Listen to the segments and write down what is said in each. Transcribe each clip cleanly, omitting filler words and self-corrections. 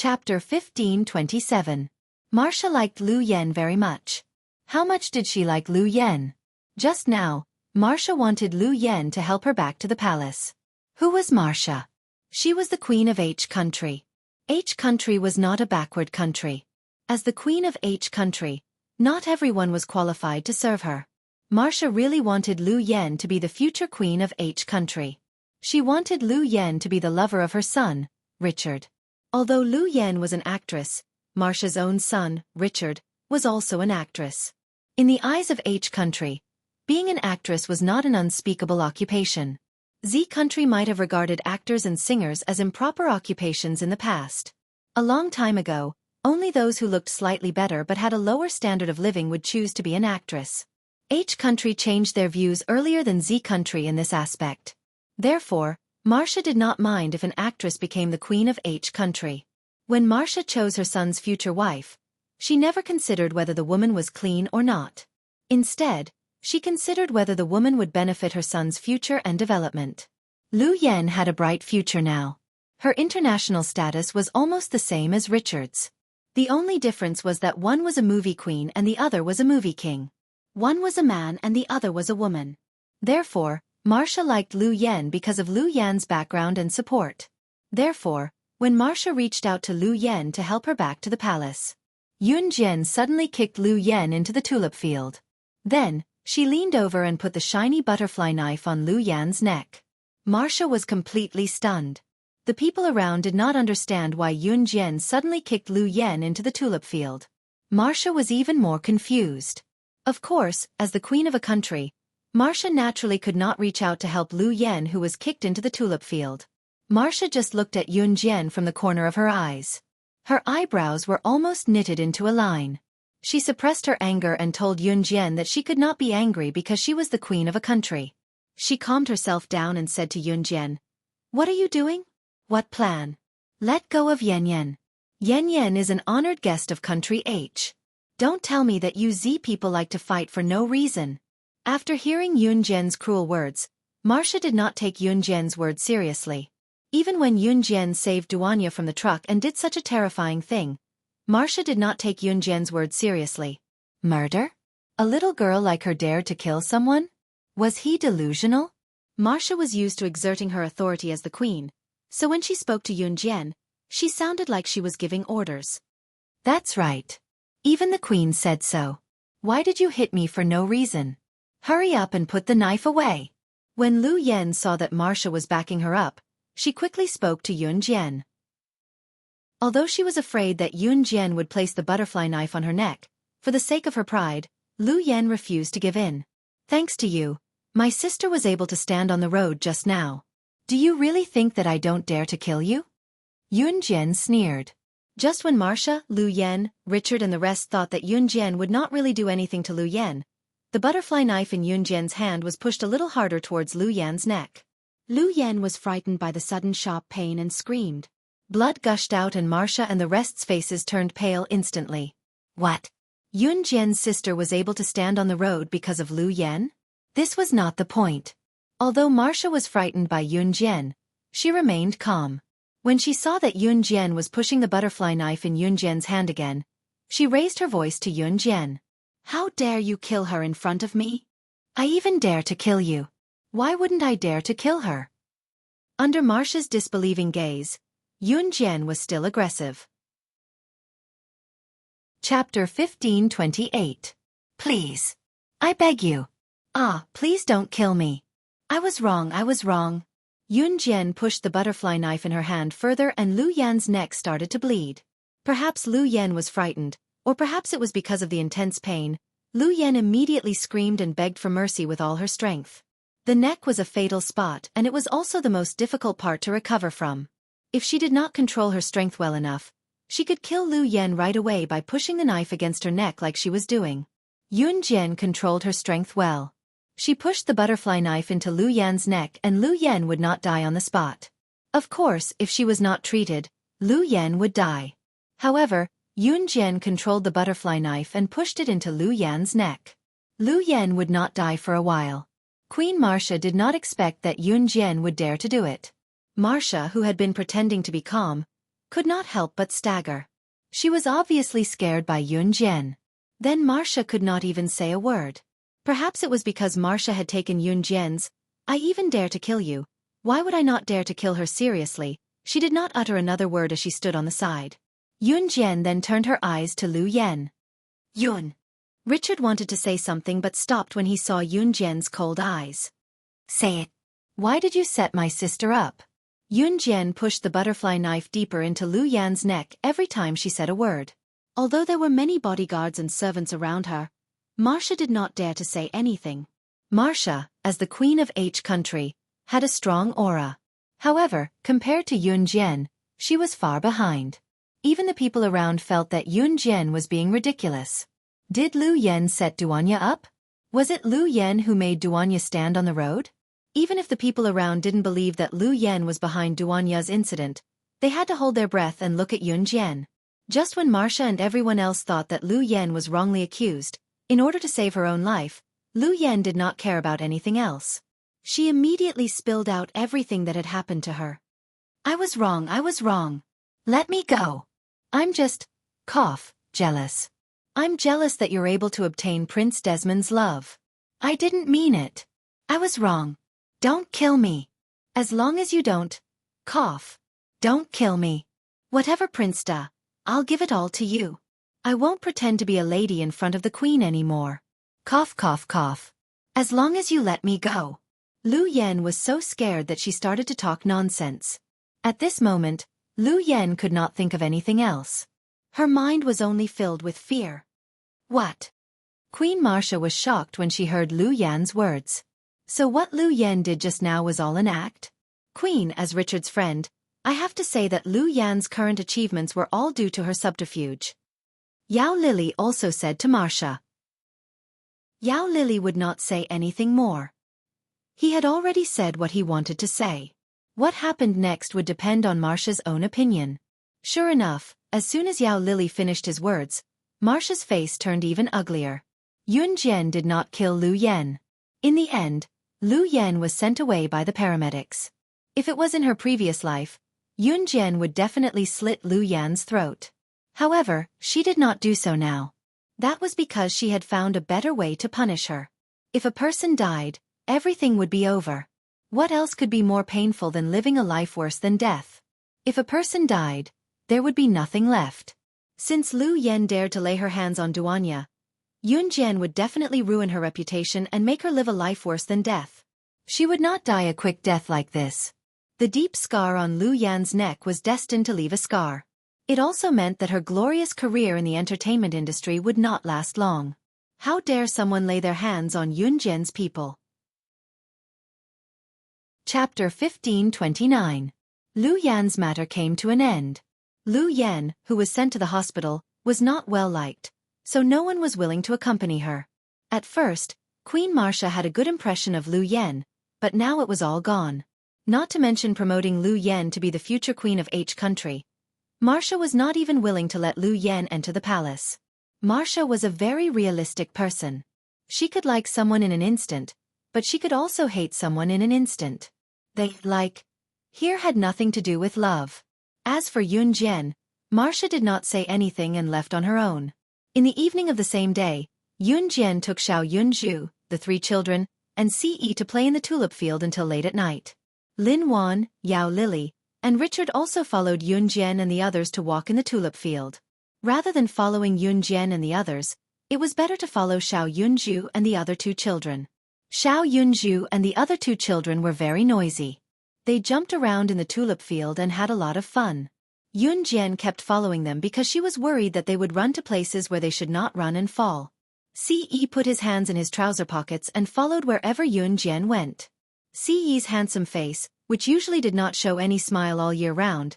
Chapter 1527. Marcia liked Lu Yan very much. How much did she like Lu Yan? Just now, Marcia wanted Lu Yan to help her back to the palace. Who was Marcia? She was the queen of H country. H country was not a backward country. As the queen of H country, not everyone was qualified to serve her. Marcia really wanted Lu Yan to be the future queen of H country. She wanted Lu Yan to be the lover of her son, Richard. Although Lu Yan was an actress, Marcia's own son, Richard, was also an actress. In the eyes of H country, being an actress was not an unspeakable occupation. Z country might have regarded actors and singers as improper occupations in the past. A long time ago, only those who looked slightly better but had a lower standard of living would choose to be an actress. H country changed their views earlier than Z country in this aspect. Therefore, Marcia did not mind if an actress became the queen of H country. When Marcia chose her son's future wife, she never considered whether the woman was clean or not. Instead, she considered whether the woman would benefit her son's future and development. Lu Yan had a bright future now. Her international status was almost the same as Richard's. The only difference was that one was a movie queen and the other was a movie king. One was a man and the other was a woman. Therefore, Marcia liked Lu Yan because of Lu Yan's background and support. Therefore, when Marcia reached out to Lu Yan to help her back to the palace, Yun Jian suddenly kicked Lu Yan into the tulip field. Then, she leaned over and put the shiny butterfly knife on Lu Yan's neck. Marcia was completely stunned. The people around did not understand why Yun Jian suddenly kicked Lu Yan into the tulip field. Marcia was even more confused. Of course, as the queen of a country, Marcia naturally could not reach out to help Lu Yan who was kicked into the tulip field. Marcia just looked at Yun Jian from the corner of her eyes. Her eyebrows were almost knitted into a line. She suppressed her anger and told Yun Jian that she could not be angry because she was the queen of a country. She calmed herself down and said to Yun Jian, "What are you doing? What plan? Let go of Yan Yan. Yan Yan is an honored guest of country H. Don't tell me that you Z people like to fight for no reason." After hearing Yun Jian's cruel words, Marcia did not take Yun Jian's words seriously. Even when Yun Jian saved Duanya from the truck and did such a terrifying thing, Marcia did not take Yun Jian's words seriously. Murder? A little girl like her dared to kill someone? Was he delusional? Marcia was used to exerting her authority as the queen, so when she spoke to Yun Jian, she sounded like she was giving orders. That's right. Even the queen said so. Why did you hit me for no reason? Hurry up and put the knife away. When Lu Yan saw that Marcia was backing her up, she quickly spoke to Yun Jian. Although she was afraid that Yun Jian would place the butterfly knife on her neck, for the sake of her pride, Lu Yan refused to give in. Thanks to you, my sister was able to stand on the road just now. Do you really think that I don't dare to kill you? Yun Jian sneered. Just when Marcia, Lu Yan, Richard and the rest thought that Yun Jian would not really do anything to Lu Yan, the butterfly knife in Yun Jian's hand was pushed a little harder towards Lu Yan's neck. Lu Yan was frightened by the sudden sharp pain and screamed. Blood gushed out and Marcia and the rest's faces turned pale instantly. What? Yun Jian's sister was able to stand on the road because of Lu Yan? This was not the point. Although Marcia was frightened by Yun Jian, she remained calm. When she saw that Yun Jian was pushing the butterfly knife in Yun Jian's hand again, she raised her voice to Yun Jian. How dare you kill her in front of me? I even dare to kill you. Why wouldn't I dare to kill her? Under Marcia's disbelieving gaze, Yun Jian was still aggressive. Chapter 1528. Please. I beg you. Please don't kill me. I was wrong. Yun Jian pushed the butterfly knife in her hand further and Lu Yan's neck started to bleed. Perhaps Lu Yan was frightened, or perhaps it was because of the intense pain. Lu Yan immediately screamed and begged for mercy with all her strength. The neck was a fatal spot and it was also the most difficult part to recover from. If she did not control her strength well enough, she could kill Lu Yan right away by pushing the knife against her neck like she was doing. Yun Jian controlled her strength well. She pushed the butterfly knife into Lu Yan's neck and Lu Yan would not die on the spot. Of course, if she was not treated, Lu Yan would die. However, Yun Jian controlled the butterfly knife and pushed it into Lu Yan's neck. Lu Yan would not die for a while. Queen Marcia did not expect that Yun Jian would dare to do it. Marcia, who had been pretending to be calm, could not help but stagger. She was obviously scared by Yun Jian. Then Marcia could not even say a word. Perhaps it was because Marcia had taken Yun Jian's, "I even dare to kill you. Why would I not dare to kill her seriously?" She did not utter another word as she stood on the side. Yun Jian then turned her eyes to Lu Yen. "Yun." Richard wanted to say something but stopped when he saw Yun Jian's cold eyes. "Say it. Why did you set my sister up?" Yun Jian pushed the butterfly knife deeper into Lu Yan's neck every time she said a word. Although there were many bodyguards and servants around her, Marcia did not dare to say anything. Marcia, as the queen of H country, had a strong aura. However, compared to Yun Jian, she was far behind. Even the people around felt that Yun Jian was being ridiculous. Did Lu Yen set Duanya up? Was it Lu Yen who made Duanya stand on the road? Even if the people around didn't believe that Lu Yen was behind Duanya's incident, they had to hold their breath and look at Yun Jian. Just when Marcia and everyone else thought that Lu Yen was wrongly accused, in order to save her own life, Lu Yen did not care about anything else. She immediately spilled out everything that had happened to her. I was wrong. Let me go. I'm just, jealous. I'm jealous that you're able to obtain Prince Desmond's love. I didn't mean it. I was wrong. Don't kill me. As long as you don't kill me. Whatever Prince Da, I'll give it all to you. I won't pretend to be a lady in front of the queen anymore. As long as you let me go. Lu Yen was so scared that she started to talk nonsense. At this moment, Lu Yen could not think of anything else. Her mind was only filled with fear. What? Queen Marcia was shocked when she heard Lu Yan's words. So what Lu Yen did just now was all an act? Queen, as Richard's friend, I have to say that Lu Yan's current achievements were all due to her subterfuge. Yao Lily also said to Marcia. Yao Lily would not say anything more. He had already said what he wanted to say. What happened next would depend on Marcia's own opinion. Sure enough, as soon as Yao Lily finished his words, Marcia's face turned even uglier. Yun Jian did not kill Lu Yen. In the end, Lu Yen was sent away by the paramedics. If it was in her previous life, Yun Jian would definitely slit Lu Yan's throat. However, she did not do so now. That was because she had found a better way to punish her. If a person died, everything would be over. What else could be more painful than living a life worse than death? If a person died, there would be nothing left. Since Lu Yen dared to lay her hands on Duanya, Yun Jian would definitely ruin her reputation and make her live a life worse than death. She would not die a quick death like this. The deep scar on Lu Yan's neck was destined to leave a scar. It also meant that her glorious career in the entertainment industry would not last long. How dare someone lay their hands on Yun Jian's people? Chapter 1529. Lu Yan's matter came to an end. Lu Yan, who was sent to the hospital, was not well liked, so no one was willing to accompany her. At first, Queen Marcia had a good impression of Lu Yan, but now it was all gone. Not to mention promoting Lu Yan to be the future queen of H country. Marcia was not even willing to let Lu Yan enter the palace. Marcia was a very realistic person. She could like someone in an instant, but she could also hate someone in an instant. Here had nothing to do with love. As for Yun Jian, Marcia did not say anything and left on her own. In the evening of the same day, Yun Jian took Xiao Yunzhu, the 3 children, and Ce to play in the tulip field until late at night. Lin Wan, Yao Lily, and Richard also followed Yun Jian and the others to walk in the tulip field. Rather than following Yun Jian and the others, it was better to follow Xiao Yunzhu and the other 2 children. Xiao Yunzhu and the other 2 children were very noisy. They jumped around in the tulip field and had a lot of fun. Yun Jian kept following them because she was worried that they would run to places where they should not run and fall. Ce put his hands in his trouser pockets and followed wherever Yun Jian went. Ce's handsome face, which usually did not show any smile all year round,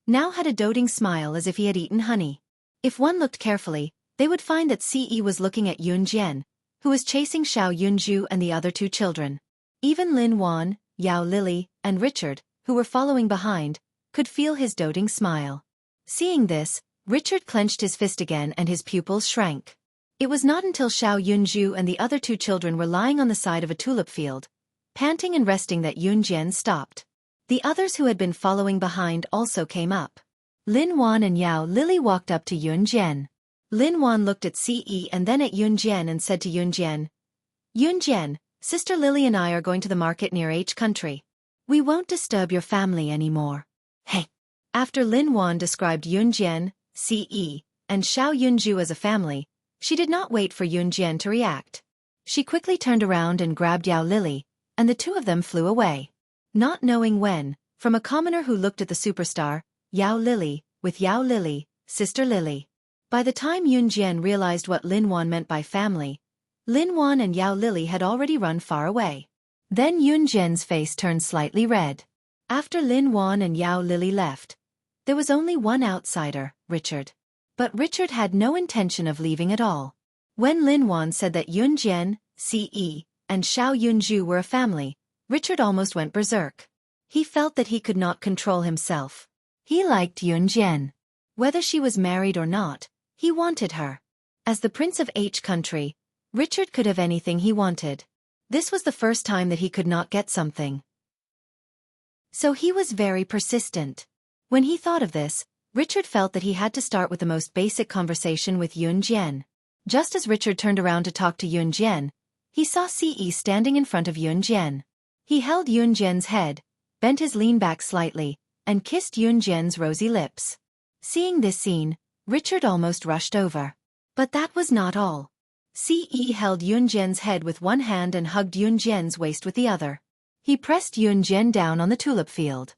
now had a doting smile as if he had eaten honey. If one looked carefully, they would find that Ce was looking at Yun Jian, who was chasing Xiao Yunzhu and the other 2 children. Even Lin Wan, Yao Lily, and Richard, who were following behind, could feel his doting smile. Seeing this, Richard clenched his fist again and his pupils shrank. It was not until Xiao Yunzhu and the other 2 children were lying on the side of a tulip field, panting and resting, that Yun Jian stopped. The others who had been following behind also came up. Lin Wan and Yao Lili walked up to Yun Jian. Lin Wan looked at Ce and then at Yun Jian and said to Yun Jian, "Yun Jian, Sister Lily and I are going to the market near H country. We won't disturb your family anymore." Hey! After Lin Wan described Yun Jian, Ce, and Xiao Yunju as a family, she did not wait for Yun Jian to react. She quickly turned around and grabbed Yao Lili, and the two of them flew away. Not knowing when, from a commoner who looked at the superstar, Yao Lili, with Yao Lili, Sister Lily. By the time Yun Jian realized what Lin Wan meant by family, Lin Wan and Yao Lili had already run far away. Then Yun Jian's face turned slightly red. After Lin Wan and Yao Lili left, there was only one outsider, Richard. But Richard had no intention of leaving at all. When Lin Wan said that Yun Jian, Ce, and Xiao Yunju were a family, Richard almost went berserk. He felt that he could not control himself. He liked Yun Jian. Whether she was married or not, he wanted her. As the Prince of H country, Richard could have anything he wanted. This was the first time that he could not get something. So he was very persistent. When he thought of this, Richard felt that he had to start with the most basic conversation with Yun Jian. Just as Richard turned around to talk to Yun Jian, he saw Ce standing in front of Yun Jian. He held Yun Jian's head, bent his lean back slightly, and kissed Yun Jian's rosy lips. Seeing this scene, Richard almost rushed over. But that was not all. Ce held Yun Jian's head with one hand and hugged Yun Jian's waist with the other. He pressed Yun Jian down on the tulip field.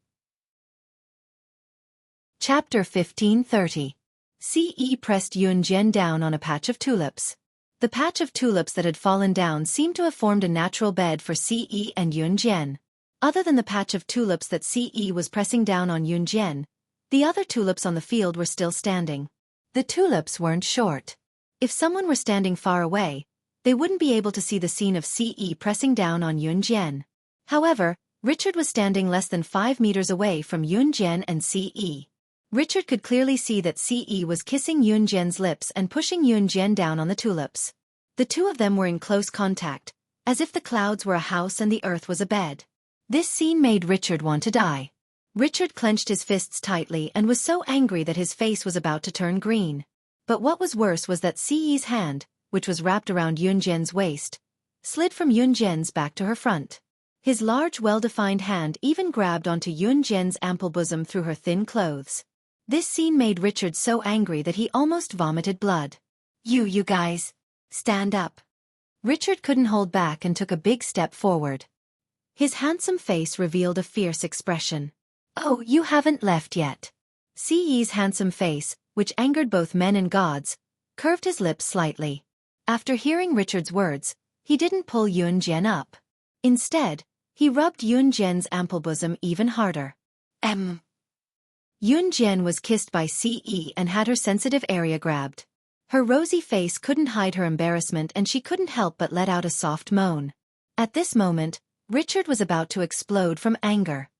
Chapter 15:30. Ce pressed Yun Jian down on a patch of tulips. The patch of tulips that had fallen down seemed to have formed a natural bed for Ce and Yun Jian. Other than the patch of tulips that Ce was pressing down on Yun Jian, the other tulips on the field were still standing. The tulips weren't short. If someone were standing far away, they wouldn't be able to see the scene of Ce pressing down on Yun Jian. However, Richard was standing less than 5 meters away from Yun Jian and Ce. Richard could clearly see that Ce was kissing Yun Jian's lips and pushing Yun Jian down on the tulips. The two of them were in close contact, as if the clouds were a house and the earth was a bed. This scene made Richard want to die. Richard clenched his fists tightly and was so angry that his face was about to turn green. But what was worse was that Ce's hand, which was wrapped around Yun Jian's waist, slid from Yun Jian's back to her front. His large, well-defined hand even grabbed onto Yun Jian's ample bosom through her thin clothes. This scene made Richard so angry that he almost vomited blood. You guys, stand up." Richard couldn't hold back and took a big step forward. His handsome face revealed a fierce expression. "Oh, you haven't left yet." Ce's handsome face, which angered both men and gods, curved his lips slightly. After hearing Richard's words, he didn't pull Yun Jian up. Instead, he rubbed Yun Jian's ample bosom even harder. Yun Jian was kissed by Ce and had her sensitive area grabbed. Her rosy face couldn't hide her embarrassment and she couldn't help but let out a soft moan. At this moment, Richard was about to explode from anger.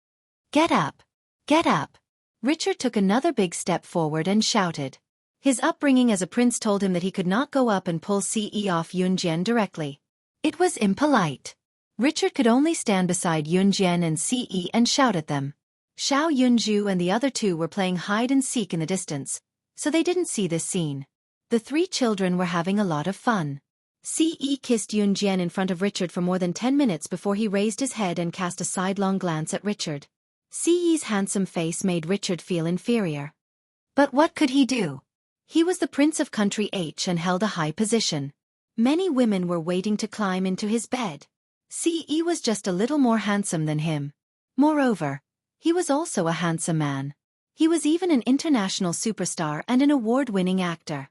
"Get up! Get up!" Richard took another big step forward and shouted. His upbringing as a prince told him that he could not go up and pull Ce off Yun Jian directly. It was impolite. Richard could only stand beside Yun Jian and Ce and shout at them. Xiao Yunju and the other two were playing hide-and-seek in the distance, so they didn't see this scene. The three children were having a lot of fun. Ce kissed Yun Jian in front of Richard for more than 10 minutes before he raised his head and cast a sidelong glance at Richard. Ce's handsome face made Richard feel inferior. But what could he do? He was the Prince of Country H and held a high position. Many women were waiting to climb into his bed. Ce was just a little more handsome than him. Moreover, he was also a handsome man. He was even an international superstar and an award-winning actor.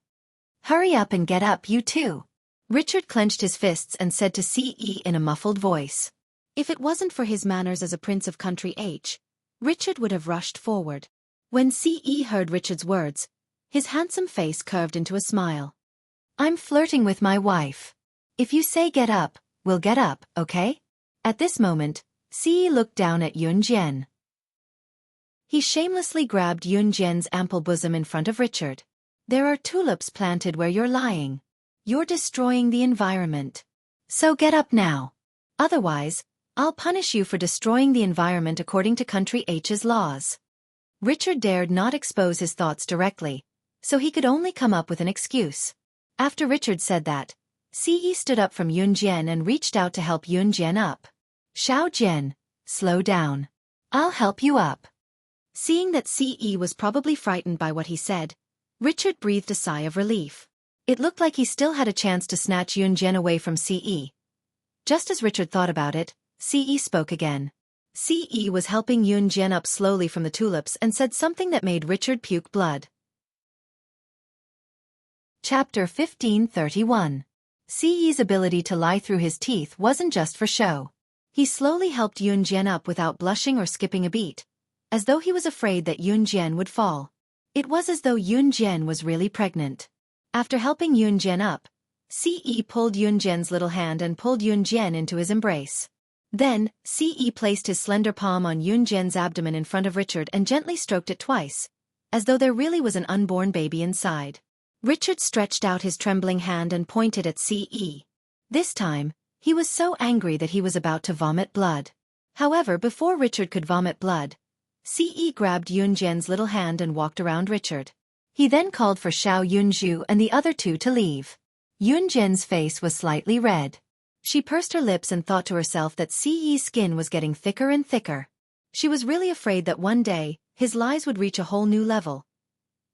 "Hurry up and get up, you two." Richard clenched his fists and said to Ce in a muffled voice. If it wasn't for his manners as a Prince of Country H, Richard would have rushed forward. When Ce heard Richard's words, his handsome face curved into a smile. "I'm flirting with my wife. If you say get up, we'll get up, okay?" At this moment, Ce looked down at Yun Jian. He shamelessly grabbed Yun Jian's ample bosom in front of Richard. "There are tulips planted where you're lying. You're destroying the environment. So get up now. Otherwise, I'll punish you for destroying the environment according to Country H's laws." Richard dared not expose his thoughts directly, so he could only come up with an excuse. After Richard said that, Ce stood up from Yunjian and reached out to help Yunjian up. Xiao Jian, slow down. I'll help you up. Seeing that Ce was probably frightened by what he said, Richard breathed a sigh of relief. It looked like he still had a chance to snatch Yunjian away from Ce. Just as Richard thought about it, Ce spoke again. Ce was helping Yunjian up slowly from the tulips and said something that made Richard puke blood. Chapter 1531. Ce's ability to lie through his teeth wasn't just for show. He slowly helped Yunjian up without blushing or skipping a beat, as though he was afraid that Yunjian would fall. It was as though Yunjian was really pregnant. After helping Yunjian up, Ce pulled Yunjian's little hand and pulled Yunjian into his embrace. Then, Ce placed his slender palm on Yunjian's abdomen in front of Richard and gently stroked it twice, as though there really was an unborn baby inside. Richard stretched out his trembling hand and pointed at Ce. This time, he was so angry that he was about to vomit blood. However, before Richard could vomit blood, Ce grabbed Yunjian's little hand and walked around Richard. He then called for Xiao Yunzhu and the other two to leave. Yunjian's face was slightly red. She pursed her lips and thought to herself that Ce's skin was getting thicker and thicker. She was really afraid that one day, his lies would reach a whole new level.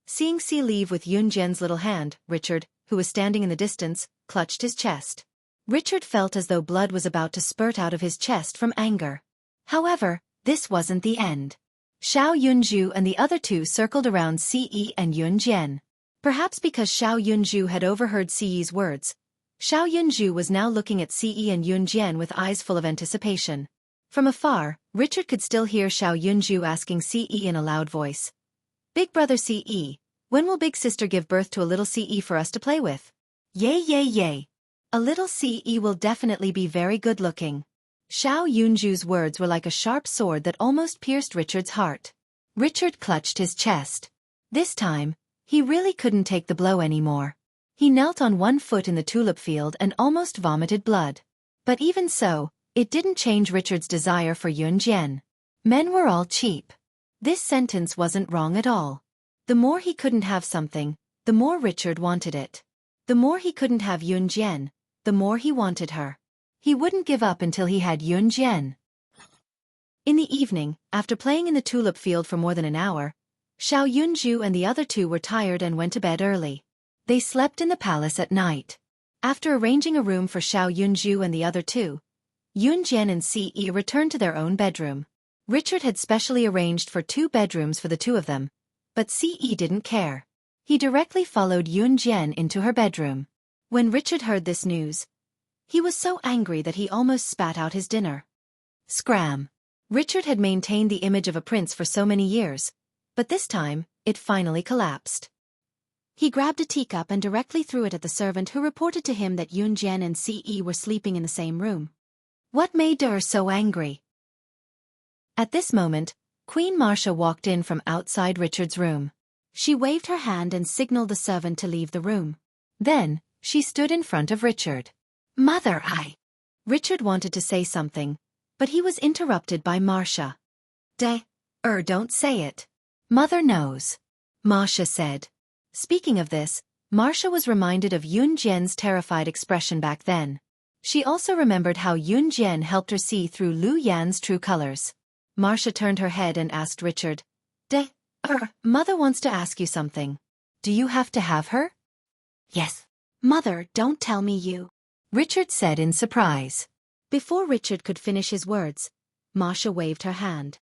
Seeing Ce leave with Yunjian's little hand, Richard, who was standing in the distance, clutched his chest. Richard felt as though blood was about to spurt out of his chest from anger. However, this wasn't the end. Xiao Yunzhu and the other two circled around Ce and Yunjian. Perhaps because Xiao Yunzhu had overheard Ce's words, Xiao Yunzhu was now looking at Ce and Yunjian with eyes full of anticipation. From afar, Richard could still hear Xiao Yunzhu asking Ce in a loud voice. Big brother Ce, when will big sister give birth to a little Ce for us to play with? Yay yay yay. A little Ce will definitely be very good looking. Xiao Yunzhu's words were like a sharp sword that almost pierced Richard's heart. Richard clutched his chest. This time, he really couldn't take the blow anymore. He knelt on one foot in the tulip field and almost vomited blood. But even so, it didn't change Richard's desire for Yunjian. Men were all cheap. This sentence wasn't wrong at all. The more he couldn't have something, the more Richard wanted it. The more he couldn't have Yunjian, the more he wanted her. He wouldn't give up until he had Yunjian. In the evening, after playing in the tulip field for more than an hour, Xiao Yunzhu and the other two were tired and went to bed early. They slept in the palace at night. After arranging a room for Xiao Yunzhu and the other two, Yunjian and Ce returned to their own bedroom. Richard had specially arranged for 2 bedrooms for the two of them, but Ce didn't care. He directly followed Yunjian into her bedroom. When Richard heard this news, he was so angry that he almost spat out his dinner. Scram! Richard had maintained the image of a prince for so many years, but this time, it finally collapsed. He grabbed a teacup and directly threw it at the servant who reported to him that Yunjian and Ce were sleeping in the same room. What made her so angry? At this moment, Queen Marcia walked in from outside Richard's room. She waved her hand and signaled the servant to leave the room. Then, she stood in front of Richard. Mother, Richard wanted to say something, but he was interrupted by Marcia. Don't say it. Mother knows. Marcia said. Speaking of this, Marcia was reminded of Yunjian's terrified expression back then. She also remembered how Yunjian helped her see through Lu Yan's true colors. Marcia turned her head and asked Richard, Mother wants to ask you something. Do you have to have her? Yes. Mother, don't tell me you. Richard said in surprise. Before Richard could finish his words, Marcia waved her hand.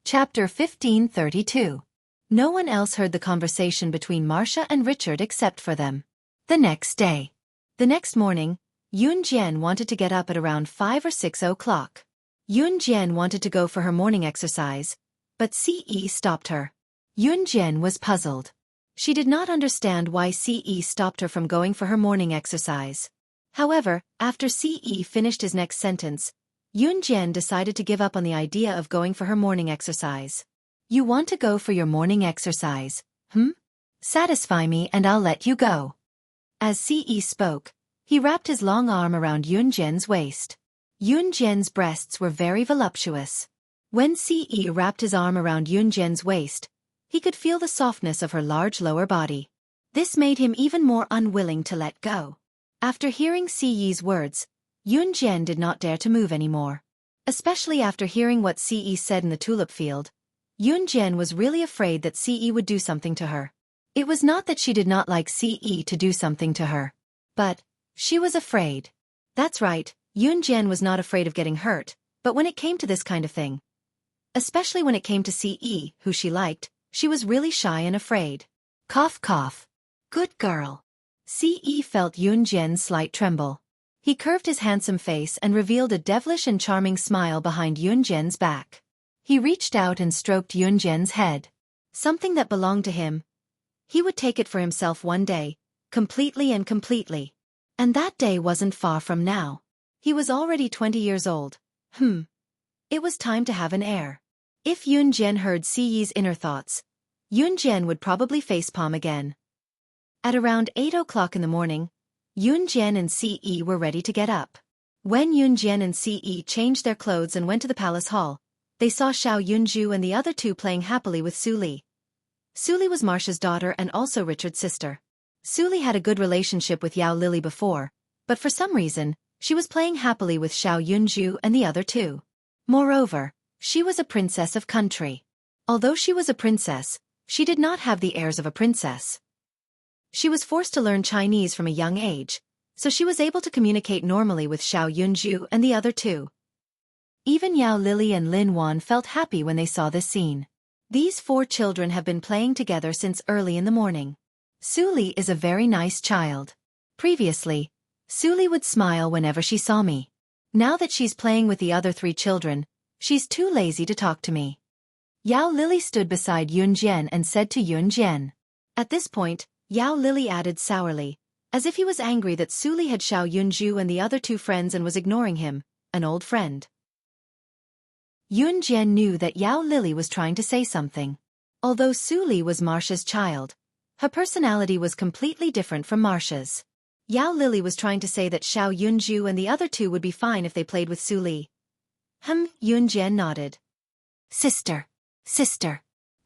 Chapter 1532. No one else heard the conversation between Marcia and Richard except for them. The next day. The next morning, Yunjian wanted to get up at around 5 or 6 o'clock. Yunjian wanted to go for her morning exercise, but Ce stopped her. Yunjian was puzzled. She did not understand why Ce stopped her from going for her morning exercise. However, after Ce finished his next sentence, Yunjian decided to give up on the idea of going for her morning exercise. You want to go for your morning exercise, Satisfy me and I'll let you go. As Ce spoke, he wrapped his long arm around Yunjian's waist. Yunjian's breasts were very voluptuous. When Ce wrapped his arm around Yunjian's waist, he could feel the softness of her large lower body. This made him even more unwilling to let go. After hearing Ce's words, Yunjian did not dare to move anymore. Especially after hearing what Ce said in the tulip field, Yunjian was really afraid that Ce would do something to her. It was not that she did not like Ce to do something to her, but she was afraid. That's right, Yunjian was not afraid of getting hurt, but when it came to this kind of thing, especially when it came to Ce, who she liked, she was really shy and afraid. Cough cough. Good girl. Ce felt Yunjian's slight tremble. He curved his handsome face and revealed a devilish and charming smile behind Yunjian's back. He reached out and stroked Yunjian's head. Something that belonged to him. He would take it for himself one day, completely and completely. And that day wasn't far from now. He was already 20 years old. It was time to have an heir. If Yunjian heard Ce's inner thoughts, Yunjian would probably facepalm again. At around 8 o'clock in the morning, Yunjian and Ce were ready to get up. When Yunjian and Ce changed their clothes and went to the palace hall, they saw Xiao Yunju and the other two playing happily with Su Li. Su Li was Marcia's daughter and also Richard's sister. Su Li had a good relationship with Yao Lily before, but for some reason, she was playing happily with Xiao Yunju and the other two. Moreover, she was a princess of country. Although she was a princess, she did not have the airs of a princess. She was forced to learn Chinese from a young age, so she was able to communicate normally with Xiao Yunju and the other two. Even Yao Lily and Lin Wan felt happy when they saw this scene. These four children have been playing together since early in the morning. Su Li is a very nice child. Previously, Su Li would smile whenever she saw me. Now that she's playing with the other three children, she's too lazy to talk to me. Yao Lily stood beside Yunjian and said to Yunjian. At this point, Yao Lily added sourly, as if he was angry that Su Li had Xiao Yunju and the other two friends and was ignoring him, an old friend. Yunjian knew that Yao Lily was trying to say something. Although Su Li was Marcia's child, her personality was completely different from Marcia's. Yao Lily was trying to say that Xiao Yunju and the other two would be fine if they played with Su Li. Yunjian nodded. Sister.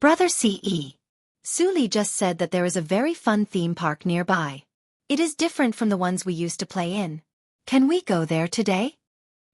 Brother Ce. Su Li just said that there is a very fun theme park nearby. It is different from the ones we used to play in. Can we go there today?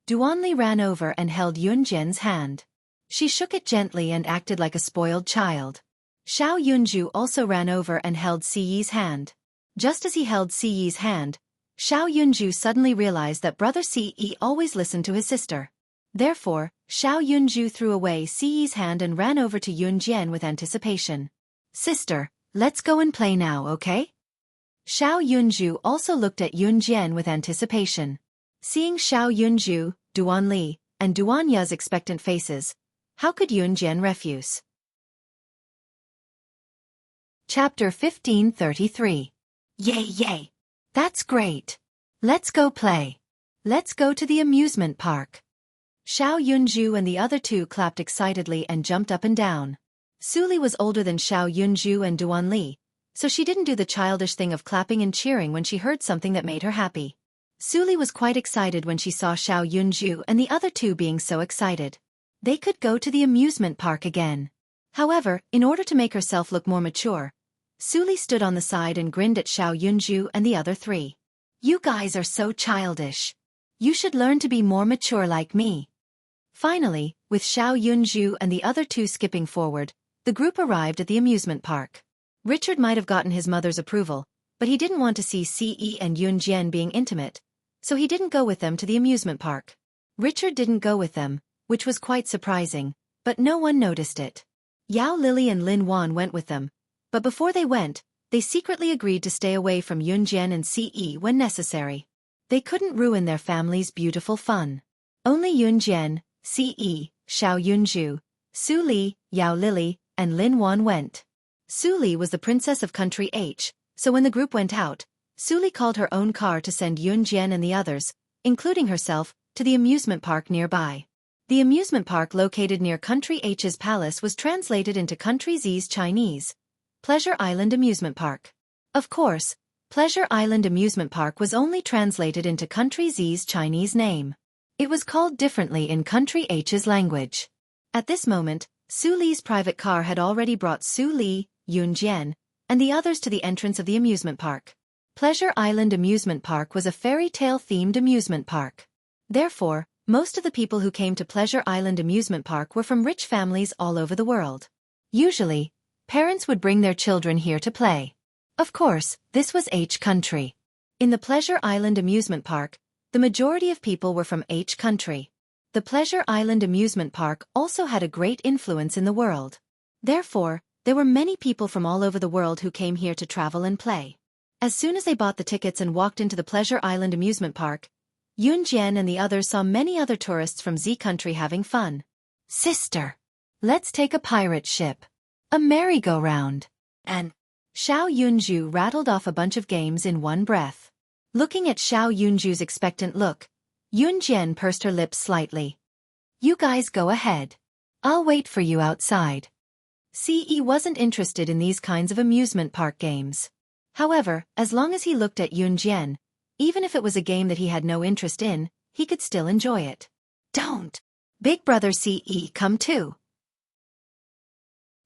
Duanli ran over and held Yunjian's hand. She shook it gently and acted like a spoiled child. Xiao Yunju also ran over and held Ce's hand. Just as he held Ce's hand, Xiao Yunju suddenly realized that brother Ce always listened to his sister. Therefore, Xiao Yunju threw away Ce's hand and ran over to Yunjian with anticipation. Sister, let's go and play now, okay? Xiao Yunju also looked at Yunjian with anticipation. Seeing Xiao Yunju, Duanli, and Duanya's expectant faces, how could Yunjian refuse? Chapter 1533. Yay! That's great! Let's go play! Let's go to the amusement park! Xiao Yunju and the other two clapped excitedly and jumped up and down. Su Li was older than Xiao Yunju and Duanli, so she didn't do the childish thing of clapping and cheering when she heard something that made her happy. Su Li was quite excited when she saw Xiao Yunju and the other two being so excited. They could go to the amusement park again. However, in order to make herself look more mature, Su Li stood on the side and grinned at Xiao Yunju and the other three. You guys are so childish. You should learn to be more mature like me. Finally, with Xiao Yunju and the other two skipping forward, the group arrived at the amusement park. Richard might have gotten his mother's approval, but he didn't want to see Ce and Yunjian being intimate, so he didn't go with them to the amusement park. Richard didn't go with them, which was quite surprising, but no one noticed it. Yao Lily and Lin Wan went with them, but before they went, they secretly agreed to stay away from Yunjian and Ce when necessary. They couldn't ruin their family's beautiful fun. Only Yunjian, Ce, Xiao Yunju, Su Li, Yao Lily, and Lin Wan went. Su Li was the princess of country H, so when the group went out, Su Li called her own car to send Yunjian and the others, including herself, to the amusement park nearby. The amusement park located near Country H's palace was translated into Country Z's Chinese, Pleasure Island Amusement Park. Of course, Pleasure Island Amusement Park was only translated into Country Z's Chinese name. It was called differently in Country H's language. At this moment, Su Li's private car had already brought Su Li, Yun Jian, and the others to the entrance of the amusement park. Pleasure Island Amusement Park was a fairy tale-themed amusement park. Therefore, most of the people who came to Pleasure Island Amusement Park were from rich families all over the world. Usually, parents would bring their children here to play. Of course, this was H country. In the Pleasure Island Amusement Park, the majority of people were from H country. The Pleasure Island Amusement Park also had a great influence in the world. Therefore, there were many people from all over the world who came here to travel and play. As soon as they bought the tickets and walked into the Pleasure Island Amusement Park, Yun Jian and the others saw many other tourists from Z country having fun. Sister, let's take a pirate ship, a merry-go-round, and Xiao Yunju rattled off a bunch of games in one breath. Looking at Xiao Yunju's expectant look, Yun Jian pursed her lips slightly. You guys go ahead. I'll wait for you outside. Ce wasn't interested in these kinds of amusement park games. However, as long as he looked at Yun Jian, even if it was a game that he had no interest in, he could still enjoy it. Don't. Big brother Ce, come too.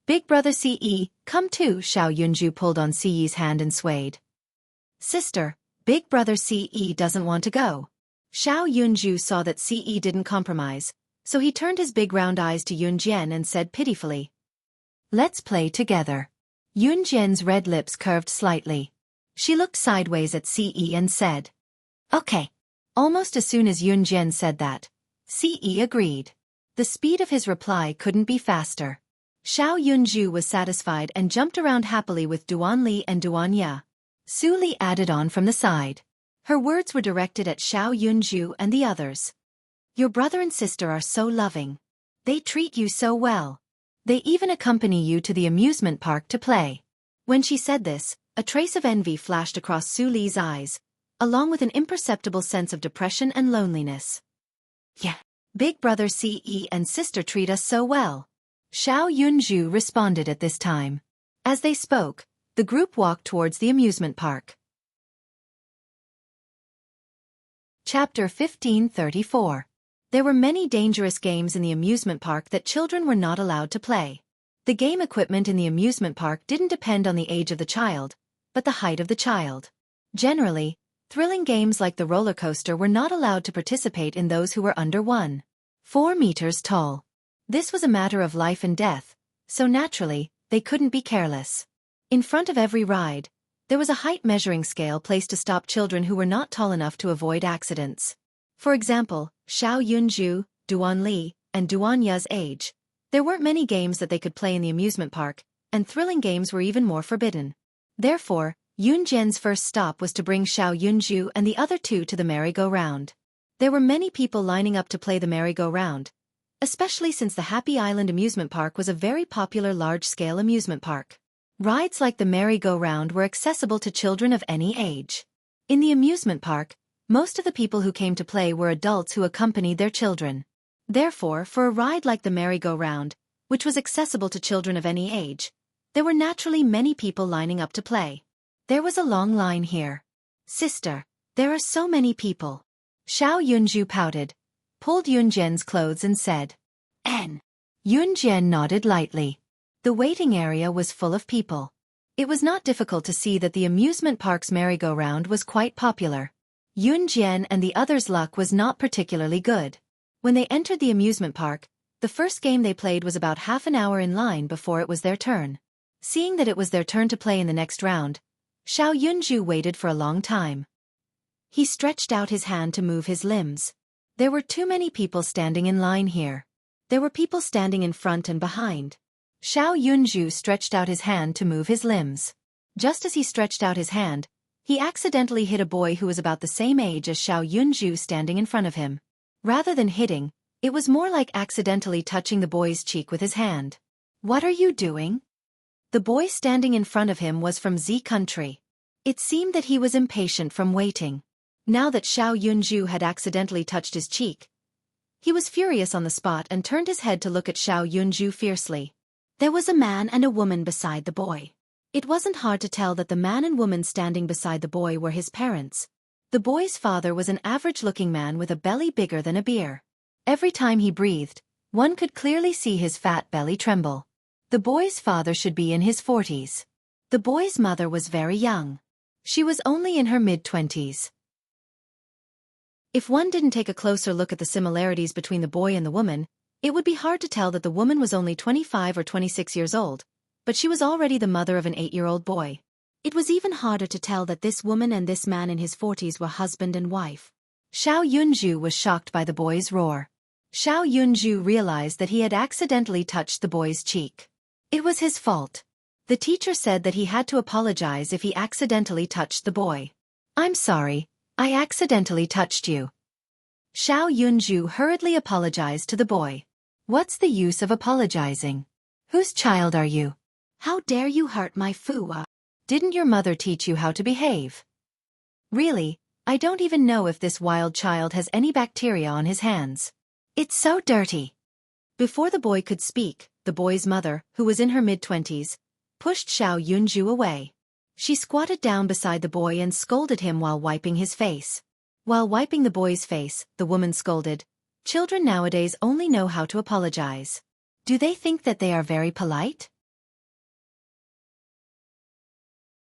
Big brother Ce, come too. Xiao Yunju pulled on Ce's hand and swayed. Sister, big brother Ce doesn't want to go. Xiao Yunju saw that Ce didn't compromise, so he turned his big round eyes to Yun Jian and said pitifully, let's play together. Yun Jian's red lips curved slightly. She looked sideways at Ce and said, okay. Almost as soon as Yun Jian said that, Ce agreed. The speed of his reply couldn't be faster. Xiao Yunju was satisfied and jumped around happily with Duan Li and Duan Ya. Su Li added on from the side. Her words were directed at Xiao Yunju and the others. Your brother and sister are so loving. They treat you so well. They even accompany you to the amusement park to play. When she said this, a trace of envy flashed across Su Li's eyes, along with an imperceptible sense of depression and loneliness. Yeah, big brother Ce and sister treat us so well. Xiao Yunju responded at this time. As they spoke, the group walked towards the amusement park. Chapter 1534. There were many dangerous games in the amusement park that children were not allowed to play. The game equipment in the amusement park didn't depend on the age of the child, but the height of the child. Generally, thrilling games like the roller coaster were not allowed to participate in those who were under 1.4 meters tall. This was a matter of life and death, so naturally, they couldn't be careless. In front of every ride, there was a height measuring scale placed to stop children who were not tall enough to avoid accidents. For example, Xiao Yunju, Duan Li, and Duan Ya's age. There weren't many games that they could play in the amusement park, and thrilling games were even more forbidden. Therefore, Yun Jian's first stop was to bring Xiao Yunju and the other two to the merry-go-round. There were many people lining up to play the merry-go-round, especially since the Happy Island Amusement Park was a very popular large-scale amusement park. Rides like the merry-go-round were accessible to children of any age. In the amusement park, most of the people who came to play were adults who accompanied their children. Therefore, for a ride like the merry-go-round, which was accessible to children of any age, there were naturally many people lining up to play. There was a long line here. Sister, there are so many people. Xiao Yunju pouted, pulled Yun Jian's clothes and said, N. Yun Jian nodded lightly. The waiting area was full of people. It was not difficult to see that the amusement park's merry-go-round was quite popular. Yun Jian and the others' luck was not particularly good. When they entered the amusement park, the first game they played was about half an hour in line before it was their turn. Seeing that it was their turn to play in the next round, Xiao Yunju waited for a long time. He stretched out his hand to move his limbs. There were too many people standing in line here. There were people standing in front and behind. Xiao Yunju stretched out his hand to move his limbs. Just as he stretched out his hand, he accidentally hit a boy who was about the same age as Xiao Yunju standing in front of him. Rather than hitting, it was more like accidentally touching the boy's cheek with his hand. What are you doing? The boy standing in front of him was from Z country. It seemed that he was impatient from waiting. Now that Xiao Yunju had accidentally touched his cheek, he was furious on the spot and turned his head to look at Xiao Yunju fiercely. There was a man and a woman beside the boy. It wasn't hard to tell that the man and woman standing beside the boy were his parents. The boy's father was an average-looking man with a belly bigger than a beer. Every time he breathed, One could clearly see his fat belly tremble. The boy's father should be in his 40s. The boy's mother was very young. She was only in her mid-20s. If one didn't take a closer look at the similarities between the boy and the woman, it would be hard to tell that the woman was only 25 or 26 years old, but she was already the mother of an 8-year-old boy. It was even harder to tell that this woman and this man in his 40s were husband and wife. Xiao Yunju was shocked by the boy's roar. Xiao Yunju realized that he had accidentally touched the boy's cheek. It was his fault. The teacher said that he had to apologize if he accidentally touched the boy. "I'm sorry, I accidentally touched you." Xiao Yunju hurriedly apologized to the boy. "What's the use of apologizing? Whose child are you? How dare you hurt my Fuwa? Didn't your mother teach you how to behave? Really, I don't even know if this wild child has any bacteria on his hands. It's so dirty." Before the boy could speak, the boy's mother, who was in her mid-20s, pushed Xiao Yunju away. She squatted down beside the boy and scolded him while wiping his face. While wiping the boy's face, the woman scolded, "Children nowadays only know how to apologize. Do they think that they are very polite?"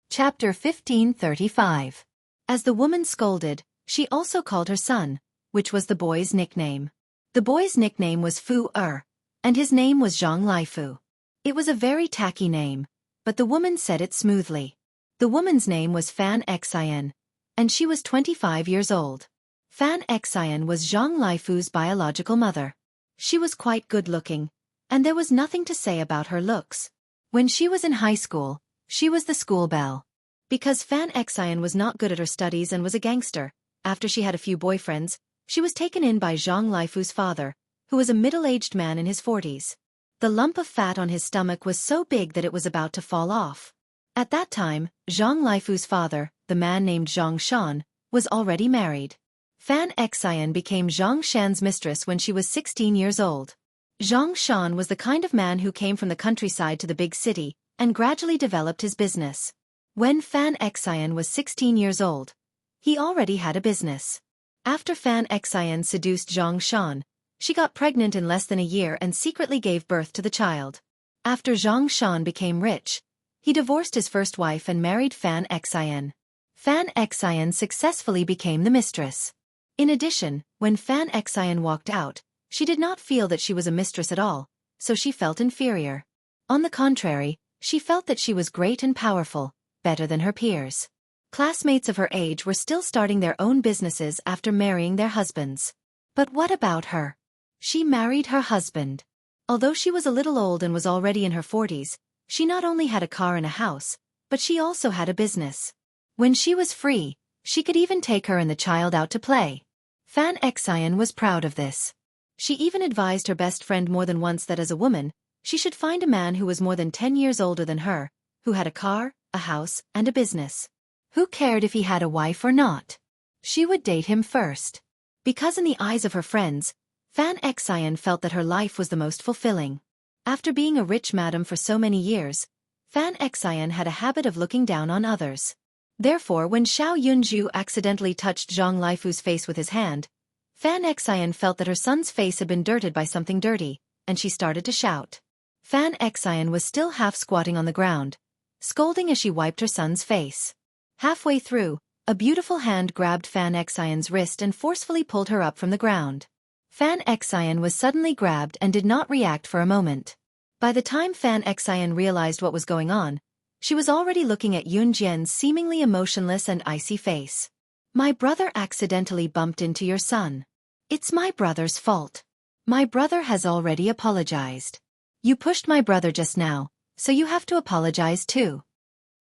Chapter 1535. As the woman scolded, she also called her son, which was the boy's nickname. The boy's nickname was Fu-er, and his name was Zhang Laifu. It was a very tacky name, but the woman said it smoothly. The woman's name was Fan Xian, and she was 25 years old. Fan Xian was Zhang Laifu's biological mother. She was quite good-looking, and there was nothing to say about her looks. When she was in high school, she was the school belle. Because Fan Xian was not good at her studies and was a gangster, after she had a few boyfriends, she was taken in by Zhang Laifu's father, who was a middle-aged man in his 40s. The lump of fat on his stomach was so big that it was about to fall off. At that time, Zhang Laifu's father, the man named Zhang Shan, was already married. Fan Xian became Zhang Shan's mistress when she was 16 years old. Zhang Shan was the kind of man who came from the countryside to the big city and gradually developed his business. When Fan Xian was 16 years old, he already had a business. After Fan Xian seduced Zhang Shan, she got pregnant in less than a year and secretly gave birth to the child. After Zhang Shan became rich, he divorced his first wife and married Fan Xian. Fan Xian successfully became the mistress. In addition, when Fan Xian walked out, she did not feel that she was a mistress at all, so she felt inferior. On the contrary, she felt that she was great and powerful, better than her peers. Classmates of her age were still starting their own businesses after marrying their husbands. But what about her? She married her husband. Although she was a little old and was already in her 40s, she not only had a car and a house, but she also had a business. When she was free, she could even take her and the child out to play. Fan Xian was proud of this. She even advised her best friend more than once that as a woman, she should find a man who was more than 10 years older than her, who had a car, a house, and a business. Who cared if he had a wife or not? She would date him first. Because in the eyes of her friends, Fan Xian felt that her life was the most fulfilling. After being a rich madam for so many years, Fan Xian had a habit of looking down on others. Therefore, when Xiao Yunju accidentally touched Zhang Laifu's face with his hand, Fan Xian felt that her son's face had been dirted by something dirty, and she started to shout. Fan Xian was still half squatting on the ground, scolding as she wiped her son's face. Halfway through, a beautiful hand grabbed Fan Xian's wrist and forcefully pulled her up from the ground. Fan Xian was suddenly grabbed and did not react for a moment. By the time Fan Xian realized what was going on, she was already looking at Yun Jian's seemingly emotionless and icy face. "My brother accidentally bumped into your son. It's my brother's fault. My brother has already apologized. You pushed my brother just now, so you have to apologize too."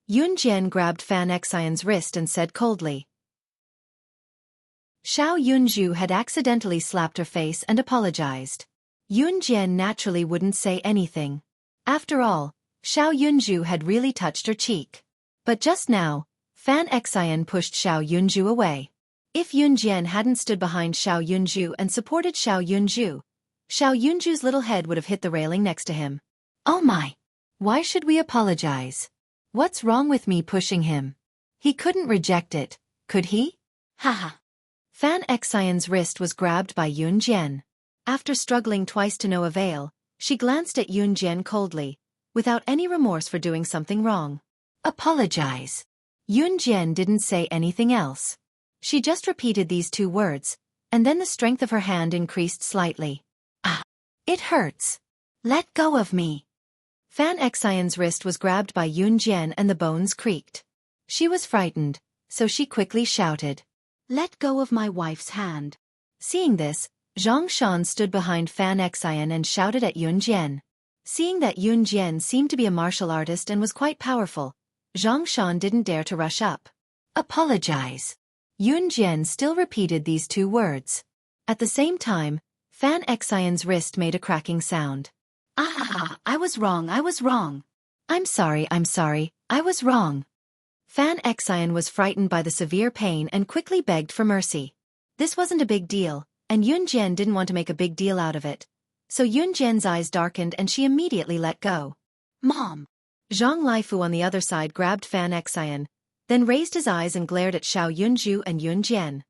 Yun Jian grabbed Fan Xian's wrist and said coldly. Xiao Yunju had accidentally slapped her face and apologized. Yun Jian naturally wouldn't say anything. After all, Xiao Yunju had really touched her cheek. But just now, Fan Xian pushed Xiao Yunju away. If Yun Jian hadn't stood behind Xiao Yunju and supported Xiao Yunju's little head would have hit the railing next to him. "Oh my! Why should we apologize? What's wrong with me pushing him? He couldn't reject it, could he? Haha." Fan Xian's wrist was grabbed by Yun Jian. After struggling twice to no avail, she glanced at Yun Jian coldly, without any remorse for doing something wrong. Apologize. Yun Jian didn't say anything else. She just repeated these two words, and then the strength of her hand increased slightly. Ah! It hurts. Let go of me. Fan Xian's wrist was grabbed by Yun Jian and the bones creaked. She was frightened, so she quickly shouted, "Let go of my wife's hand." Seeing this, Zhang Shan stood behind Fan Xian and shouted at Yun Jian. Seeing that Yun Jian seemed to be a martial artist and was quite powerful, Zhang Shan didn't dare to rush up. Apologize. Yun Jian still repeated these two words. At the same time, Fan Xian's wrist made a cracking sound. I was wrong. I'm sorry, I was wrong. Fan Xian was frightened by the severe pain and quickly begged for mercy. This wasn't a big deal, and Yun Jian didn't want to make a big deal out of it. So Yun Jian's eyes darkened and she immediately let go. Mom! Zhang Laifu on the other side grabbed Fan Xian, then raised his eyes and glared at Xiao Yunju and Yun Jian.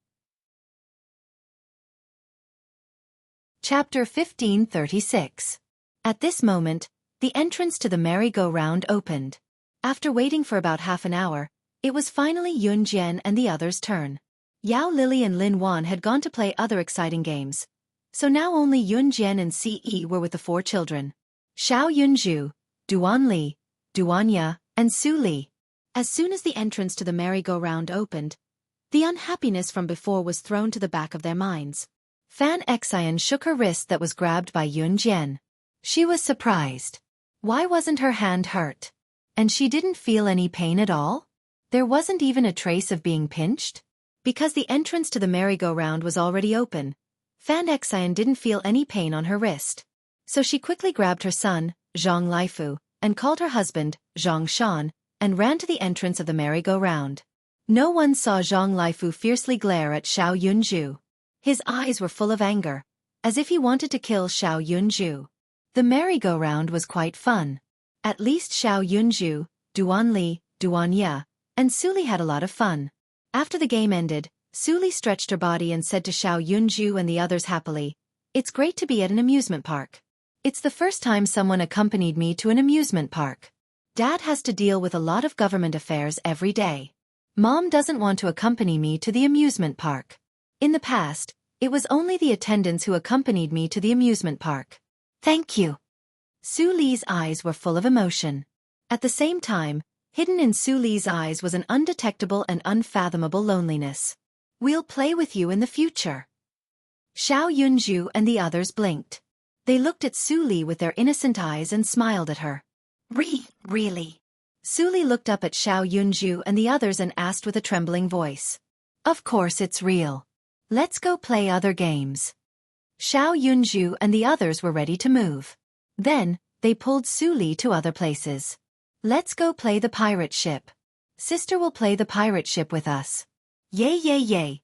Chapter 1536. At this moment, the entrance to the merry-go-round opened. After waiting for about half an hour, it was finally Yun Jian and the others' turn. Yao Lily and Lin Wan had gone to play other exciting games, so now only Yun Jian and Ce were with the four children. Xiao Yunju, Duan Li, Duan Ya, and Su Li. As soon as the entrance to the merry-go-round opened, the unhappiness from before was thrown to the back of their minds. Fan Xian shook her wrist that was grabbed by Yun Jian. She was surprised. Why wasn't her hand hurt? And she didn't feel any pain at all? There wasn't even a trace of being pinched? Because the entrance to the merry-go-round was already open, Fan Xian didn't feel any pain on her wrist. So she quickly grabbed her son, Zhang Laifu, and called her husband, Zhang Shan, and ran to the entrance of the merry-go-round. No one saw Zhang Laifu fiercely glare at Xiao Yunju. His eyes were full of anger, as if he wanted to kill Xiao Yunju. The merry-go-round was quite fun. At least Xiao Yunju, Duan Li, Duan Ya, and Su Li had a lot of fun. After the game ended, Su Li stretched her body and said to Xiao Yunju and the others happily, "It's great to be at an amusement park. It's the first time someone accompanied me to an amusement park. Dad has to deal with a lot of government affairs every day. Mom doesn't want to accompany me to the amusement park. In the past, it was only the attendants who accompanied me to the amusement park. Thank you." Su Li's eyes were full of emotion. At the same time, hidden in Su Li's eyes was an undetectable and unfathomable loneliness. "We'll play with you in the future." Xiao Yunju and the others blinked. They looked at Su Li with their innocent eyes and smiled at her. Really? Su Li looked up at Xiao Yunju and the others and asked with a trembling voice. "Of course it's real. Let's go play other games." Xiao Yunju and the others were ready to move. Then, they pulled Su Li to other places. "Let's go play the pirate ship. Sister will play the pirate ship with us." Yay.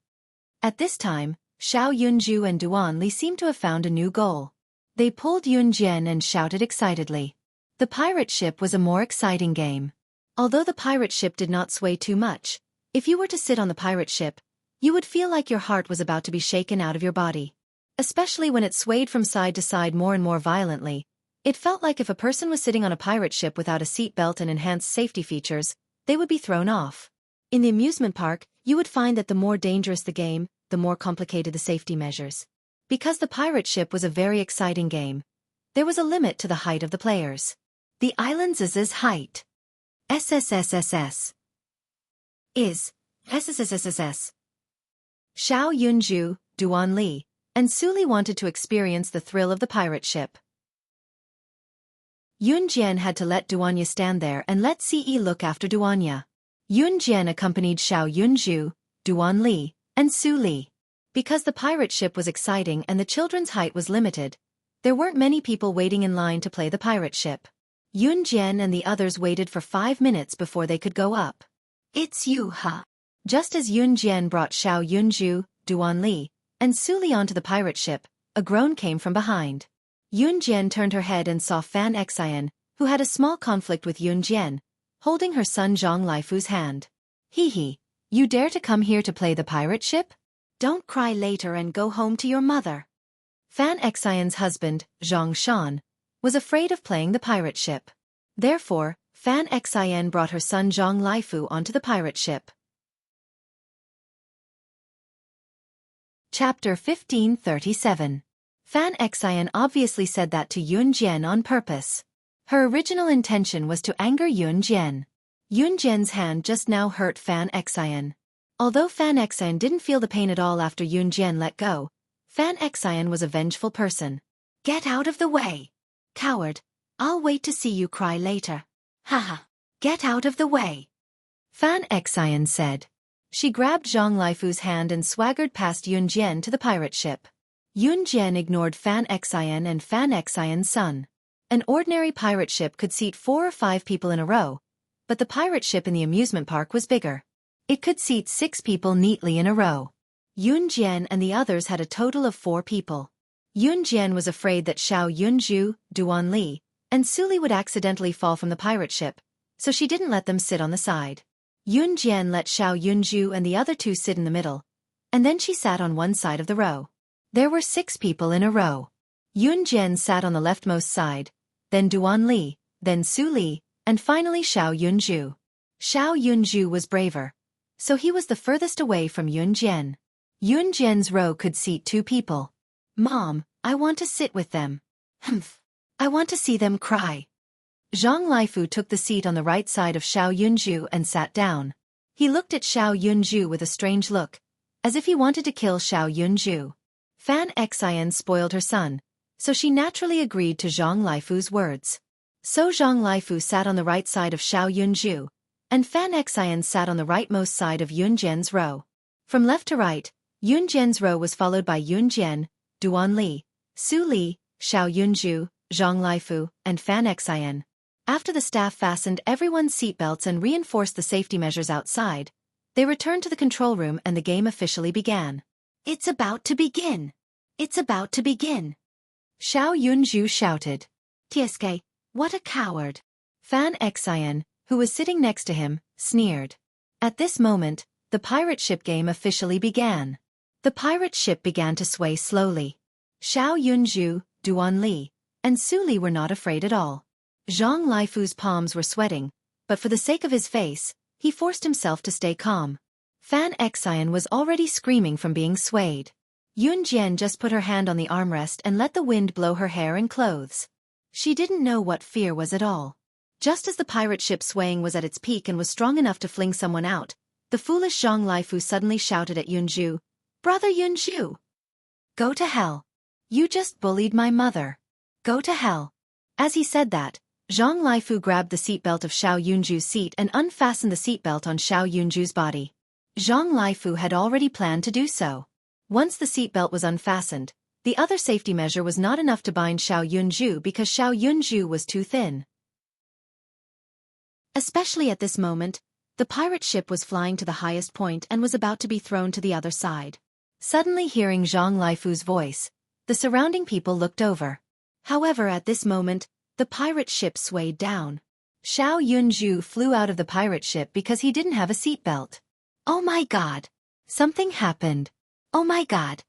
At this time, Xiao Yunju and Duan Li seemed to have found a new goal. They pulled Yun Jian and shouted excitedly. The pirate ship was a more exciting game. Although the pirate ship did not sway too much, if you were to sit on the pirate ship, you would feel like your heart was about to be shaken out of your body. Especially when it swayed from side to side more and more violently, it felt like if a person was sitting on a pirate ship without a seat belt and enhanced safety features, they would be thrown off. In the amusement park, you would find that the more dangerous the game, the more complicated the safety measures. Because the pirate ship was a very exciting game, there was a limit to the height of the players. The island's height. SSSSS. Is. SSSSS. Xiao Yunju, Duan Li, and Su Li wanted to experience the thrill of the pirate ship. Yun Jian had to let Duan Ya stand there and let Ce look after Duan Ya. Yun Jian accompanied Xiao Yunju, Duan Li, and Su Li. Because the pirate ship was exciting and the children's height was limited, there weren't many people waiting in line to play the pirate ship. Yun Jian and the others waited for 5 minutes before they could go up. "It's you, huh?" Just as Yun Jian brought Xiao Yunju, Duan Li, and Su Li onto the pirate ship, a groan came from behind. Yun Jian turned her head and saw Fan Xian, who had a small conflict with Yun Jian, holding her son Zhang Laifu's hand. "Hee, you dare to come here to play the pirate ship? Don't cry later and go home to your mother." Fan Xian's husband, Zhang Shan, was afraid of playing the pirate ship. Therefore, Fan Xian brought her son Zhang Laifu onto the pirate ship. Chapter 1537. Fan Xian obviously said that to Yun Jian on purpose. Her original intention was to anger Yun Jian. Yun Jian's hand just now hurt Fan Xian. Although Fan Xian didn't feel the pain at all after Yun Jian let go, Fan Xian was a vengeful person. Get out of the way! Coward, I'll wait to see you cry later. Haha, get out of the way! Fan Xian said. She grabbed Zhang Laifu's hand and swaggered past Yun Jian to the pirate ship. Yun Jian ignored Fan Xian and Fan Xian's son. An ordinary pirate ship could seat 4 or 5 people in a row, but the pirate ship in the amusement park was bigger. It could seat 6 people neatly in a row. Yun Jian and the others had a total of 4 people. Yun Jian was afraid that Xiao Yunju, Duan Li, and Suli would accidentally fall from the pirate ship, so she didn't let them sit on the side. Yun Jian let Xiao Yunju and the other 2 sit in the middle, and then she sat on one side of the row. There were 6 people in a row. Yun Jian sat on the leftmost side, then Duan Li, then Su Li, and finally Xiao Yunju. Xiao Yunju was braver, so he was the furthest away from Yun Jian. Yun Jian's row could seat 2 people. Mom, I want to sit with them. Humph. I want to see them cry. Zhang Laifu took the seat on the right side of Xiao Yunju and sat down. He looked at Xiao Yunju with a strange look, as if he wanted to kill Xiao Yunju. Fan Xian spoiled her son, so she naturally agreed to Zhang Laifu's words. So Zhang Laifu sat on the right side of Xiao Yunju, and Fan Xian sat on the rightmost side of Yun Jian's row. From left to right, Yun Jian's row was followed by Yun Jian, Duan Li, Su Li, Xiao Yunju, Zhang Laifu, and Fan Xian. After the staff fastened everyone's seatbelts and reinforced the safety measures outside, they returned to the control room and the game officially began. It's about to begin! It's about to begin! Xiao Yunju shouted. Tieske, what a coward! Fan Xian, who was sitting next to him, sneered. At this moment, the pirate ship game officially began. The pirate ship began to sway slowly. Xiao Yunju, Duan Li, and Su Li were not afraid at all. Zhang Laifu's palms were sweating, but for the sake of his face, he forced himself to stay calm. Fan Xian was already screaming from being swayed. Yun Jian just put her hand on the armrest and let the wind blow her hair and clothes. She didn't know what fear was at all. Just as the pirate ship swaying was at its peak and was strong enough to fling someone out, the foolish Zhang Laifu suddenly shouted at Yunju, "Brother Yunju! Go to hell! You just bullied my mother! Go to hell!" As he said that, Zhang Laifu grabbed the seatbelt of Xiao Yunju's seat and unfastened the seatbelt on Xiao Yunju's body. Zhang Laifu had already planned to do so. Once the seatbelt was unfastened, the other safety measure was not enough to bind Xiao Yunju because Xiao Yunju was too thin. Especially at this moment, the pirate ship was flying to the highest point and was about to be thrown to the other side. Suddenly hearing Zhang Laifu's voice, the surrounding people looked over. However, at this moment, the pirate ship swayed down. Xiao Yunju flew out of the pirate ship because he didn't have a seatbelt. Oh my god! Something happened. Oh my god!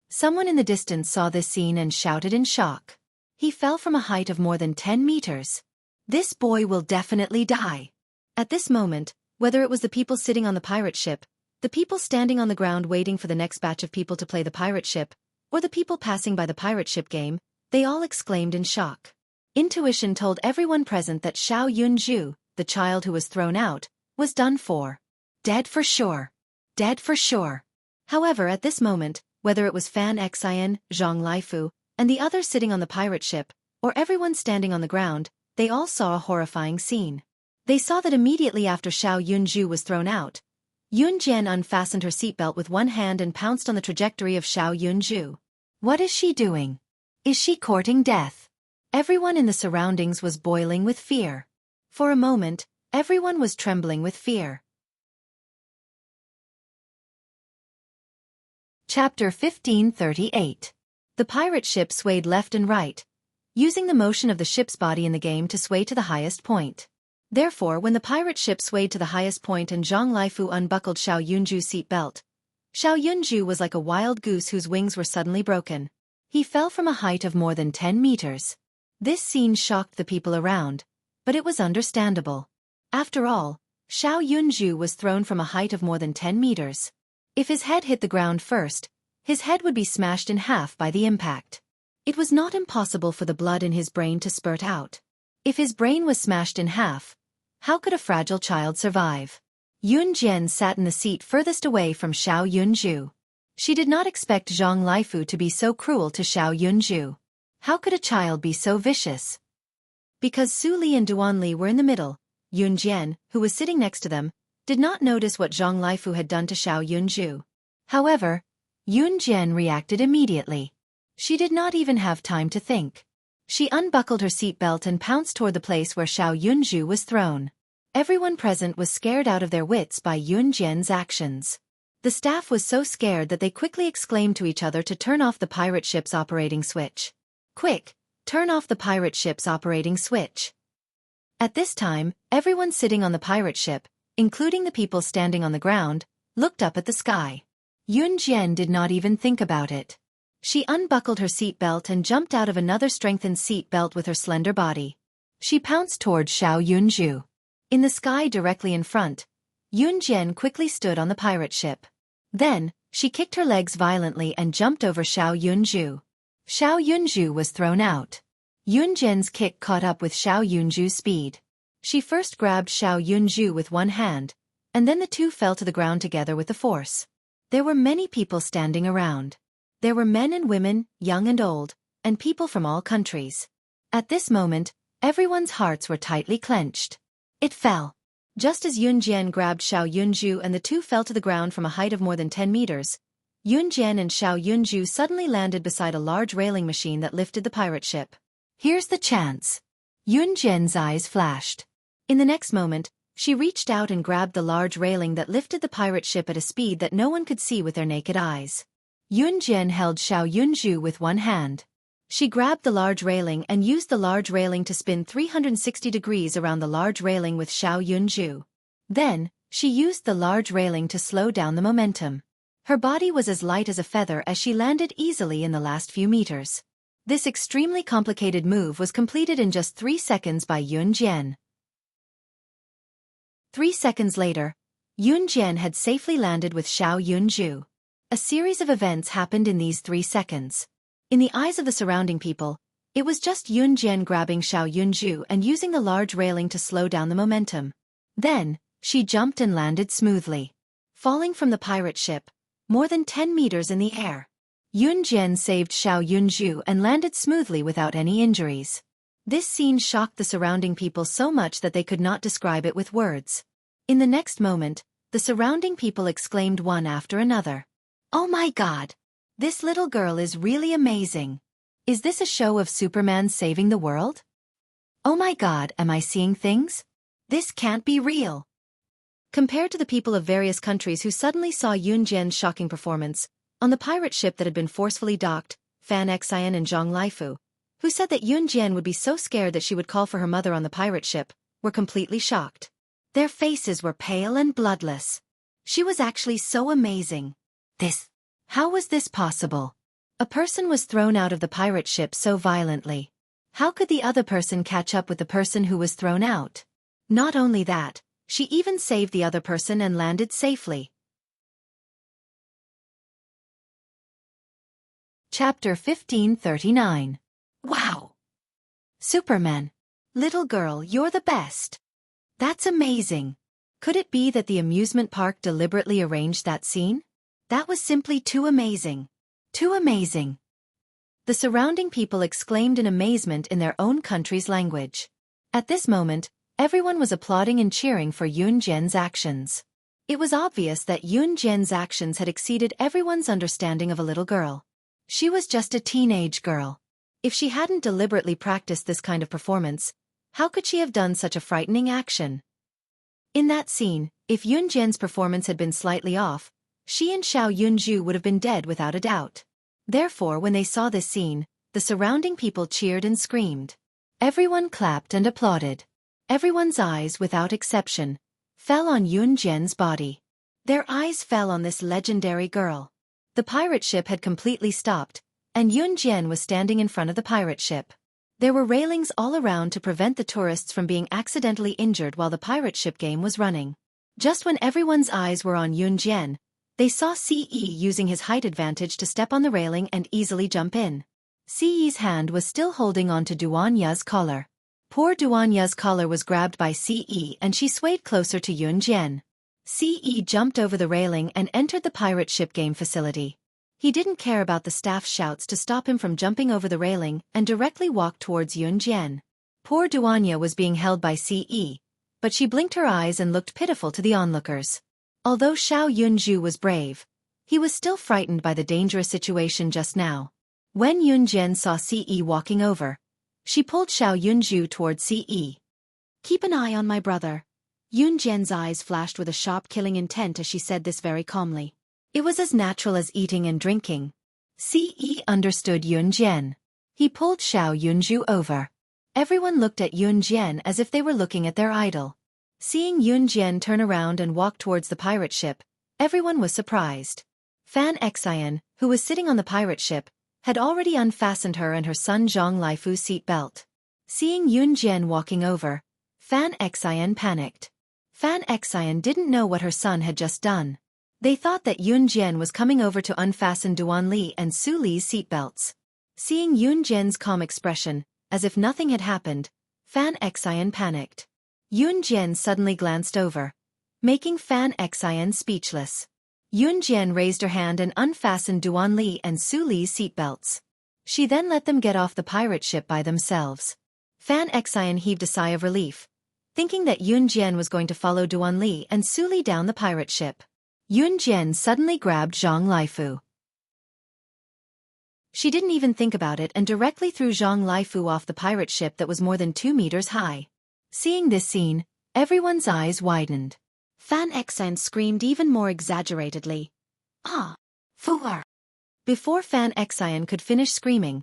Someone in the distance saw this scene and shouted in shock. He fell from a height of more than 10 meters. This boy will definitely die. At this moment, whether it was the people sitting on the pirate ship, the people standing on the ground waiting for the next batch of people to play the pirate ship, or the people passing by the pirate ship game, they all exclaimed in shock. Intuition told everyone present that Xiao Yunju, the child who was thrown out, was done for. Dead for sure. Dead for sure. However, at this moment, whether it was Fan Xian, Zhang Laifu, and the others sitting on the pirate ship, or everyone standing on the ground, they all saw a horrifying scene. They saw that immediately after Xiao Yunju was thrown out, Yun Jian unfastened her seatbelt with one hand and pounced on the trajectory of Xiao Yunju. What is she doing? Is she courting death? Everyone in the surroundings was boiling with fear. For a moment, everyone was trembling with fear. Chapter 1538. The pirate ship swayed left and right, using the motion of the ship's body in the game to sway to the highest point. Therefore, when the pirate ship swayed to the highest point and Zhang Laifu unbuckled Xiao Yunju's seat belt, Xiao Yunju was like a wild goose whose wings were suddenly broken. He fell from a height of more than 10 meters. This scene shocked the people around, but it was understandable. After all, Xiao Yunzhu was thrown from a height of more than 10 meters. If his head hit the ground first, his head would be smashed in half by the impact. It was not impossible for the blood in his brain to spurt out. If his brain was smashed in half, how could a fragile child survive? Yun Jian sat in the seat furthest away from Xiao Yunzhu. She did not expect Zhang Laifu to be so cruel to Xiao Yunzhu. How could a child be so vicious? Because Su Li and Duan Li were in the middle, Yun Jian, who was sitting next to them, did not notice what Zhang Laifu had done to Xiao Yunzhu. However, Yun Jian reacted immediately. She did not even have time to think. She unbuckled her seatbelt and pounced toward the place where Xiao Yunzhu was thrown. Everyone present was scared out of their wits by Yun Jian's actions. The staff was so scared that they quickly exclaimed to each other to turn off the pirate ship's operating switch. Quick, turn off the pirate ship's operating switch. At this time, everyone sitting on the pirate ship, including the people standing on the ground, looked up at the sky. Yun Jian did not even think about it. She unbuckled her seatbelt and jumped out of another strengthened seatbelt with her slender body. She pounced toward Xiao Yunzhu. In the sky directly in front, Yun Jian quickly stood on the pirate ship. Then, she kicked her legs violently and jumped over Xiao Yunzhu. Xiao Yunzhu was thrown out. Yun Jian's kick caught up with Xiao Yunzhu's speed. She first grabbed Xiao Yunzhu with one hand, and then the two fell to the ground together with the force. There were many people standing around. There were men and women, young and old, and people from all countries. At this moment, everyone's hearts were tightly clenched. It fell. Just as Yun Jian grabbed Xiao Yunzhu and the two fell to the ground from a height of more than 10 meters, Yun Jian and Xiao Yunzhu suddenly landed beside a large railing machine that lifted the pirate ship. Here's the chance. Yun Jian's eyes flashed. In the next moment, she reached out and grabbed the large railing that lifted the pirate ship at a speed that no one could see with their naked eyes. Yun Jian held Xiao Yunzhu with one hand. She grabbed the large railing and used the large railing to spin 360 degrees around the large railing with Xiao Yunzhu. Then, she used the large railing to slow down the momentum. Her body was as light as a feather as she landed easily in the last few meters. This extremely complicated move was completed in just 3 seconds by Yun Jian. 3 seconds later, Yun Jian had safely landed with Xiao Yunzhu. A series of events happened in these 3 seconds. In the eyes of the surrounding people, it was just Yun Jian grabbing Xiao Yunzhu and using the large railing to slow down the momentum. Then, she jumped and landed smoothly. Falling from the pirate ship, more than 10 meters in the air. Yun Jian saved Xiao Yunzhu and landed smoothly without any injuries. This scene shocked the surrounding people so much that they could not describe it with words. In the next moment, the surrounding people exclaimed one after another. "Oh my God! This little girl is really amazing. Is this a show of Superman saving the world? Oh my God, am I seeing things? This can't be real." Compared to the people of various countries who suddenly saw Yun Jian's shocking performance, on the pirate ship that had been forcefully docked, Fan Xian and Zhang Laifu, who said that Yun Jian would be so scared that she would call for her mother on the pirate ship, were completely shocked. Their faces were pale and bloodless. She was actually so amazing. How was this possible? A person was thrown out of the pirate ship so violently. How could the other person catch up with the person who was thrown out? Not only that, she even saved the other person and landed safely. Chapter 1539. Wow! Superman! Little girl, you're the best! That's amazing! Could it be that the amusement park deliberately arranged that scene? That was simply too amazing. Too amazing. The surrounding people exclaimed in amazement in their own country's language. At this moment, everyone was applauding and cheering for Yun Jian's actions. It was obvious that Yun Jian's actions had exceeded everyone's understanding of a little girl. She was just a teenage girl. If she hadn't deliberately practiced this kind of performance, how could she have done such a frightening action? In that scene, if Yun Jian's performance had been slightly off, she and Xiao Yunzhu would have been dead without a doubt. Therefore, when they saw this scene, the surrounding people cheered and screamed. Everyone clapped and applauded. Everyone's eyes, without exception, fell on Yun Jian's body. Their eyes fell on this legendary girl. The pirate ship had completely stopped, and Yun Jian was standing in front of the pirate ship. There were railings all around to prevent the tourists from being accidentally injured while the pirate ship game was running. Just when everyone's eyes were on Yun Jian, they saw Ce using his height advantage to step on the railing and easily jump in. Ce's hand was still holding on to Duan Ya's collar. Poor Duan Ya's collar was grabbed by Ce and she swayed closer to Yun Jian. Ce jumped over the railing and entered the pirate ship game facility. He didn't care about the staff's shouts to stop him from jumping over the railing and directly walked towards Yun Jian. Poor Duanya was being held by Ce, but she blinked her eyes and looked pitiful to the onlookers. Although Xiao Yunju was brave, he was still frightened by the dangerous situation just now. When Yun Jian saw Ce walking over, she pulled Xiao Yunju towards Ce. "Keep an eye on my brother." Yun Jian's eyes flashed with a sharp killing intent as she said this very calmly. It was as natural as eating and drinking. Ce understood Yun Jian. He pulled Xiao Yunju over. Everyone looked at Yun Jian as if they were looking at their idol. Seeing Yun Jian turn around and walk towards the pirate ship, everyone was surprised. Fan Xian, who was sitting on the pirate ship, had already unfastened her and her son Zhang Laifu's seat belt. Seeing Yun Jian walking over, Fan Xian panicked. Fan Xian didn't know what her son had just done. They thought that Yun Jian was coming over to unfasten Duan Li and Su Li's seatbelts. Seeing Yun Jian's calm expression, as if nothing had happened, Fan Xian panicked. Yun Jian suddenly glanced over, making Fan Xian speechless. Yun Jian raised her hand and unfastened Duan Li and Su Li's seatbelts. She then let them get off the pirate ship by themselves. Fan Xian heaved a sigh of relief, thinking that Yun Jian was going to follow Duan Li and Su Li down the pirate ship. Yun Jian suddenly grabbed Zhang Laifu. She didn't even think about it and directly threw Zhang Laifu off the pirate ship that was more than 2 meters high. Seeing this scene, everyone's eyes widened. Fan Xian screamed even more exaggeratedly. "Ah! Fu-er!" Before Fan Xian could finish screaming,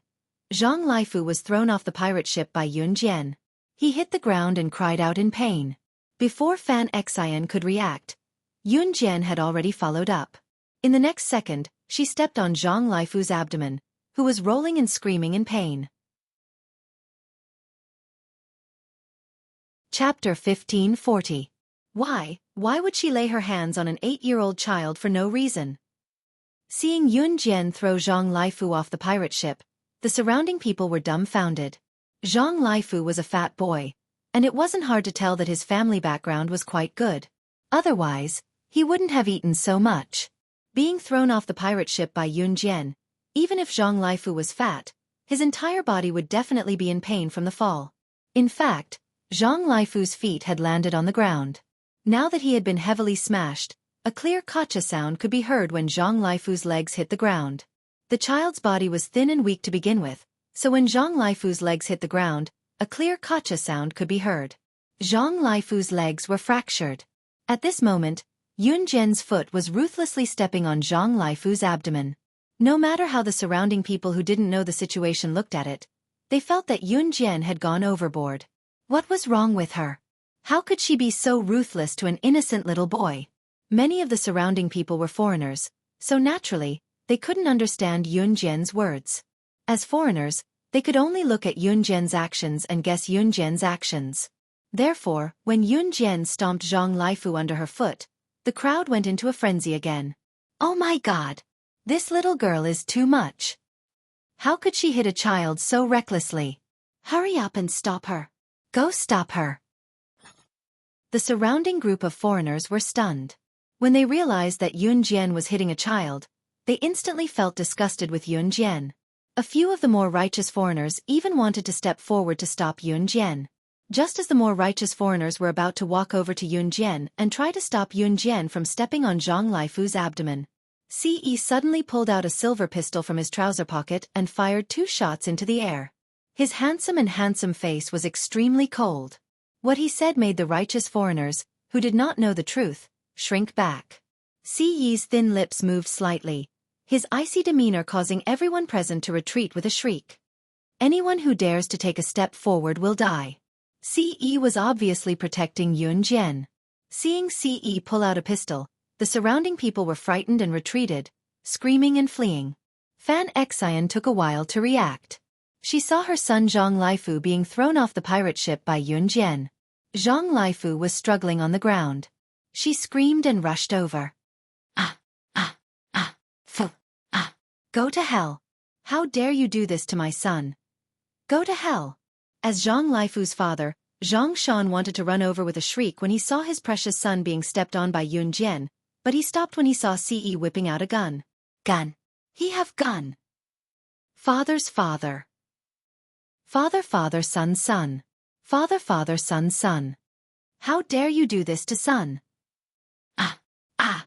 Zhang Laifu was thrown off the pirate ship by Yun Jian. He hit the ground and cried out in pain. Before Fan Xian could react, Yun Jian had already followed up. In the next second, she stepped on Zhang Laifu's abdomen, who was rolling and screaming in pain. Chapter 1540. Why would she lay her hands on an 8-year-old child for no reason? Seeing Yun Jian throw Zhang Laifu off the pirate ship, the surrounding people were dumbfounded. Zhang Laifu was a fat boy, and it wasn't hard to tell that his family background was quite good. Otherwise, he wouldn't have eaten so much. Being thrown off the pirate ship by Yun Jian, even if Zhang Laifu was fat, his entire body would definitely be in pain from the fall. In fact, Zhang Laifu's feet had landed on the ground. Now that he had been heavily smashed, a clear kacha sound could be heard when Zhang Laifu's legs hit the ground. The child's body was thin and weak to begin with, so when Zhang Laifu's legs hit the ground, a clear kacha sound could be heard. Zhang Laifu's legs were fractured. At this moment, Yun Jian's foot was ruthlessly stepping on Zhang Laifu's abdomen. No matter how the surrounding people who didn't know the situation looked at it, they felt that Yun Jian had gone overboard. What was wrong with her? How could she be so ruthless to an innocent little boy? Many of the surrounding people were foreigners, so naturally, they couldn't understand Yun Jian's words. As foreigners, they could only look at Yun Jian's actions and guess Yun Jian's actions. Therefore, when Yun Jian stomped Zhang Laifu under her foot, the crowd went into a frenzy again. "Oh my God! This little girl is too much. How could she hit a child so recklessly? Hurry up and stop her. Go stop her." The surrounding group of foreigners were stunned. When they realized that Yun Jian was hitting a child, they instantly felt disgusted with Yun Jian. A few of the more righteous foreigners even wanted to step forward to stop Yun Jian. Just as the more righteous foreigners were about to walk over to Yun Jian and try to stop Yun Jian from stepping on Zhang Laifu's abdomen, Ce suddenly pulled out a silver pistol from his trouser pocket and fired 2 shots into the air. His handsome face was extremely cold. What he said made the righteous foreigners, who did not know the truth, shrink back. Ce's thin lips moved slightly, his icy demeanor causing everyone present to retreat with a shriek. "Anyone who dares to take a step forward will die." Ce was obviously protecting Yun Jian. Seeing Ce pull out a pistol, the surrounding people were frightened and retreated, screaming and fleeing. Fan Xian took a while to react. She saw her son Zhang Laifu being thrown off the pirate ship by Yun Jian. Zhang Laifu was struggling on the ground. She screamed and rushed over. Ah, ah, ah, fu, ah. Go to hell. How dare you do this to my son? Go to hell. As Zhang Laifu's father, Zhang Shan wanted to run over with a shriek when he saw his precious son being stepped on by Yun Jian, but he stopped when he saw Ce whipping out a gun. Gun. He have gun. Father's father. Father, father, son, son. Father, father, son, son. How dare you do this to son? Ah, ah.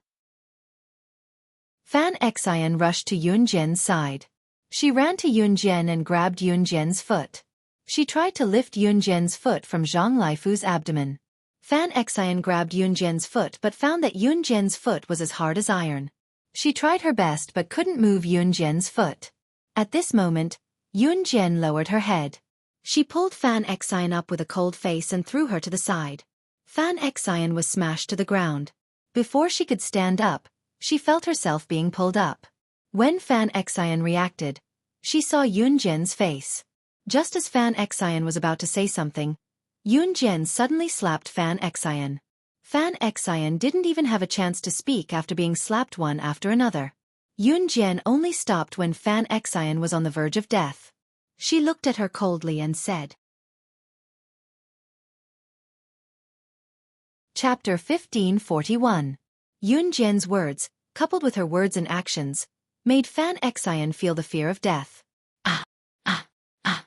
Fan Xian rushed to Yun Jian's side. She ran to Yun Jian and grabbed Yun Jian's foot. She tried to lift Yun Jian's foot from Zhang Laifu's abdomen. Fan Xian grabbed Yun Jian's foot but found that Yun Jian's foot was as hard as iron. She tried her best but couldn't move Yun Jian's foot. At this moment, Yun Jian lowered her head. She pulled Fan Xian up with a cold face and threw her to the side. Fan Xian was smashed to the ground. Before she could stand up, she felt herself being pulled up. When Fan Xian reacted, she saw Yun Jian's face. Just as Fan Xian was about to say something, Yun Jian suddenly slapped Fan Xian. Fan Xian didn't even have a chance to speak after being slapped one after another. Yun Jian only stopped when Fan Xian was on the verge of death. She looked at her coldly and said. Chapter 1541. Yun Jian's words, coupled with her words and actions, made Fan Xian feel the fear of death. Ah, ah, ah.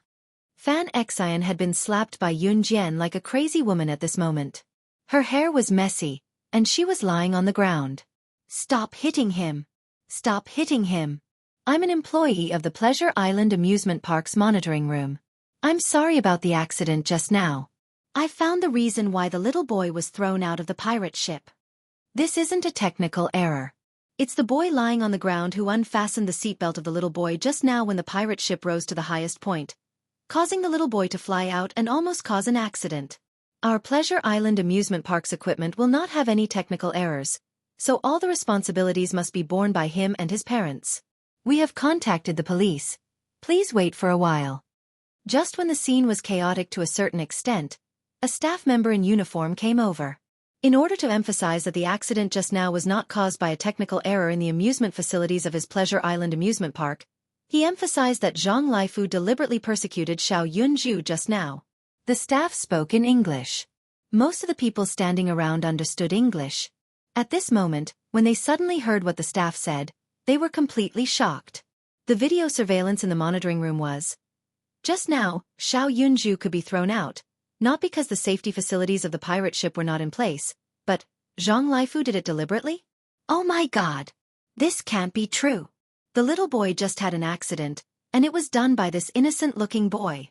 Fan Xian had been slapped by Yun Jian like a crazy woman at this moment. Her hair was messy, and she was lying on the ground. Stop hitting him. Stop hitting him. I'm an employee of the Pleasure Island Amusement Park's monitoring room. I'm sorry about the accident just now. I found the reason why the little boy was thrown out of the pirate ship. This isn't a technical error. It's the boy lying on the ground who unfastened the seatbelt of the little boy just now when the pirate ship rose to the highest point, causing the little boy to fly out and almost cause an accident. Our Pleasure Island Amusement Park's equipment will not have any technical errors, so all the responsibilities must be borne by him and his parents. We have contacted the police. Please wait for a while. Just when the scene was chaotic to a certain extent, a staff member in uniform came over. In order to emphasize that the accident just now was not caused by a technical error in the amusement facilities of his Pleasure Island Amusement Park, he emphasized that Zhang Laifu deliberately persecuted Xiao Yunju just now. The staff spoke in English. Most of the people standing around understood English. At this moment, when they suddenly heard what the staff said, they were completely shocked. The video surveillance in the monitoring room was. Just now, Xiao Yunju could be thrown out, not because the safety facilities of the pirate ship were not in place, but Zhang Laifu did it deliberately? Oh my god! This can't be true. The little boy just had an accident, and it was done by this innocent-looking boy.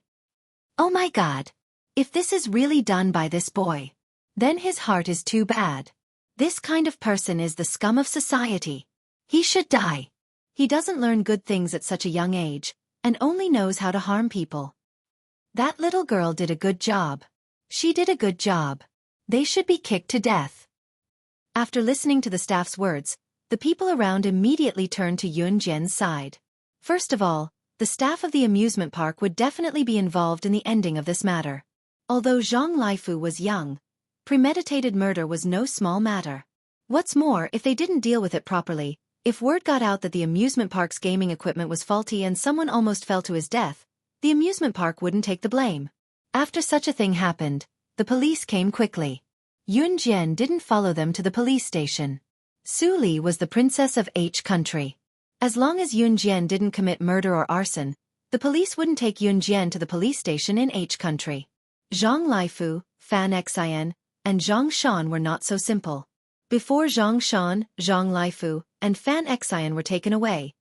Oh my god! If this is really done by this boy, then his heart is too bad. This kind of person is the scum of society. He should die. He doesn't learn good things at such a young age, and only knows how to harm people. That little girl did a good job. She did a good job. They should be kicked to death. After listening to the staff's words, the people around immediately turned to Yun Jian's side. First of all, the staff of the amusement park would definitely be involved in the ending of this matter. Although Zhang Laifu was young, premeditated murder was no small matter. What's more, if they didn't deal with it properly, if word got out that the amusement park's gaming equipment was faulty and someone almost fell to his death, the amusement park wouldn't take the blame. After such a thing happened, the police came quickly. Yun Jian didn't follow them to the police station. Su Li was the princess of H country. As long as Yun Jian didn't commit murder or arson, the police wouldn't take Yun Jian to the police station in H country. Zhang Laifu, Fan Xian, and Zhang Shan were not so simple. Before Zhang Shan, Zhang Laifu, and Fan Xian were taken away,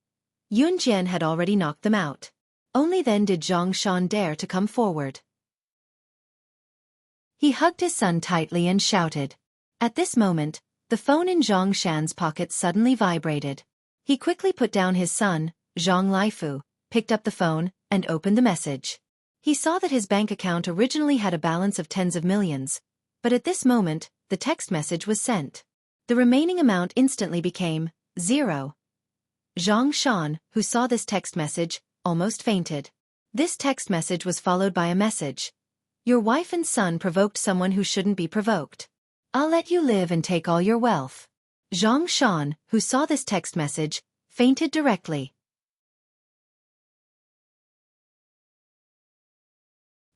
Yun Jian had already knocked them out. Only then did Zhang Shan dare to come forward. He hugged his son tightly and shouted. At this moment, the phone in Zhang Shan's pocket suddenly vibrated. He quickly put down his son, Zhang Laifu, picked up the phone, and opened the message. He saw that his bank account originally had a balance of tens of millions, but at this moment, the text message was sent. The remaining amount instantly became 0. Zhang Shan, who saw this text message, almost fainted. This text message was followed by a message. Your wife and son provoked someone who shouldn't be provoked. I'll let you live and take all your wealth. Zhang Shan, who saw this text message, fainted directly.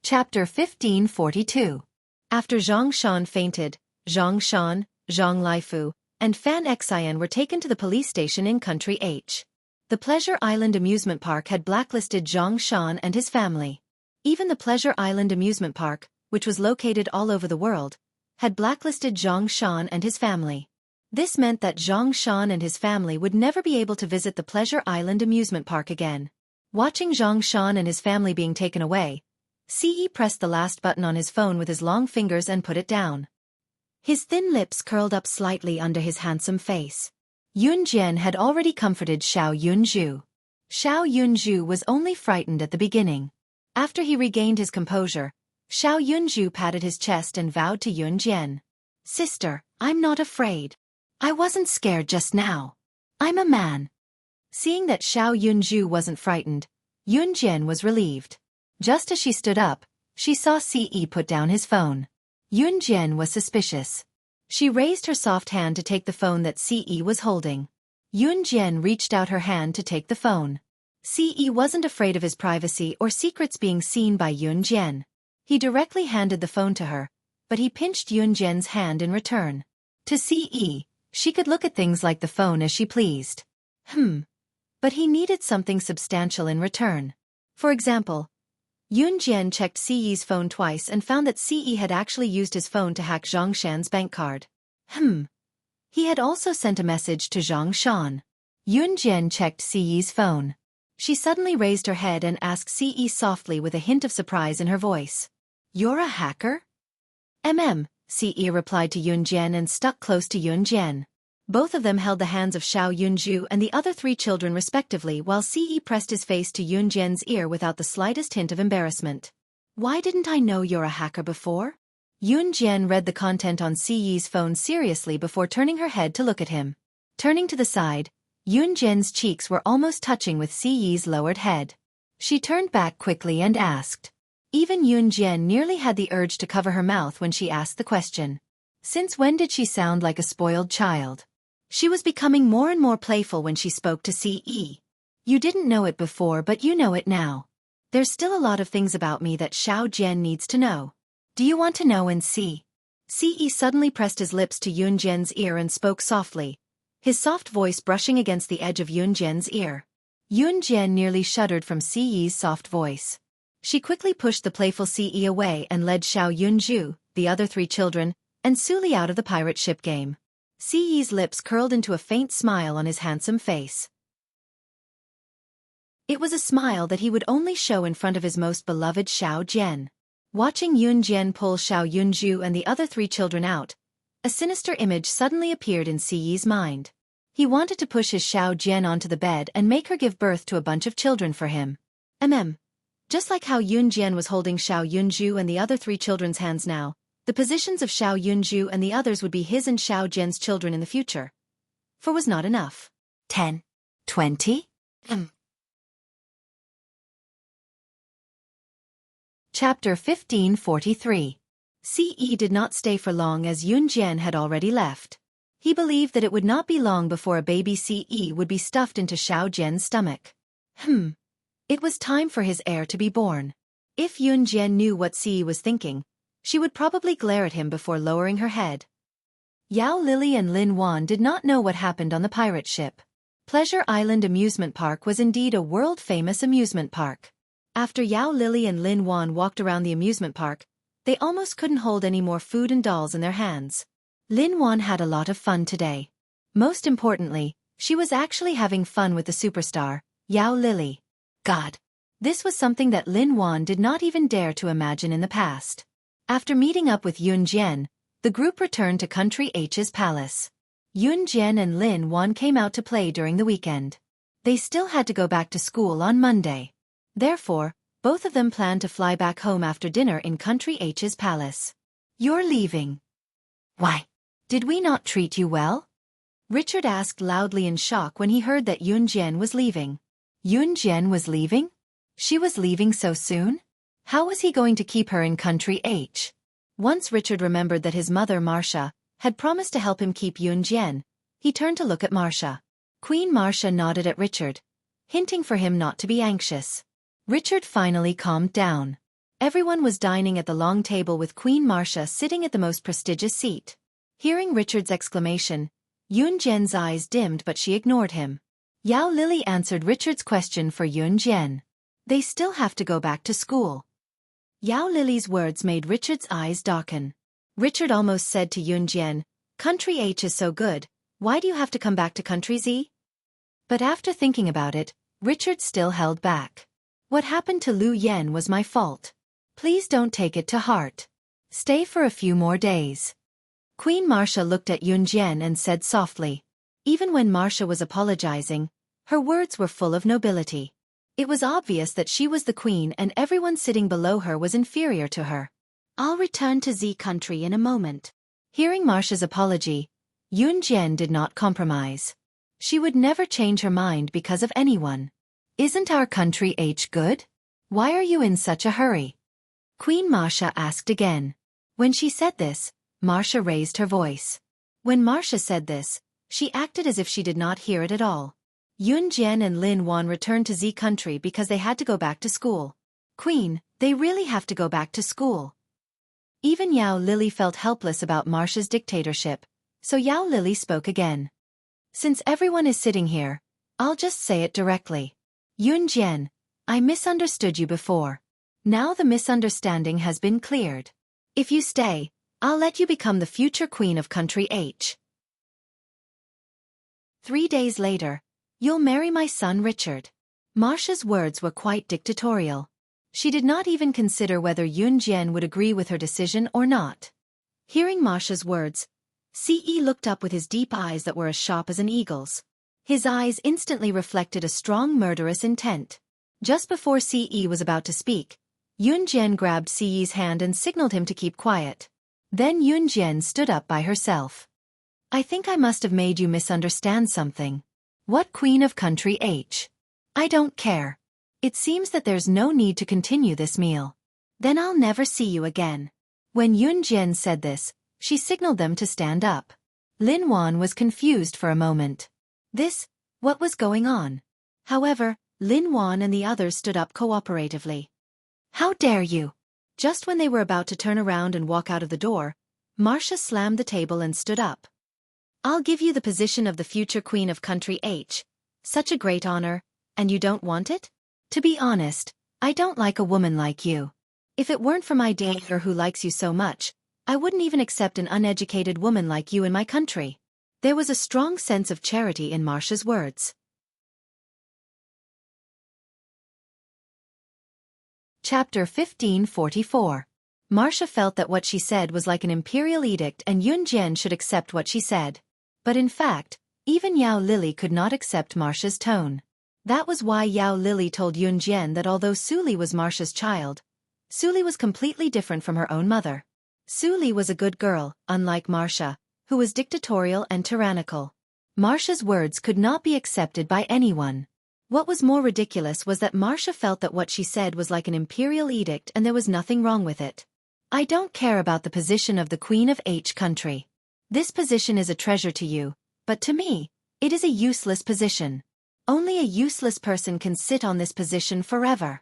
Chapter 1542. After Zhang Shan fainted, Zhang Shan, Zhang Laifu, and Fan Xian were taken to the police station in Country H. The Pleasure Island Amusement Park had blacklisted Zhang Shan and his family. Even the Pleasure Island Amusement Park, which was located all over the world, had blacklisted Zhang Shan and his family. This meant that Zhang Shan and his family would never be able to visit the Pleasure Island Amusement Park again. Watching Zhang Shan and his family being taken away, Ce pressed the last button on his phone with his long fingers and put it down. His thin lips curled up slightly under his handsome face. Yun Jian had already comforted Xiao Yunzhu. Xiao Yunzhu was only frightened at the beginning. After he regained his composure, Xiao Yunzhu patted his chest and vowed to Yun Jian. Sister, I'm not afraid. I wasn't scared just now. I'm a man. Seeing that Xiao Yunzhu wasn't frightened, Yun Jian was relieved. Just as she stood up, she saw Ce put down his phone. Yun Jian was suspicious. She raised her soft hand to take the phone that Ce was holding. Yun Jian reached out her hand to take the phone. Ce wasn't afraid of his privacy or secrets being seen by Yun Jian. He directly handed the phone to her, but he pinched Yun Jian's hand in return. To Ce, she could look at things like the phone as she pleased. But he needed something substantial in return. For example, Yun Jian checked Ce's phone twice and found that Ce had actually used his phone to hack Zhang Shan's bank card. He had also sent a message to Zhang Shan. Yun Jian checked Ce's phone. She suddenly raised her head and asked Ce softly with a hint of surprise in her voice. You're a hacker? Ce replied to Yun Jian and stuck close to Yun Jian. Both of them held the hands of Xiao Yunzhu and the other three children respectively while Ce pressed his face to Yun Jian's ear without the slightest hint of embarrassment. Why didn't I know you're a hacker before? Yun Jian read the content on Ce's phone seriously before turning her head to look at him. Turning to the side, Yun Jian's cheeks were almost touching with Ce's lowered head. She turned back quickly and asked. Even Yun Jian nearly had the urge to cover her mouth when she asked the question. Since when did she sound like a spoiled child? She was becoming more and more playful when she spoke to Ce. You didn't know it before but you know it now. There's still a lot of things about me that Xiao Jian needs to know. Do you want to know and see? Ce suddenly pressed his lips to Yun Jian's ear and spoke softly, his soft voice brushing against the edge of Yun Jian's ear. Yun Jian nearly shuddered from Ce's soft voice. She quickly pushed the playful Ce away and led Xiao Yunzhu, the other three children, and Suli out of the pirate ship game. Ce's lips curled into a faint smile on his handsome face. It was a smile that he would only show in front of his most beloved Xiao Jian. Watching Yun Jian pull Xiao Yunzhu and the other three children out, a sinister image suddenly appeared in Ce's mind. He wanted to push his Xiao Jian onto the bed and make her give birth to a bunch of children for him. Just like how Yun Jian was holding Xiao Yunzhu and the other three children's hands now, the positions of Xiao Yunzhu and the others would be his and Xiao Jian's children in the future. For was not enough. 10. 20? Chapter 1543. Ce did not stay for long as Yun Jian had already left. He believed that it would not be long before a baby Ce would be stuffed into Xiao Jian's stomach. It was time for his heir to be born. If Yun Jian knew what Ce was thinking, she would probably glare at him before lowering her head. Yao Lily and Lin Wan did not know what happened on the pirate ship. Pleasure Island Amusement Park was indeed a world-famous amusement park. After Yao Lily and Lin Wan walked around the amusement park, they almost couldn't hold any more food and dolls in their hands. Lin Wan had a lot of fun today. Most importantly, she was actually having fun with the superstar, Yao Lily. God! This was something that Lin Wan did not even dare to imagine in the past. After meeting up with Yun Jian, the group returned to Country H's palace. Yun Jian and Lin Wan came out to play during the weekend. They still had to go back to school on Monday. Therefore, both of them planned to fly back home after dinner in Country H's palace. You're leaving. Why? Did we not treat you well? Richard asked loudly in shock when he heard that Yunjian was leaving. Yunjian was leaving? She was leaving so soon? How was he going to keep her in country H? Once Richard remembered that his mother Marcia had promised to help him keep Yunjian, he turned to look at Marcia. Queen Marcia nodded at Richard, hinting for him not to be anxious. Richard finally calmed down. Everyone was dining at the long table with Queen Marcia sitting at the most prestigious seat. Hearing Richard's exclamation, Yunjian's eyes dimmed but she ignored him. Yao Lily answered Richard's question for Yunjian. They still have to go back to school. Yao Lily's words made Richard's eyes darken. Richard almost said to Yunjian, Country H is so good, why do you have to come back to Country Z? But after thinking about it, Richard still held back. What happened to Lu Yen was my fault. Please don't take it to heart. Stay for a few more days. Queen Marcia looked at Yunjian and said softly. Even when Marcia was apologizing, her words were full of nobility. It was obvious that she was the queen and everyone sitting below her was inferior to her. I'll return to Z country in a moment. Hearing Marcia's apology, Yunjian did not compromise. She would never change her mind because of anyone. Isn't our country H good? Why are you in such a hurry? Queen Marcia asked again. When she said this, Marcia raised her voice. When Marcia said this, she acted as if she did not hear it at all. Yunjian and Lin Wan returned to Z country because they had to go back to school. Queen, they really have to go back to school. Even Yao Lily felt helpless about Marcia's dictatorship, so Yao Lily spoke again. Since everyone is sitting here, I'll just say it directly. Yunjian, I misunderstood you before. Now the misunderstanding has been cleared. If you stay, I'll let you become the future queen of country H. 3 days later, you'll marry my son Richard. Marcia's words were quite dictatorial. She did not even consider whether Yunjian would agree with her decision or not. Hearing Marcia's words, Ce looked up with his deep eyes that were as sharp as an eagle's. His eyes instantly reflected a strong murderous intent. Just before Ce was about to speak, Yunjian grabbed Ce's hand and signaled him to keep quiet. Then Yunjian stood up by herself. I think I must have made you misunderstand something. What queen of country H? I don't care. It seems that there's no need to continue this meal. Then I'll never see you again. When Yunjian said this, she signaled them to stand up. Lin Wan was confused for a moment. What was going on? However, Lin Wan and the others stood up cooperatively. How dare you? Just when they were about to turn around and walk out of the door, Marcia slammed the table and stood up. I'll give you the position of the future queen of country H. Such a great honor, and you don't want it? To be honest, I don't like a woman like you. If it weren't for my daughter who likes you so much, I wouldn't even accept an uneducated woman like you in my country. There was a strong sense of charity in Marcia's words. Chapter 1544. Marcia felt that what she said was like an imperial edict and Yunjian should accept what she said. But in fact, even Yao Lily could not accept Marcia's tone. That was why Yao Lily told Yunjian that although Suli was Marcia's child, Suli was completely different from her own mother. Suli was a good girl, unlike Marcia, who was dictatorial and tyrannical. Marcia's words could not be accepted by anyone. What was more ridiculous was that Marcia felt that what she said was like an imperial edict and there was nothing wrong with it. I don't care about the position of the Queen of H country. This position is a treasure to you, but to me, it is a useless position. Only a useless person can sit on this position forever.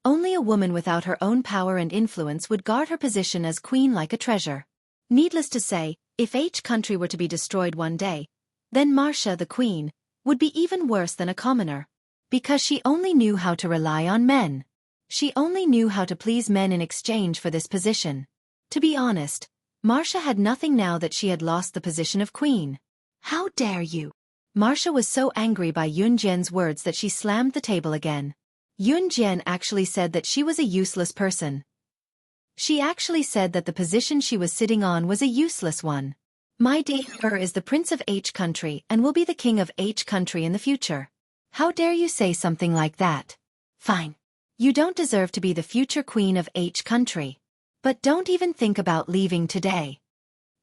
Only a woman without her own power and influence would guard her position as queen like a treasure. Needless to say, if H country were to be destroyed one day, then Marcia, the queen, would be even worse than a commoner. Because she only knew how to rely on men. She only knew how to please men in exchange for this position. To be honest, Marcia had nothing now that she had lost the position of queen. How dare you? Marcia was so angry by Yunjian's words that she slammed the table again. Yunjian actually said that she was a useless person. She actually said that the position she was sitting on was a useless one. My daughter is the prince of H country and will be the king of H country in the future. How dare you say something like that? Fine. You don't deserve to be the future queen of H country. But don't even think about leaving today.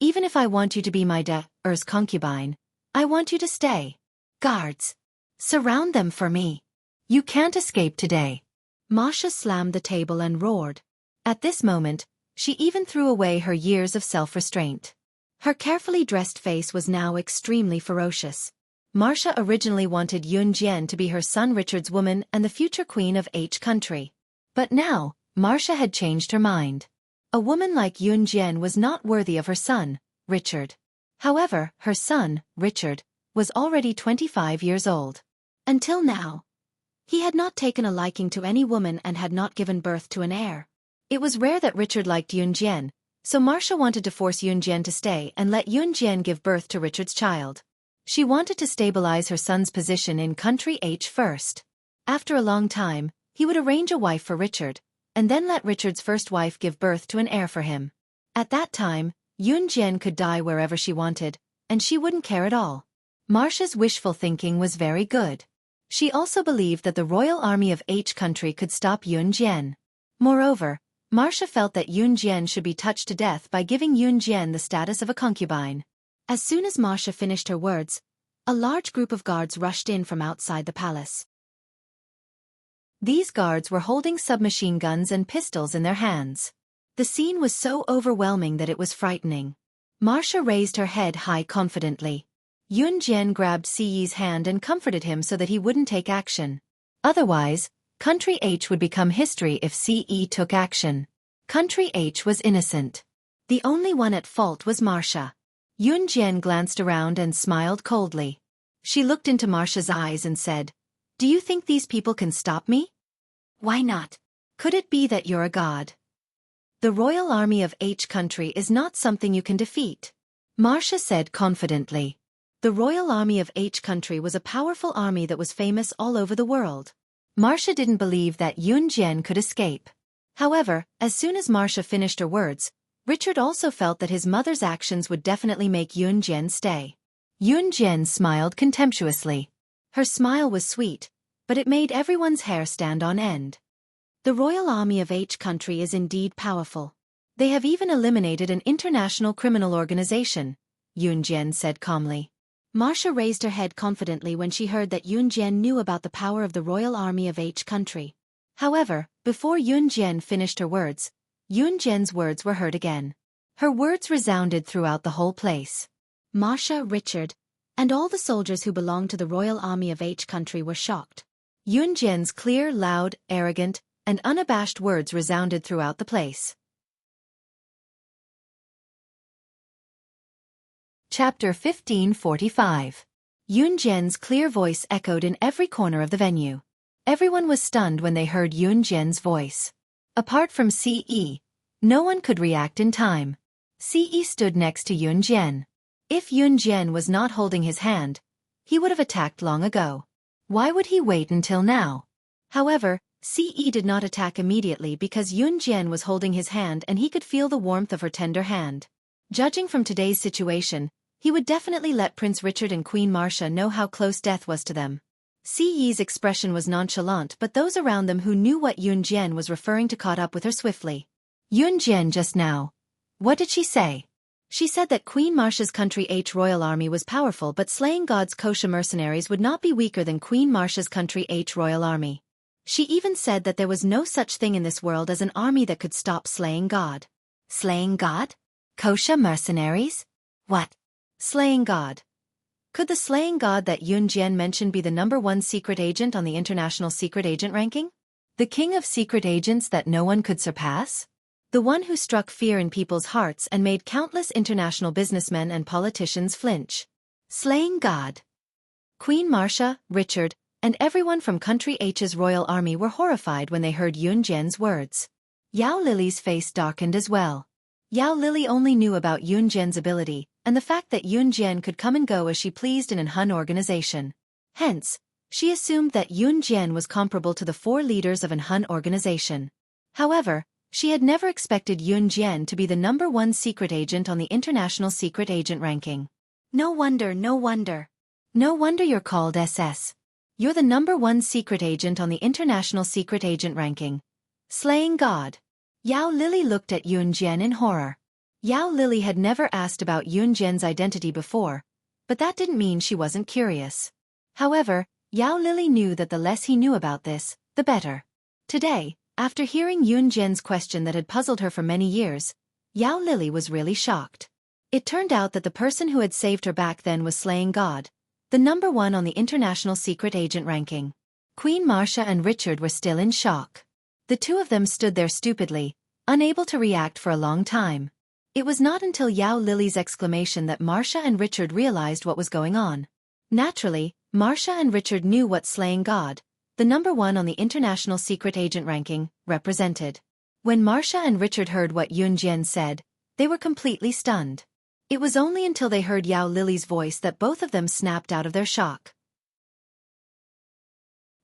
Even if I want you to be my daughter's concubine, I want you to stay. Guards. Surround them for me. You can't escape today. Masha slammed the table and roared. At this moment, she even threw away her years of self-restraint. Her carefully dressed face was now extremely ferocious. Marcia originally wanted Yun Jian to be her son Richard's woman and the future queen of H country. But now, Marcia had changed her mind. A woman like Yun Jian was not worthy of her son, Richard. However, her son, Richard, was already 25 years old. Until now, he had not taken a liking to any woman and had not given birth to an heir. It was rare that Richard liked Yun Jian, so Marcia wanted to force Yun Jian to stay and let Yun Jian give birth to Richard's child. She wanted to stabilize her son's position in country H first. After a long time, he would arrange a wife for Richard, and then let Richard's first wife give birth to an heir for him. At that time, Yun Jian could die wherever she wanted, and she wouldn't care at all. Marcia's wishful thinking was very good. She also believed that the royal army of H country could stop Yun Jian. Moreover, Marcia felt that Yun Jian should be touched to death by giving Yun Jian the status of a concubine. As soon as Marcia finished her words, a large group of guards rushed in from outside the palace. These guards were holding submachine guns and pistols in their hands. The scene was so overwhelming that it was frightening. Marcia raised her head high confidently. Yun Jian grabbed Siyi's hand and comforted him so that he wouldn't take action. Otherwise, Country H would become history if Siyi took action. Country H was innocent. The only one at fault was Marcia. Yun Jian glanced around and smiled coldly. She looked into Marcia's eyes and said, "Do you think these people can stop me? Why not? Could it be that you're a god? The royal army of H country is not something you can defeat," Marcia said confidently. The royal army of H country was a powerful army that was famous all over the world. Marcia didn't believe that Yun Jian could escape. However, as soon as Marcia finished her words, Richard also felt that his mother's actions would definitely make Yun Jian stay. Yun Jian smiled contemptuously. Her smile was sweet, but it made everyone's hair stand on end. The royal army of H country is indeed powerful. They have even eliminated an international criminal organization, Yun Jian said calmly. Marcia raised her head confidently when she heard that Yun Jian knew about the power of the royal army of H country. However, before Yun Jian finished her words, Yun Jian's words were heard again. Her words resounded throughout the whole place. Marcia, Richard, and all the soldiers who belonged to the royal army of H country were shocked. Yun Jian's clear, loud, arrogant, and unabashed words resounded throughout the place. Chapter 1545. Yun Jian's clear voice echoed in every corner of the venue. Everyone was stunned when they heard Yun Jian's voice. Apart from Ce, no one could react in time. Ce stood next to Yun Jian. If Yun Jian was not holding his hand, he would have attacked long ago. Why would he wait until now? However, Ce did not attack immediately because Yun Jian was holding his hand and he could feel the warmth of her tender hand. Judging from today's situation, he would definitely let Prince Richard and Queen Marcia know how close death was to them. Ce's expression was nonchalant, but those around them who knew what Yun Jian was referring to caught up with her swiftly. Yun Jian just now. What did she say? She said that Queen Marcia's country H royal army was powerful, but slaying God's kosher mercenaries would not be weaker than Queen Marcia's country H royal army. She even said that there was no such thing in this world as an army that could stop slaying God. Slaying God? Kosher mercenaries? What? Slaying God. Could the slaying God that Yun Jian mentioned be the #1 secret agent on the international secret agent ranking? The king of secret agents that no one could surpass? The one who struck fear in people's hearts and made countless international businessmen and politicians flinch. Slaying God. Queen Marcia, Richard, and everyone from country H's royal army were horrified when they heard Yun Jian's words. Yao Lily's face darkened as well. Yao Lily only knew about Yun Jian's ability, and the fact that Yun Jian could come and go as she pleased in an Han organization. Hence, she assumed that Yun Jian was comparable to the 4 leaders of an Han organization. However, she had never expected Yun Jian to be the #1 secret agent on the international secret agent ranking. No wonder, no wonder. No wonder you're called SS. You're the #1 secret agent on the international secret agent ranking. Slaying God. Yao Lily looked at Yun Jian in horror. Yao Lily had never asked about Yun Jian's identity before, but that didn't mean she wasn't curious. However, Yao Lili knew that the less he knew about this, the better. Today, after hearing Yun Jian's question that had puzzled her for many years, Yao Lili was really shocked. It turned out that the person who had saved her back then was slaying God, the number one on the international secret agent ranking. Queen Marcia and Richard were still in shock. The two of them stood there stupidly, unable to react for a long time. It was not until Yao Lili's exclamation that Marcia and Richard realized what was going on. Naturally, Marcia and Richard knew what slaying God, the number one on the international secret agent ranking, represented. When Marcia and Richard heard what Yun Jian said, they were completely stunned. It was only until they heard Yao Lili's voice that both of them snapped out of their shock.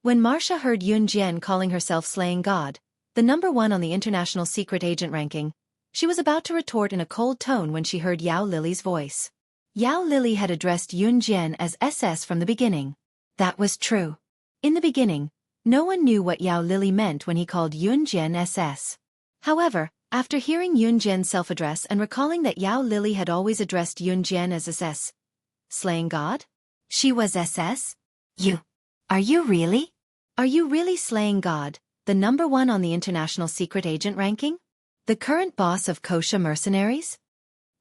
When Marcia heard Yun Jian calling herself slaying God, the number one on the international secret agent ranking, she was about to retort in a cold tone when she heard Yao Lili's voice. Yao Lili had addressed Yun Jian as SS from the beginning. That was true. In the beginning, no one knew what Yao Lili meant when he called Yun Jian SS. However, after hearing Yun Jian's self-address and recalling that Yao Lili had always addressed Yun Jian as SS, slaying God? She was SS? Are you really? Are you really slaying God, the number one on the international secret agent ranking? The current boss of kosher mercenaries?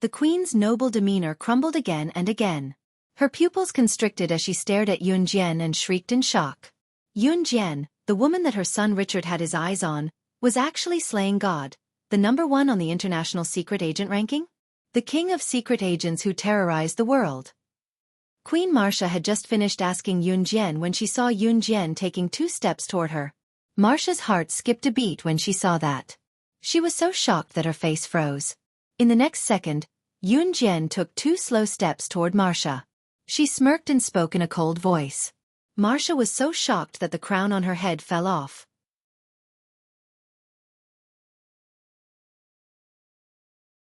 The queen's noble demeanor crumbled again and again. Her pupils constricted as she stared at Yun Jian and shrieked in shock. Yun Jian, the woman that her son Richard had his eyes on, was actually slaying God, the number one on the international secret agent ranking? The king of secret agents who terrorized the world. Queen Marcia had just finished asking Yun Jian when she saw Yun Jian taking 2 steps toward her. Marcia's heart skipped a beat when she saw that. She was so shocked that her face froze. In the next second, Yun Jian took 2 slow steps toward Marcia. She smirked and spoke in a cold voice. Marcia was so shocked that the crown on her head fell off.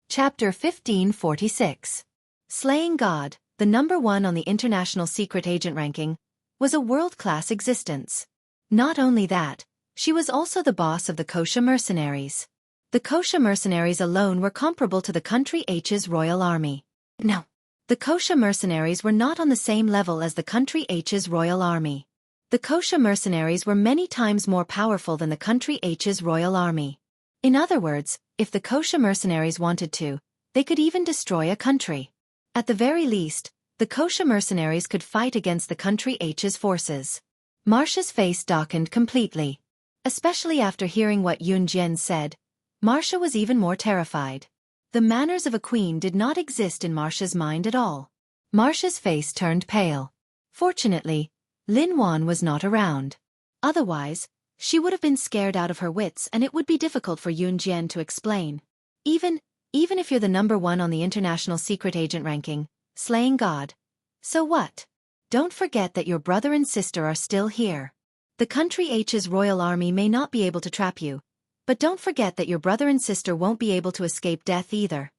Chapter 1546. Slaying God, the number one on the international secret agent ranking, was a world-class existence. Not only that, she was also the boss of the kosher mercenaries. The kosher mercenaries alone were comparable to the country H's royal army. No. The kosher mercenaries were not on the same level as the country H's royal army. The kosher mercenaries were many times more powerful than the country H's royal army. In other words, if the kosher mercenaries wanted to, they could even destroy a country. At the very least, the kosher mercenaries could fight against the country H's forces. Marcia's face darkened completely. Especially after hearing what Yun Jian said, Marcia was even more terrified. The manners of a queen did not exist in Marcia's mind at all. Marcia's face turned pale. Fortunately, Lin Wan was not around. Otherwise, she would have been scared out of her wits and it would be difficult for Yun Jian to explain. Even if you're the number one on the international secret agent ranking, slaying God. So what? Don't forget that your brother and sister are still here. The country H's royal army may not be able to trap you, but don't forget that your brother and sister won't be able to escape death either.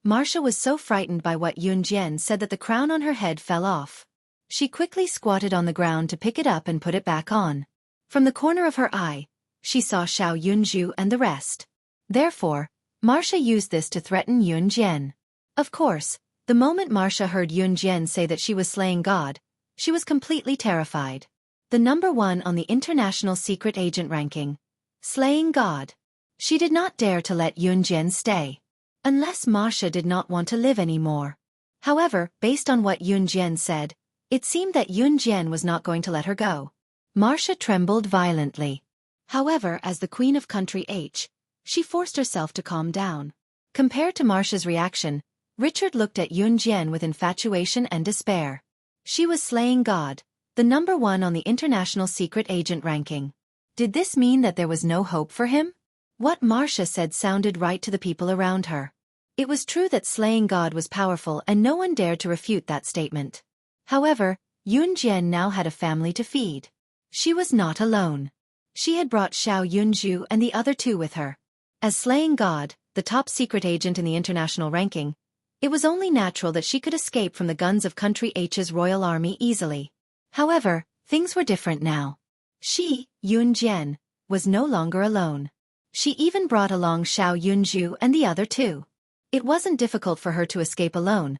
Marcia was so frightened by what Yun Jian said that the crown on her head fell off. She quickly squatted on the ground to pick it up and put it back on. From the corner of her eye, she saw Xiao Yunju and the rest. Therefore, Marcia used this to threaten Yun Jian. Of course, the moment Marcia heard Yun Jian say that she was slaying God, she was completely terrified. The number one on the international secret agent ranking. Slaying God. She did not dare to let Yun Jian stay. Unless Marcia did not want to live anymore. However, based on what Yun Jian said, it seemed that Yun Jian was not going to let her go. Marcia trembled violently. However, as the queen of country H, she forced herself to calm down. Compared to Marcia's reaction, Richard looked at Yun Jian with infatuation and despair. She was slaying God, the number one on the international secret agent ranking. Did this mean that there was no hope for him? What Marcia said sounded right to the people around her. It was true that slaying God was powerful and no one dared to refute that statement. However, Yun Jian now had a family to feed. She was not alone. She had brought Xiao Yunju and the other 2 with her. As slaying God, the top secret agent in the international ranking, it was only natural that she could escape from the guns of country H's royal army easily. However, things were different now. She, Yun Jian, was no longer alone. She even brought along Xiao Yunju and the other 2. It wasn't difficult for her to escape alone,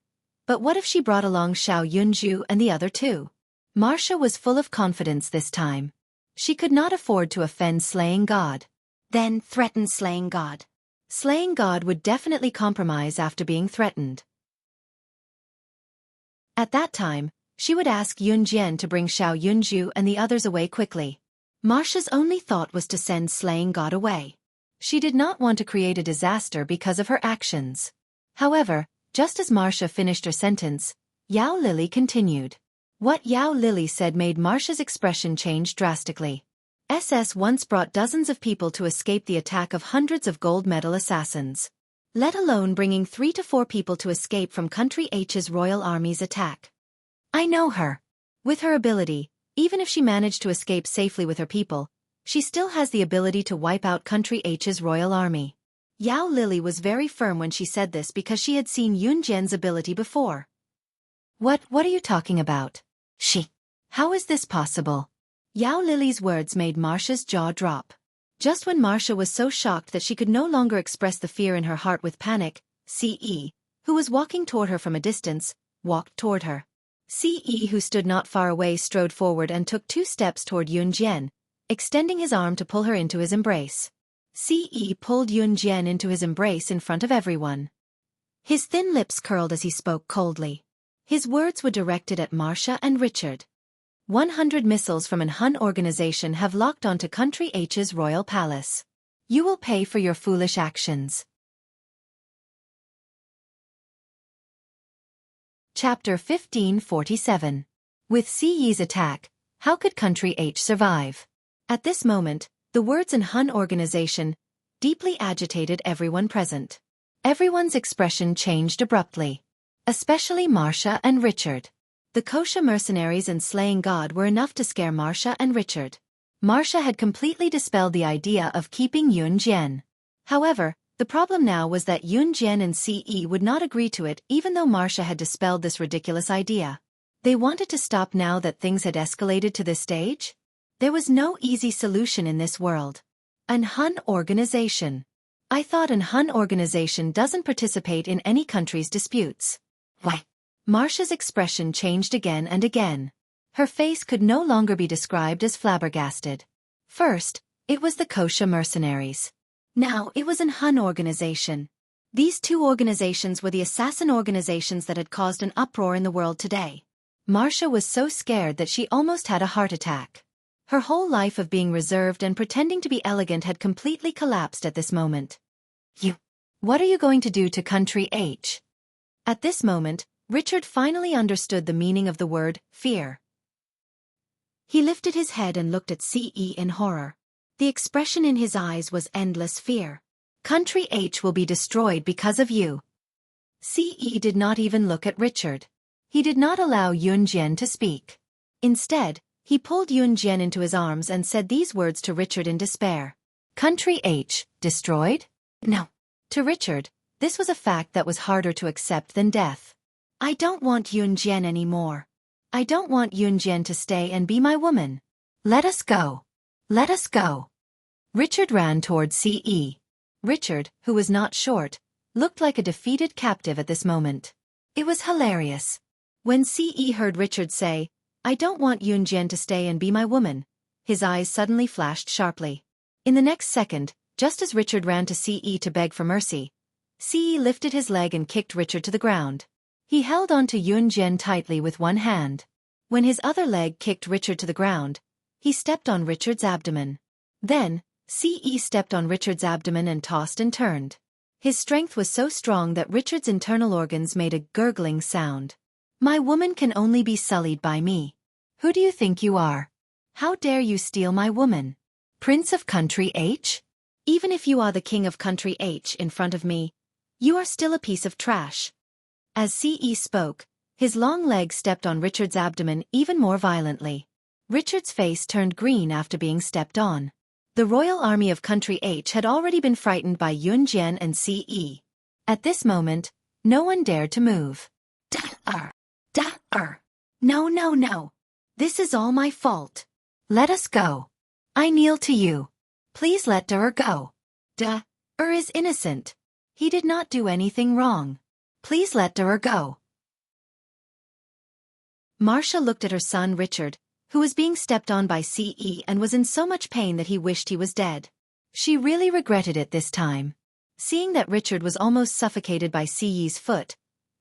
But what if she brought along Xiao Yunju and the other two? Marcia was full of confidence this time. She could not afford to offend Slaying God. Then threaten Slaying God. Slaying God would definitely compromise after being threatened. At that time, she would ask Yun Jian to bring Xiao Yunju and the others away quickly. Marcia's only thought was to send Slaying God away. She did not want to create a disaster because of her actions. However, just as Marcia finished her sentence, Yao Lily continued. What Yao Lily said made Marcia's expression change drastically. SS once brought dozens of people to escape the attack of hundreds of gold medal assassins. Let alone bringing 3 to 4 people to escape from Country H's Royal Army's attack. I know her. With her ability, even if she managed to escape safely with her people, she still has the ability to wipe out Country H's Royal Army. Yao Lily was very firm when she said this because she had seen Yun Jian's ability before. What are you talking about? How is this possible? Yao Lily's words made Marcia's jaw drop. Just when Marcia was so shocked that she could no longer express the fear in her heart with panic, Ce, who was walking toward her from a distance, walked toward her. Ce, who stood not far away, strode forward and took 2 steps toward Yun Jian, extending his arm to pull her into his embrace. Ce pulled Yun Jian into his embrace in front of everyone. His thin lips curled as he spoke coldly. His words were directed at Marcia and Richard. 100 missiles from an Hun organization have locked onto Country H's royal palace. You will pay for your foolish actions. Chapter 1547. With Siyi's attack, how could Country H survive? At this moment, the words in Hun organization deeply agitated everyone present. Everyone's expression changed abruptly. Especially Marcia and Richard. The Kosha mercenaries and Slaying God were enough to scare Marcia and Richard. Marcia had completely dispelled the idea of keeping Yun Jian. However, the problem now was that Yun Jian and Ce would not agree to it even though Marcia had dispelled this ridiculous idea. They wanted to stop now that things had escalated to this stage? There was no easy solution in this world. An Hun organization. I thought an Hun organization doesn't participate in any country's disputes. Why? Marcia's expression changed again and again. Her face could no longer be described as flabbergasted. First, it was the Kosha mercenaries. Now it was an Hun organization. These 2 organizations were the assassin organizations that had caused an uproar in the world today. Marcia was so scared that she almost had a heart attack. Her whole life of being reserved and pretending to be elegant had completely collapsed at this moment. What are you going to do to Country H? At this moment, Richard finally understood the meaning of the word, fear. He lifted his head and looked at Ce in horror. The expression in his eyes was endless fear. Country H will be destroyed because of you. Ce did not even look at Richard. He did not allow Yun Jian to speak. Instead, he pulled Yun Jian into his arms and said these words to Richard in despair. Country H, destroyed? No. To Richard, this was a fact that was harder to accept than death. I don't want Yun Jian anymore. I don't want Yun Jian to stay and be my woman. Let us go. Let us go. Richard ran toward Ce. Richard, who was not short, looked like a defeated captive at this moment. It was hilarious. When Ce heard Richard say, I don't want Yun Jian to stay and be my woman, his eyes suddenly flashed sharply. In the next second, just as Richard ran to Ce to beg for mercy, Ce lifted his leg and kicked Richard to the ground. He held on to Yun Jian tightly with one hand. When his other leg kicked Richard to the ground, he stepped on Richard's abdomen. Then, Ce stepped on Richard's abdomen and tossed and turned. His strength was so strong that Richard's internal organs made a gurgling sound. My woman can only be sullied by me. Who do you think you are? How dare you steal my woman? Prince of Country H? Even if you are the king of Country H in front of me, you are still a piece of trash. As Ce spoke, his long leg stepped on Richard's abdomen even more violently. Richard's face turned green after being stepped on. The royal army of Country H had already been frightened by Yun Jian and Ce. At this moment, no one dared to move. No. This is all my fault. Let us go. I kneel to you. Please let Dur go. Is innocent. He did not do anything wrong. Please let Dur go. Marcia looked at her son Richard, who was being stepped on by Ce and was in so much pain that he wished he was dead. She really regretted it this time. Seeing that Richard was almost suffocated by Ce's foot,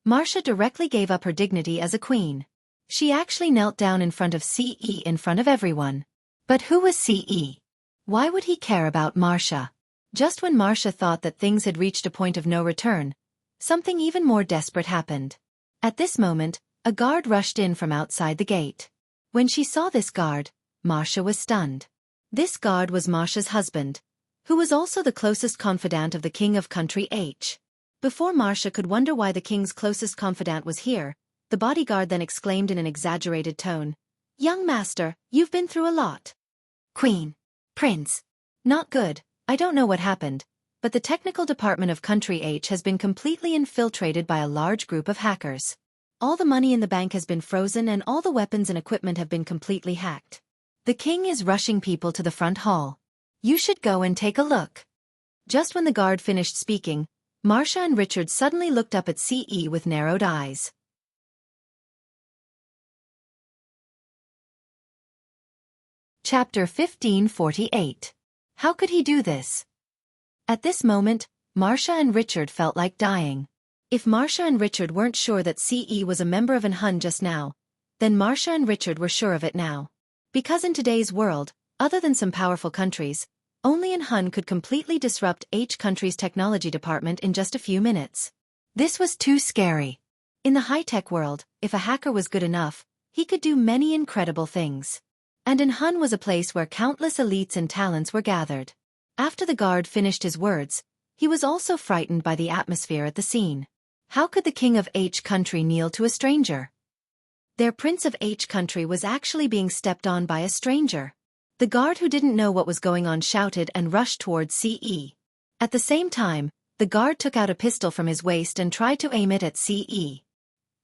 Marcia directly gave up her dignity as a queen. She actually knelt down in front of Ce in front of everyone. But who was Ce? Why would he care about Marcia? Just when Marcia thought that things had reached a point of no return, something even more desperate happened. At this moment, a guard rushed in from outside the gate. When she saw this guard, Marcia was stunned. This guard was Marcia's husband, who was also the closest confidant of the king of country H. Before Marcia could wonder why the king's closest confidant was here, the bodyguard then exclaimed in an exaggerated tone, "Young master, you've been through a lot." "Queen. Prince. Not good, I don't know what happened, but the technical department of country H has been completely infiltrated by a large group of hackers. All the money in the bank has been frozen and all the weapons and equipment have been completely hacked. The king is rushing people to the front hall. You should go and take a look." Just when the guard finished speaking, Marcia and Richard suddenly looked up at Ce with narrowed eyes. Chapter 1548. How could he do this? At this moment, Marcia and Richard felt like dying. If Marcia and Richard weren't sure that Ce was a member of an Hun just now, then Marcia and Richard were sure of it now. Because in today's world, other than some powerful countries, only an Hun could completely disrupt H country's technology department in just a few minutes. This was too scary. In the high-tech world, if a hacker was good enough, he could do many incredible things. And in Hun was a place where countless elites and talents were gathered. After the guard finished his words, he was also frightened by the atmosphere at the scene. How could the king of H country kneel to a stranger? Their prince of H country was actually being stepped on by a stranger. The guard who didn't know what was going on shouted and rushed towards Ce. At the same time, the guard took out a pistol from his waist and tried to aim it at Ce.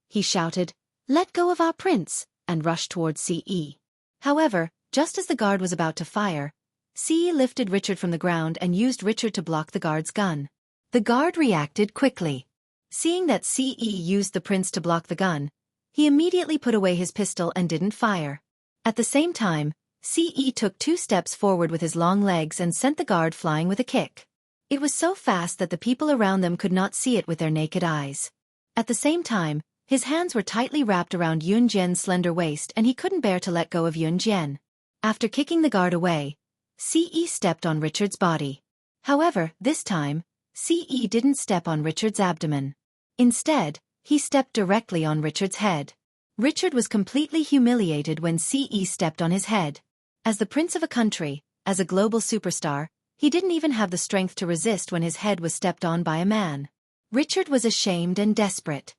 He shouted, "Let go of our prince," and rushed towards Ce. However, just as the guard was about to fire, Ce lifted Richard from the ground and used Richard to block the guard's gun. The guard reacted quickly. Seeing that Ce used the prince to block the gun, he immediately put away his pistol and didn't fire. At the same time, Ce took 2 steps forward with his long legs and sent the guard flying with a kick. It was so fast that the people around them could not see it with their naked eyes. At the same time, his hands were tightly wrapped around Yun Jian's slender waist and he couldn't bear to let go of Yun Jian. After kicking the guard away, Ce stepped on Richard's body. However, this time, Ce didn't step on Richard's abdomen. Instead, he stepped directly on Richard's head. Richard was completely humiliated when Ce stepped on his head. As the prince of a country, as a global superstar, he didn't even have the strength to resist when his head was stepped on by a man. Richard was ashamed and desperate.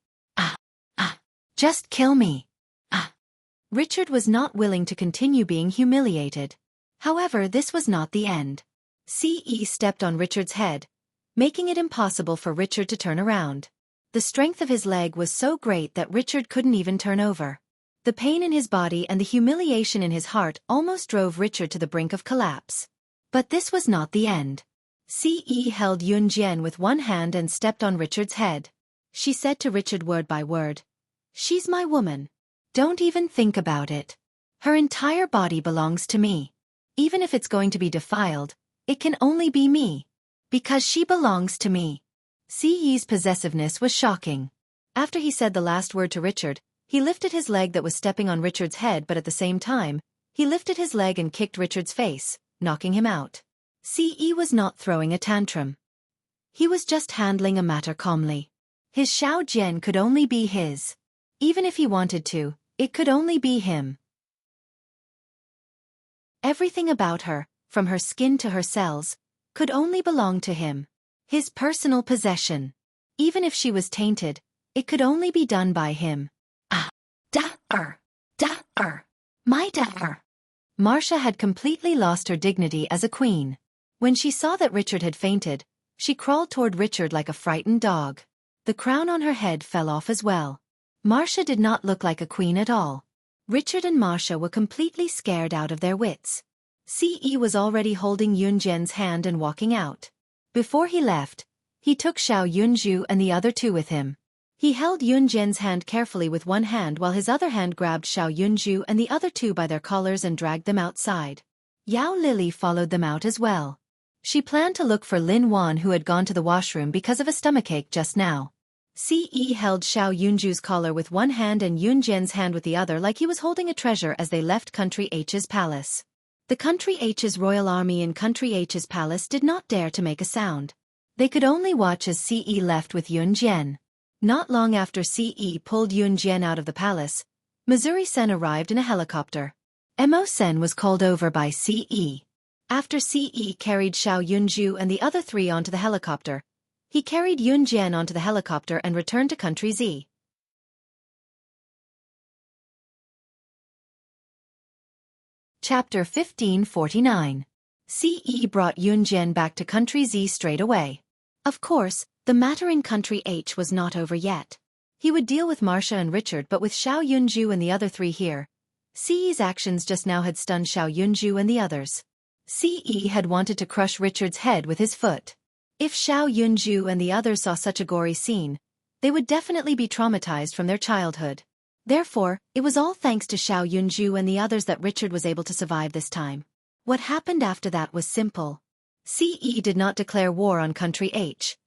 Just kill me. Richard was not willing to continue being humiliated. However, this was not the end. Ce stepped on Richard's head, making it impossible for Richard to turn around. The strength of his leg was so great that Richard couldn't even turn over. The pain in his body and the humiliation in his heart almost drove Richard to the brink of collapse. But this was not the end. Ce held Yun Jian with one hand and stepped on Richard's head. She said to Richard word by word, "She's my woman. Don't even think about it. Her entire body belongs to me. Even if it's going to be defiled, it can only be me. Because she belongs to me." Ce's possessiveness was shocking. After he said the last word to Richard, he lifted his leg that was stepping on Richard's head, but at the same time, he lifted his leg and kicked Richard's face, knocking him out. Ce was not throwing a tantrum. He was just handling a matter calmly. His Xiao Jian could only be his. Even if he wanted to, it could only be him. Everything about her, from her skin to her cells, could only belong to him. His personal possession. Even if she was tainted, it could only be done by him. My daughter. Marcia had completely lost her dignity as a queen. When she saw that Richard had fainted, she crawled toward Richard like a frightened dog. The crown on her head fell off as well. Marcia did not look like a queen at all. Richard and Marcia were completely scared out of their wits. Ce was already holding Yun Jian's hand and walking out. Before he left, he took Xiao Yunju and the other 2 with him. He held Yun Jian's hand carefully with one hand while his other hand grabbed Xiao Yunju and the other two by their collars and dragged them outside. Yao Lily followed them out as well. She planned to look for Lin Wan, who had gone to the washroom because of a stomachache just now. Ce held Xiao Yunju's collar with one hand and Yun Jian's hand with the other like he was holding a treasure as they left Country H's palace. The Country H's royal army in Country H's palace did not dare to make a sound. They could only watch as Ce left with Yun Jian. Not long after Ce pulled Yun Jian out of the palace, Missouri-sen arrived in a helicopter. Mo-sen was called over by Ce. After Ce carried Xiao Yunju and the other three onto the helicopter, he carried Yun Jian onto the helicopter and returned to Country Z. Chapter 1549. Ce brought Yun Jian back to Country Z straight away. Of course, the matter in Country H was not over yet. He would deal with Marcia and Richard, but with Xiao Yunju and the other three here, Ce's actions just now had stunned Xiao Yunju and the others. Ce had wanted to crush Richard's head with his foot. If Xiao Yunju and the others saw such a gory scene, they would definitely be traumatized from their childhood. Therefore, it was all thanks to Xiao Yunju and the others that Richard was able to survive this time. What happened after that was simple. Ce did not declare war on Country H.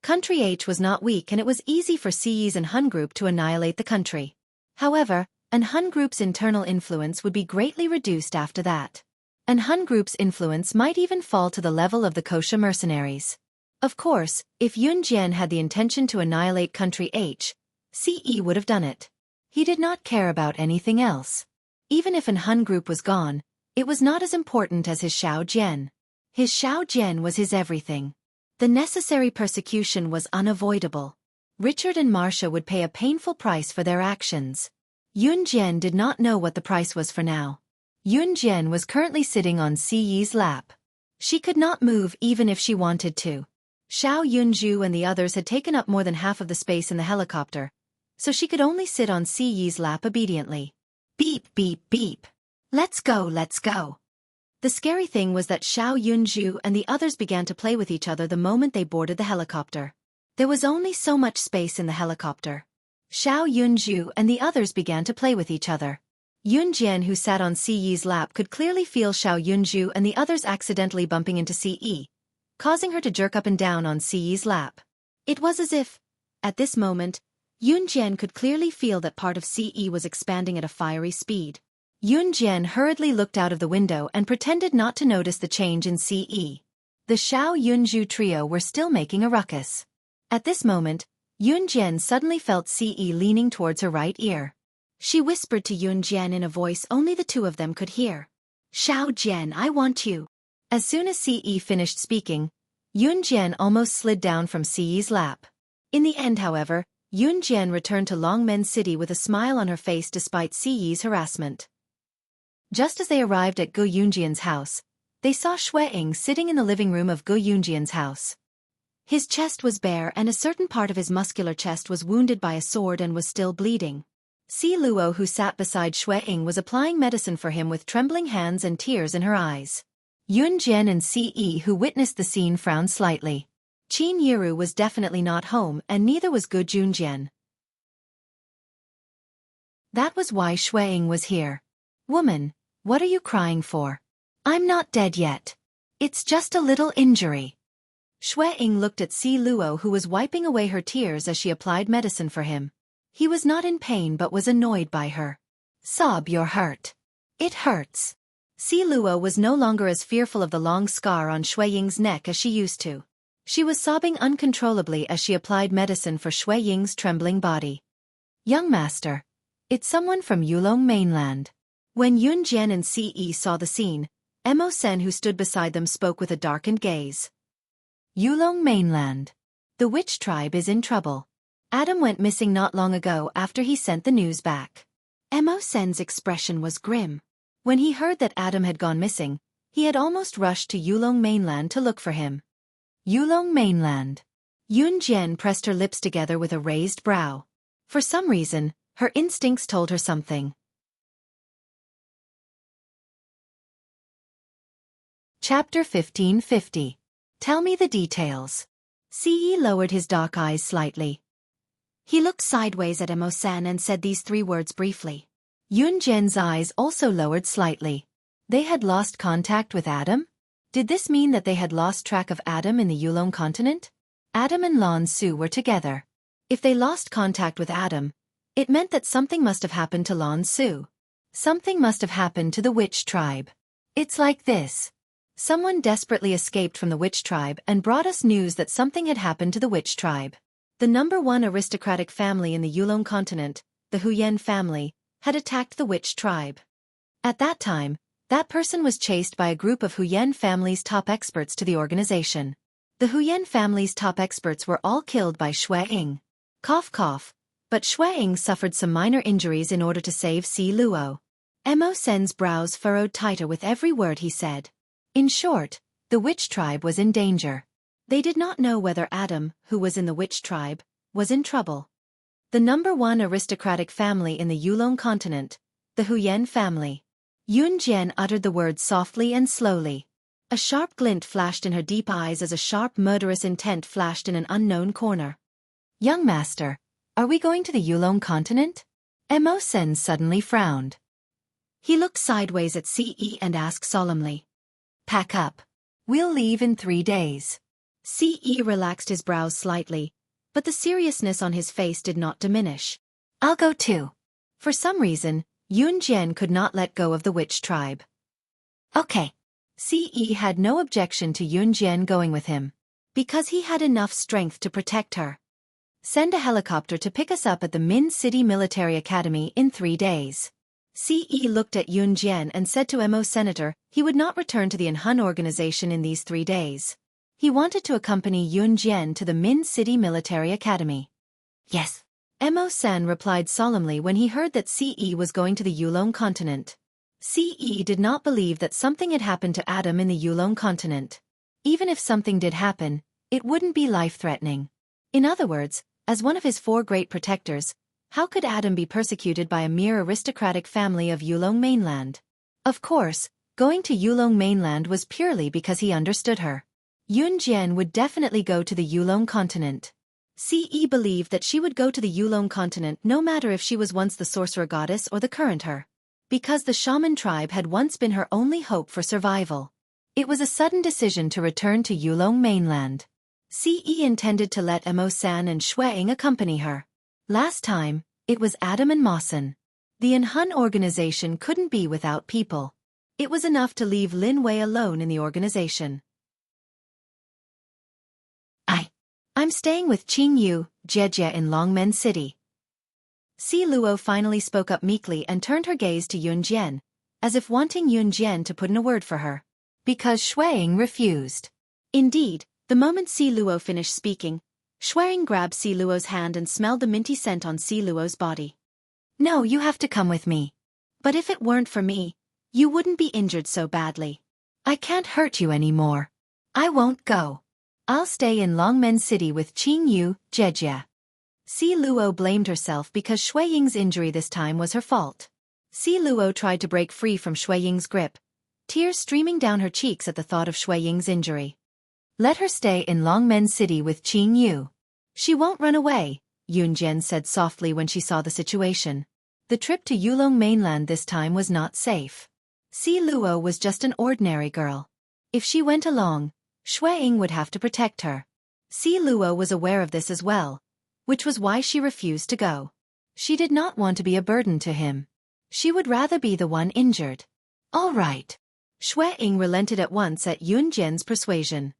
Country H was not weak and it was easy for Ce's and Hun Group to annihilate the country. However, an Hun Group's internal influence would be greatly reduced after that. And Hun Group's influence might even fall to the level of the Kosha mercenaries. Of course, if Yun Jian had the intention to annihilate Country H, Ce would have done it. He did not care about anything else. Even if an Hun Group was gone, it was not as important as his Xiao Jian. His Xiao Jian was his everything. The necessary persecution was unavoidable. Richard and Marcia would pay a painful price for their actions. Yun Jian did not know what the price was for now. Yun Jian was currently sitting on Ce's lap. She could not move even if she wanted to. Xiao Yunju and the others had taken up more than half of the space in the helicopter, so she could only sit on Ce's lap obediently. Beep, beep, beep. Let's go, let's go. The scary thing was that Xiao Yunju and the others began to play with each other the moment they boarded the helicopter. There was only so much space in the helicopter. Xiao Yunju and the others began to play with each other. Yun Jian, who sat on Ce's lap, could clearly feel Xiao Yunju and the others accidentally bumping into Ce, causing her to jerk up and down on Ce's lap. It was as if, at this moment, Yun Jian could clearly feel that part of Ce was expanding at a fiery speed. Yun Jian hurriedly looked out of the window and pretended not to notice the change in Ce. The Xiao Yunju trio were still making a ruckus. At this moment, Yun Jian suddenly felt Ce leaning towards her right ear. She whispered to Yun Jian in a voice only the two of them could hear. Xiao Jian, I want you. As soon as Ce finished speaking, Yun Jian almost slid down from Ce's lap. In the end, however, Yun Jian returned to Longmen City with a smile on her face despite Ce's harassment. Just as they arrived at Gu Yunjian's house, they saw Xueqi sitting in the living room of Gu Yunjian's house. His chest was bare and a certain part of his muscular chest was wounded by a sword and was still bleeding. Si Luo, who sat beside Xueqi, was applying medicine for him with trembling hands and tears in her eyes. Yun Jian and Ce, who witnessed the scene, frowned slightly. Qin Yiru was definitely not home and neither was Gu Junjian. That was why Xueqi was here. Woman, what are you crying for? I'm not dead yet. It's just a little injury. Xueqi looked at Si Luo, who was wiping away her tears as she applied medicine for him. He was not in pain but was annoyed by her. Sob, you're hurt. It hurts. Si Luo was no longer as fearful of the long scar on Xueqing's neck as she used to. She was sobbing uncontrollably as she applied medicine for Xueqing's trembling body. Young master. It's someone from Yulong mainland. When Yun Jian and Ce saw the scene, Mo-sen, who stood beside them, spoke with a darkened gaze. Yulong mainland. The witch tribe is in trouble. Adam went missing not long ago after he sent the news back. Mo-sen's expression was grim. When he heard that Adam had gone missing, he had almost rushed to Yulong mainland to look for him. Yulong mainland. Yun Jian pressed her lips together with a raised brow. For some reason, her instincts told her something. Chapter 1550. Tell me the details. Ce lowered his dark eyes slightly. He looked sideways at Emo-san and said these 3 words briefly. Yun-jian's eyes also lowered slightly. They had lost contact with Adam? Did this mean that they had lost track of Adam in the Yulong continent? Adam and Lan Su were together. If they lost contact with Adam, it meant that something must have happened to Lan Su. Something must have happened to the witch tribe. It's like this. Someone desperately escaped from the witch tribe and brought us news that something had happened to the witch tribe. The #1 aristocratic family in the Yulong continent, the Huyen family, had attacked the witch tribe. At that time, that person was chased by a group of Huyen family's top experts to the organization. The Huyen family's top experts were all killed by Xueqi. Cough cough. But Xueqi suffered some minor injuries in order to save Si Luo. Emo-sen's brows furrowed tighter with every word he said. In short, the witch tribe was in danger. They did not know whether Adam, who was in the witch tribe, was in trouble. The #1 aristocratic family in the Yulong continent, the Huyen family. Yun-jian uttered the words softly and slowly. A sharp glint flashed in her deep eyes as a sharp murderous intent flashed in an unknown corner. Young master, are we going to the Yulong continent? Emo-sen suddenly frowned. He looked sideways at Ce and asked solemnly. Pack up. We'll leave in 3 days. Ce relaxed his brows slightly, but the seriousness on his face did not diminish. I'll go too. For some reason, Yun-jian could not let go of the witch tribe. Okay. Ce had no objection to Yun-jian going with him, because he had enough strength to protect her. Send a helicopter to pick us up at the Min City Military Academy in 3 days. Ce looked at Yun-jian and said to Emo-senator he would not return to the Enhun organization in these 3 days. He wanted to accompany Yun-jian to the Min City Military Academy. Yes. Emo-san replied solemnly when he heard that Ce was going to the Yulong continent. Ce did not believe that something had happened to Adam in the Yulong continent. Even if something did happen, it wouldn't be life-threatening. In other words, as one of his 4 great protectors, how could Adam be persecuted by a mere aristocratic family of Yulong mainland? Of course, going to Yulong mainland was purely because he understood her. Yun-jian would definitely go to the Yulong continent. Ce believed that she would go to the Yulong continent no matter if she was once the sorcerer goddess or the current her. Because the shaman tribe had once been her only hope for survival. It was a sudden decision to return to Yulong mainland. Ce intended to let Emo-san and Xueqi accompany her. Last time, it was Adam and Mawson. The Enhun organization couldn't be without people. It was enough to leave Lin Wei alone in the organization. I'm staying with Qing Yu, Jejie in Longmen City. Si Luo finally spoke up meekly and turned her gaze to Yun-jian, as if wanting Yun-jian to put in a word for her. Because Xueqi refused. Indeed, the moment Si Luo finished speaking, Xueqi grabbed Si Luo's hand and smelled the minty scent on Si Luo's body. No, you have to come with me. But if it weren't for me, you wouldn't be injured so badly. I can't hurt you anymore. I won't go. I'll stay in Longmen City with Qing Yu, Jejie. Si Luo blamed herself because Xueqing's injury this time was her fault. Si Luo tried to break free from Xueqing's grip, tears streaming down her cheeks at the thought of Xueqing's injury. Let her stay in Longmen City with Qing Yu. She won't run away, Yun-jian said softly when she saw the situation. The trip to Yulong mainland this time was not safe. Si Luo was just an ordinary girl. If she went along, Xueqi would have to protect her. Si Luo was aware of this as well, which was why she refused to go. She did not want to be a burden to him. She would rather be the one injured. All right. Xueqi relented at once at Yun-jian's persuasion.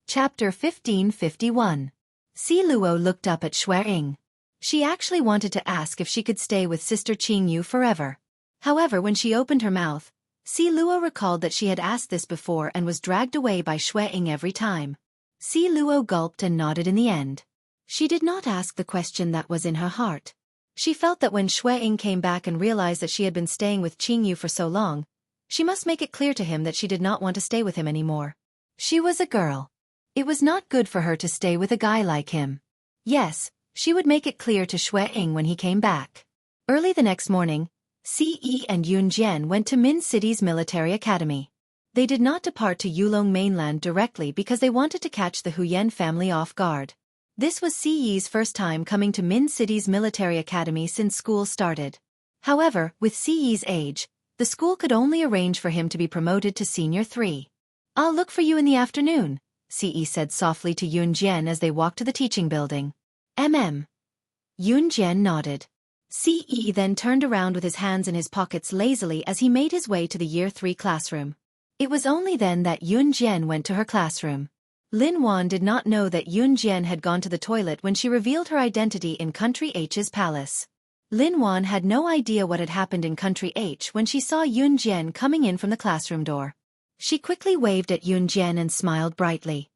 Chapter 1551. Si Luo looked up at Xueqi. She actually wanted to ask if she could stay with Sister Qing Yu forever. However, when she opened her mouth, Si Luo recalled that she had asked this before and was dragged away by Xueqi every time. Si Luo gulped and nodded in the end. She did not ask the question that was in her heart. She felt that when Xueqi came back and realized that she had been staying with Qing Yu for so long, she must make it clear to him that she did not want to stay with him anymore. She was a girl. It was not good for her to stay with a guy like him. Yes, she would make it clear to Xueqi when he came back. Early the next morning, Ce and Yun-jian went to Min City's military academy. They did not depart to Yulong mainland directly because they wanted to catch the Huyen family off guard. This was Siyi's first time coming to Min City's military academy since school started. However, with Siyi's age, the school could only arrange for him to be promoted to Senior 3. "I'll look for you in the afternoon," Siyi said softly to Yun Jian as they walked to the teaching building. Yun Jian nodded. Siyi then turned around with his hands in his pockets lazily as he made his way to the Year 3 classroom. It was only then that Yun Jian went to her classroom. Lin Wan did not know that Yun Jian had gone to the toilet when she revealed her identity in Country H's palace. Lin Wan had no idea what had happened in Country H when she saw Yun Jian coming in from the classroom door. She quickly waved at Yun Jian and smiled brightly.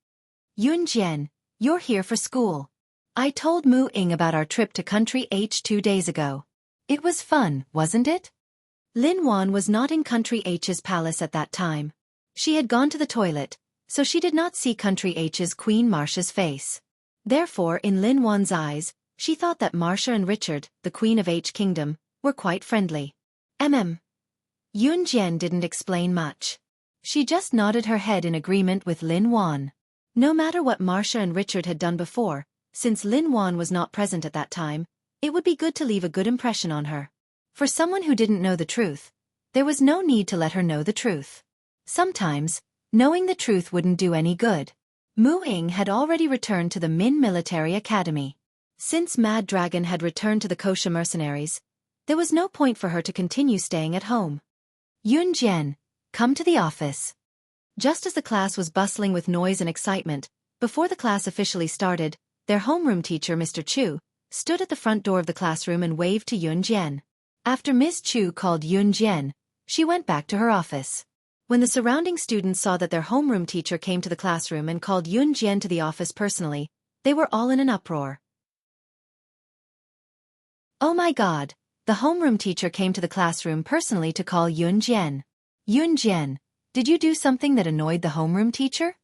"Yun Jian, you're here for school. I told Mu Ying about our trip to Country H 2 days ago. It was fun, wasn't it?" Lin Wan was not in Country H's palace at that time. She had gone to the toilet, so she did not see Country H's Queen Marcia's face. Therefore, in Lin Wan's eyes, she thought that Marcia and Richard, the Queen of H Kingdom, were quite friendly. Yun Jian didn't explain much. She just nodded her head in agreement with Lin Wan. No matter what Marcia and Richard had done before, since Lin Wan was not present at that time, it would be good to leave a good impression on her. For someone who didn't know the truth, there was no need to let her know the truth. Sometimes, knowing the truth wouldn't do any good. Mu Ying had already returned to the Min Military Academy. Since Mad Dragon had returned to the Kosha mercenaries, there was no point for her to continue staying at home. "Yun Jian, come to the office." Just as the class was bustling with noise and excitement, before the class officially started, their homeroom teacher Mr. Chu stood at the front door of the classroom and waved to Yun Jian. After Ms. Chu called Yun Jian, she went back to her office. When the surrounding students saw that their homeroom teacher came to the classroom and called Yun Jian to the office personally, they were all in an uproar. "Oh my God, the homeroom teacher came to the classroom personally to call Yun Jian. Yun Jian, did you do something that annoyed the homeroom teacher?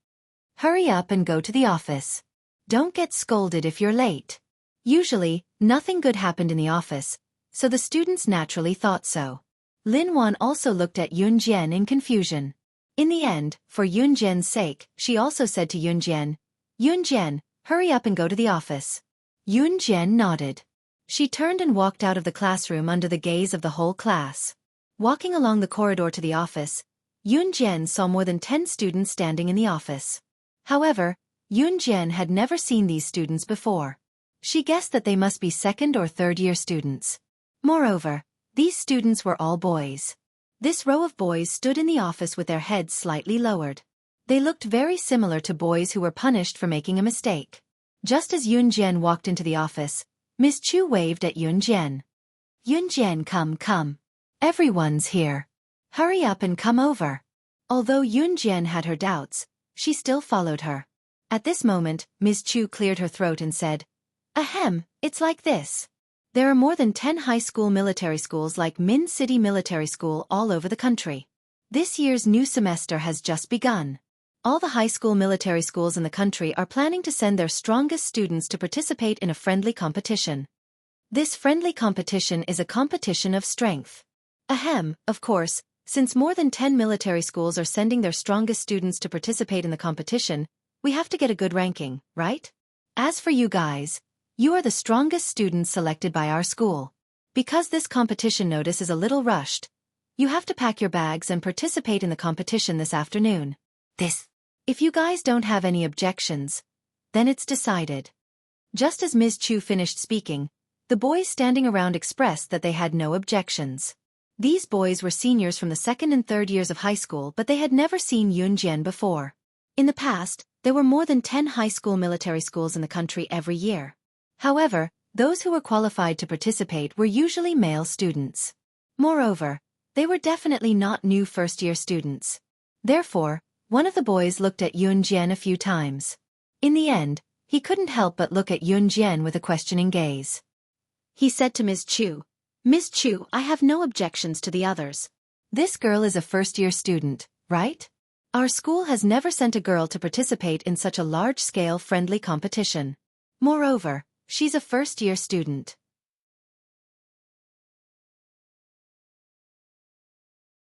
Hurry up and go to the office. Don't get scolded if you're late." Usually, nothing good happened in the office, so the students naturally thought so. Lin Wan also looked at Yun Jian in confusion. In the end, for Yun Jian's sake, she also said to Yun Jian, hurry up and go to the office. Yun Jian nodded. She turned and walked out of the classroom under the gaze of the whole class. Walking along the corridor to the office, Yun Jian saw more than 10 students standing in the office. However, Yun Jian had never seen these students before. She guessed that they must be second or third year students. Moreover, these students were all boys. This row of boys stood in the office with their heads slightly lowered. They looked very similar to boys who were punished for making a mistake. Just as Yun Jian walked into the office, Ms. Chu waved at Yun Jian. "Yun Jian, come. Everyone's here. Hurry up and come over." Although Yun Jian had her doubts, she still followed her. At this moment, Ms. Chu cleared her throat and said, It's like this. There are more than 10 high school military schools like Min City Military School all over the country. This year's new semester has just begun. All the high school military schools in the country are planning to send their strongest students to participate in a friendly competition. This friendly competition is a competition of strength. Of course, since more than 10 military schools are sending their strongest students to participate in the competition, we have to get a good ranking, right? As for you guys, you are the strongest students selected by our school. Because this competition notice is a little rushed, you have to pack your bags and participate in the competition this afternoon. If you guys don't have any objections, then it's decided. Just as Ms. Chu finished speaking, the boys standing around expressed that they had no objections. These boys were seniors from the second and third years of high school, but they had never seen Yun Jian before. In the past, there were more than 10 high school military schools in the country every year. However, those who were qualified to participate were usually male students. Moreover, they were definitely not new first-year students. Therefore, one of the boys looked at Yun Jian a few times. In the end, he couldn't help but look at Yun Jian with a questioning gaze. He said to Ms. Chu, "Ms. Chu, I have no objections to the others. This girl is a first-year student, right? Our school has never sent a girl to participate in such a large-scale friendly competition. Moreover, she's a first-year student."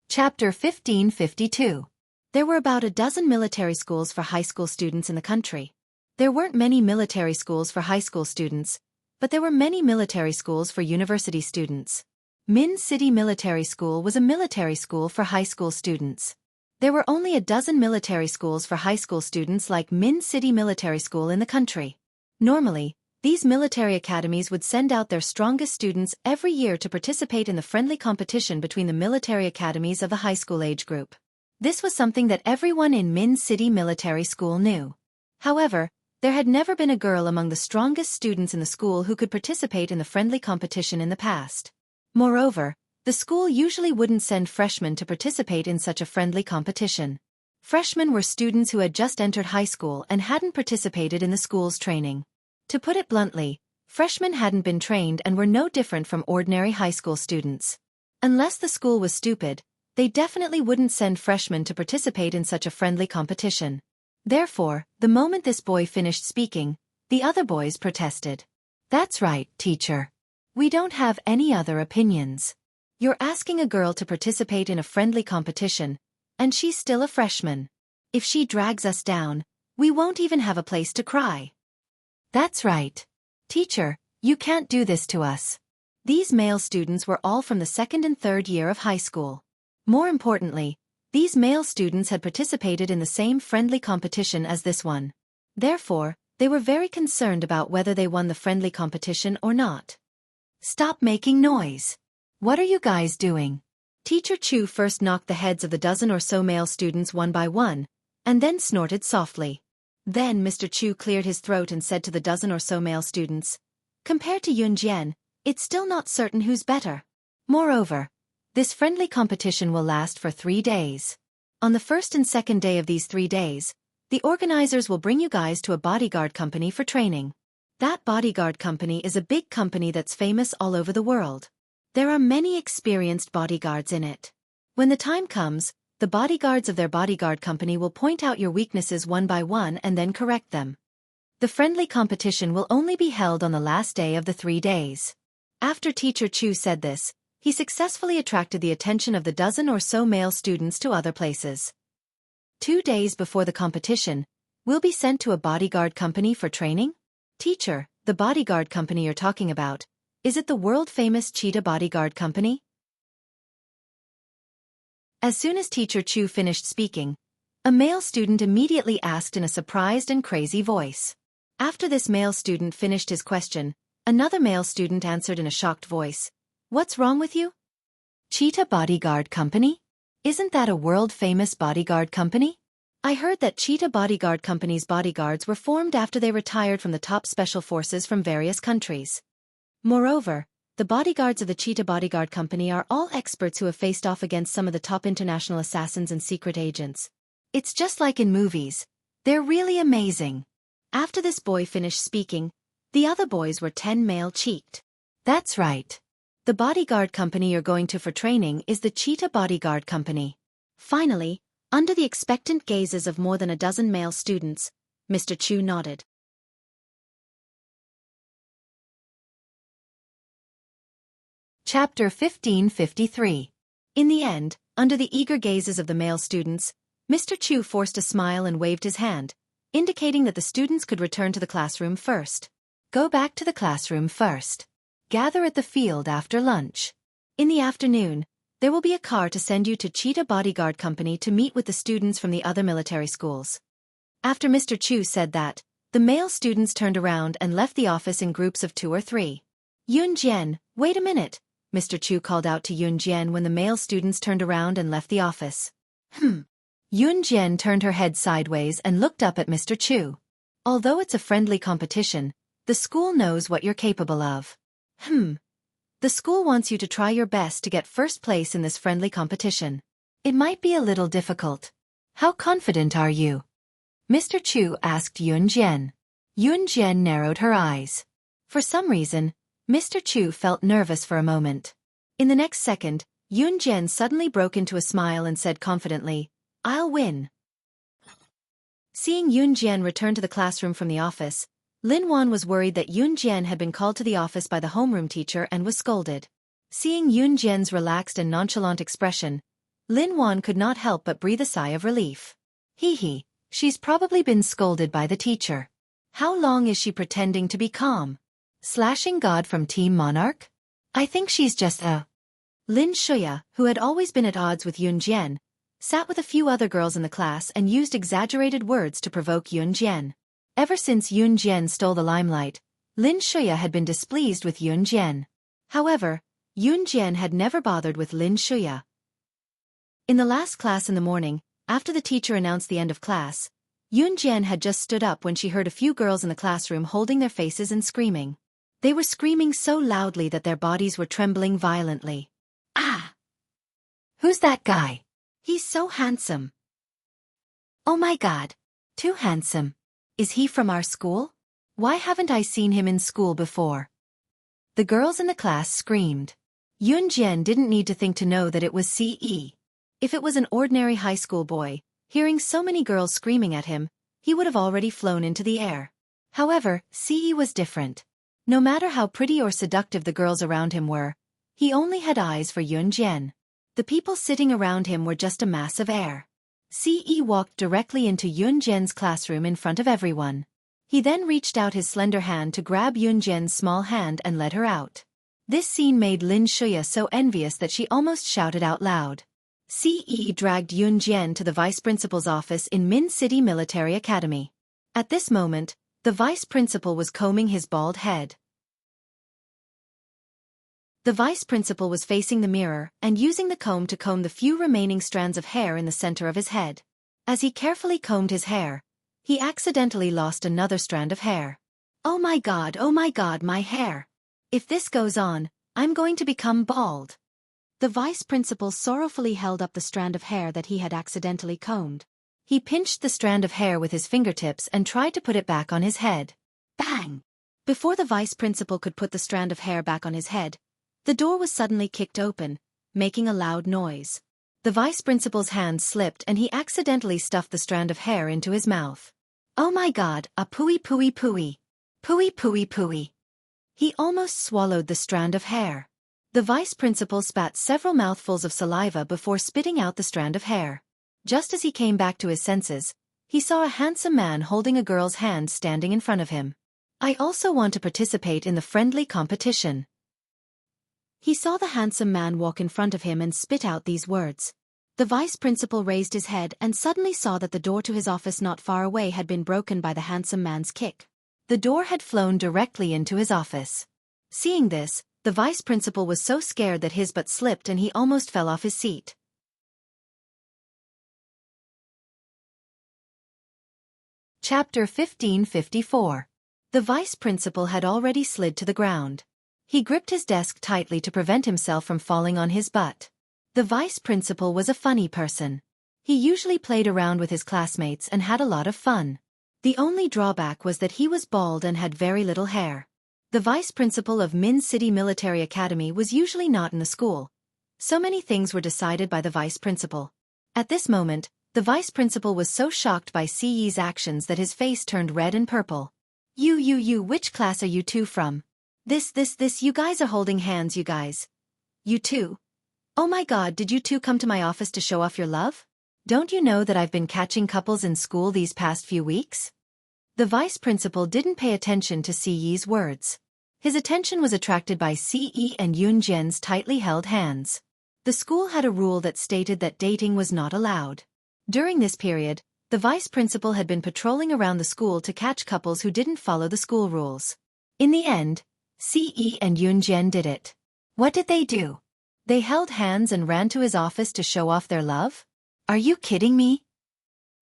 Chapter 1552. There were about a dozen military schools for high school students in the country. There weren't many military schools for high school students, but there were many military schools for university students. Min City Military School was a military school for high school students. There were only a dozen military schools for high school students like Min City Military School in the country. Normally, these military academies would send out their strongest students every year to participate in the friendly competition between the military academies of the high school age group. This was something that everyone in Min City Military School knew. However, there had never been a girl among the strongest students in the school who could participate in the friendly competition in the past. Moreover, the school usually wouldn't send freshmen to participate in such a friendly competition. Freshmen were students who had just entered high school and hadn't participated in the school's training. To put it bluntly, freshmen hadn't been trained and were no different from ordinary high school students. Unless the school was stupid, they definitely wouldn't send freshmen to participate in such a friendly competition. Therefore, the moment this boy finished speaking, the other boys protested. "That's right, teacher. We don't have any other opinions. You're asking a girl to participate in a friendly competition, and she's still a freshman. If she drags us down, we won't even have a place to cry." "That's right. Teacher, you can't do this to us." These male students were all from the second and third year of high school. More importantly, these male students had participated in the same friendly competition as this one. Therefore, they were very concerned about whether they won the friendly competition or not. "Stop making noise. What are you guys doing?" Teacher Chu first knocked the heads of the dozen or so male students one by one, and then snorted softly. Then Mr. Chu cleared his throat and said to the dozen or so male students, "Compared to Yun Jian, it's still not certain who's better. Moreover, this friendly competition will last for 3 days. On the first and second day of these 3 days, the organizers will bring you guys to a bodyguard company for training. That bodyguard company is a big company that's famous all over the world. There are many experienced bodyguards in it. When the time comes, the bodyguards of their bodyguard company will point out your weaknesses one by one and then correct them. The friendly competition will only be held on the last day of the 3 days." After Teacher Chu said this, he successfully attracted the attention of the dozen or so male students to other places. 2 days before the competition, we'll be sent to a bodyguard company for training? Teacher, the bodyguard company you're talking about, is it the world-famous Cheetah Bodyguard Company? As soon as Teacher Chu finished speaking, a male student immediately asked in a surprised and crazy voice. After this male student finished his question, another male student answered in a shocked voice, "What's wrong with you? Cheetah Bodyguard Company? Isn't that a world-famous bodyguard company? I heard that Cheetah Bodyguard Company's bodyguards were formed after they retired from the top special forces from various countries. Moreover, the bodyguards of the Cheetah Bodyguard Company are all experts who have faced off against some of the top international assassins and secret agents. It's just like in movies. They're really amazing." After this boy finished speaking, the other boys were 10 male-cheeked. "That's right. The bodyguard company you're going to for training is the Cheetah Bodyguard Company." Finally, under the expectant gazes of more than a dozen male students, Mr. Chu nodded. Chapter 1553. In the end, under the eager gazes of the male students, Mr. Chu forced a smile and waved his hand, indicating that the students could return to the classroom first. "Go back to the classroom first. Gather at the field after lunch. In the afternoon, there will be a car to send you to Cheetah Bodyguard Company to meet with the students from the other military schools." After Mr. Chu said that, the male students turned around and left the office in groups of 2 or 3. "Yun Jian, wait a minute," Mr. Chu called out to Yun Jian when the male students turned around and left the office. Yun Jian turned her head sideways and looked up at Mr. Chu. "Although it's a friendly competition, the school knows what you're capable of." The school wants you to try your best to get first place in this friendly competition. It might be a little difficult. How confident are you?" Mr. Chu asked Yun Jian. Yun Jian narrowed her eyes. For some reason, Mr. Chu felt nervous for a moment. In the next second, Yun Jian suddenly broke into a smile and said confidently, "I'll win." Seeing Yun Jian return to the classroom from the office, Lin Wan was worried that Yun Jian had been called to the office by the homeroom teacher and was scolded. Seeing Yun Jian's relaxed and nonchalant expression, Lin Wan could not help but breathe a sigh of relief. Hee, she's probably been scolded by the teacher. How long is she pretending to be calm? Slashing God from Team Monarch? I think she's just Lin Shuya, who had always been at odds with Yun Jian, sat with a few other girls in the class and used exaggerated words to provoke Yun Jian. Ever since Yun Jian stole the limelight, Lin Shuya had been displeased with Yun Jian. However, Yun Jian had never bothered with Lin Shuya. In the last class in the morning, after the teacher announced the end of class, Yun Jian had just stood up when she heard a few girls in the classroom holding their faces and screaming. They were screaming so loudly that their bodies were trembling violently. Ah! Who's that guy? He's so handsome. Oh my God! Too handsome. Is he from our school? Why haven't I seen him in school before? The girls in the class screamed. Yun Jian didn't need to think to know that it was Ce. If it was an ordinary high school boy, hearing so many girls screaming at him, he would have already flown into the air. However, Ce was different. No matter how pretty or seductive the girls around him were, he only had eyes for Yun Jian. The people sitting around him were just a mass of air. Ce walked directly into Yun Jian's classroom in front of everyone. He then reached out his slender hand to grab Yun Jian's small hand and led her out. This scene made Lin Shuya so envious that she almost shouted out loud. Ce dragged Yun Jian to the vice principal's office in Min City Military Academy. At this moment, the vice principal was combing his bald head. The vice principal was facing the mirror and using the comb to comb the few remaining strands of hair in the center of his head. As he carefully combed his hair, he accidentally lost another strand of hair. Oh my God, my hair! If this goes on, I'm going to become bald. The vice principal sorrowfully held up the strand of hair that he had accidentally combed. He pinched the strand of hair with his fingertips and tried to put it back on his head. Bang! Before the vice principal could put the strand of hair back on his head, the door was suddenly kicked open, making a loud noise. The vice principal's hand slipped and he accidentally stuffed the strand of hair into his mouth. Oh my God, a pooey pooey pooey. Pooey pooey pooey. He almost swallowed the strand of hair. The vice principal spat several mouthfuls of saliva before spitting out the strand of hair. Just as he came back to his senses, he saw a handsome man holding a girl's hand standing in front of him. I also want to participate in the friendly competition. He saw the handsome man walk in front of him and spit out these words. The vice principal raised his head and suddenly saw that the door to his office not far away had been broken by the handsome man's kick. The door had flown directly into his office. Seeing this, the vice principal was so scared that his butt slipped and he almost fell off his seat. Chapter 1554. The vice principal had already slid to the ground. He gripped his desk tightly to prevent himself from falling on his butt. The vice principal was a funny person. He usually played around with his classmates and had a lot of fun. The only drawback was that he was bald and had very little hair. The vice principal of Min City Military Academy was usually not in the school. So many things were decided by the vice principal. At this moment, the vice principal was so shocked by Ce's actions that his face turned red and purple. You, which class are you two from? This, you guys are holding hands, you guys. You two? Oh my God, did you two come to my office to show off your love? Don't you know that I've been catching couples in school these past few weeks? The vice principal didn't pay attention to Ce's words. His attention was attracted by Ce and Yun Jian's tightly held hands. The school had a rule that stated that dating was not allowed. During this period, the vice principal had been patrolling around the school to catch couples who didn't follow the school rules. In the end, Ce and Yun Jian did it. What did they do? They held hands and ran to his office to show off their love? Are you kidding me?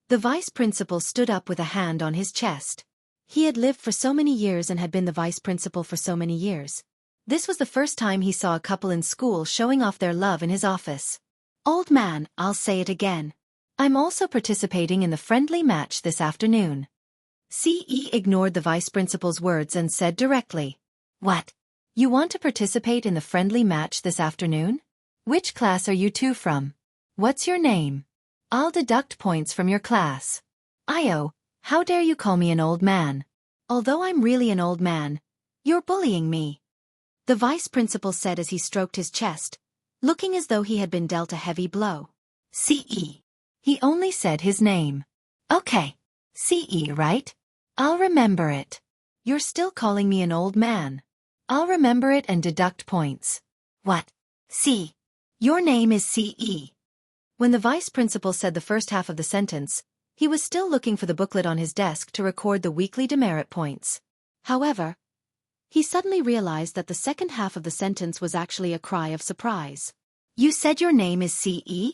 The vice principal stood up with a hand on his chest. He had lived for so many years and had been the vice principal for so many years. This was the first time he saw a couple in school showing off their love in his office. Old man, I'll say it again. I'm also participating in the friendly match this afternoon. Ce ignored the vice principal's words and said directly. What? You want to participate in the friendly match this afternoon? Which class are you two from? What's your name? I'll deduct points from your class. Io, how dare you call me an old man? Although I'm really an old man, you're bullying me. The vice principal said as he stroked his chest, looking as though he had been dealt a heavy blow. CE. He only said his name. Okay. CE, right? I'll remember it. You're still calling me an old man. I'll remember it and deduct points. What? C. Your name is CE. When the vice principal said the first half of the sentence, he was still looking for the booklet on his desk to record the weekly demerit points. However, he suddenly realized that the second half of the sentence was actually a cry of surprise. You said your name is CE?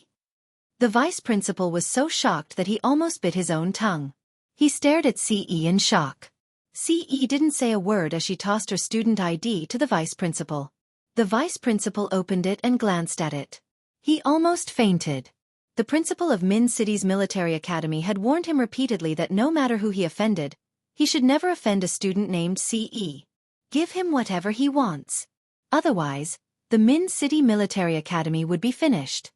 The vice principal was so shocked that he almost bit his own tongue. He stared at CE in shock. CE didn't say a word as she tossed her student ID to the vice principal. The vice principal opened it and glanced at it. He almost fainted. The principal of Min City's military academy had warned him repeatedly that no matter who he offended, he should never offend a student named CE. Give him whatever he wants. Otherwise, the Min City military academy would be finished.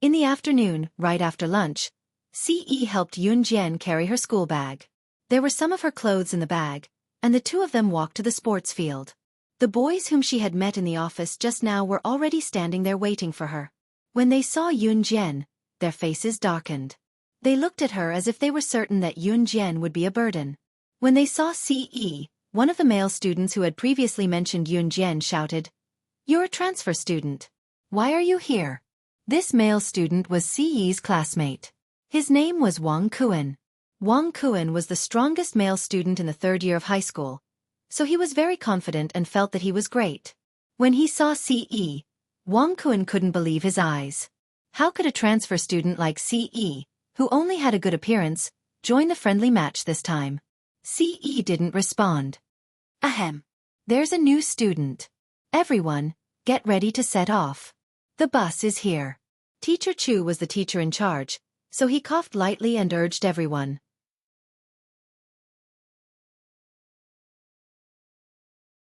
In the afternoon, right after lunch, CE helped Yunjian carry her school bag. There were some of her clothes in the bag, and the two of them walked to the sports field. The boys whom she had met in the office just now were already standing there waiting for her. When they saw Yunjian, their faces darkened. They looked at her as if they were certain that Yunjian would be a burden. When they saw CE, one of the male students who had previously mentioned Yunjian shouted, "You're a transfer student. Why are you here?" This male student was CE's classmate. His name was Wang Kuan. Wang Kuan was the strongest male student in the third year of high school, so he was very confident and felt that he was great. When he saw CE, Wang Kuan couldn't believe his eyes. How could a transfer student like CE, who only had a good appearance, join the friendly match this time? CE didn't respond. Ahem. There's a new student. Everyone, get ready to set off. The bus is here. Teacher Chu was the teacher in charge, so he coughed lightly and urged everyone.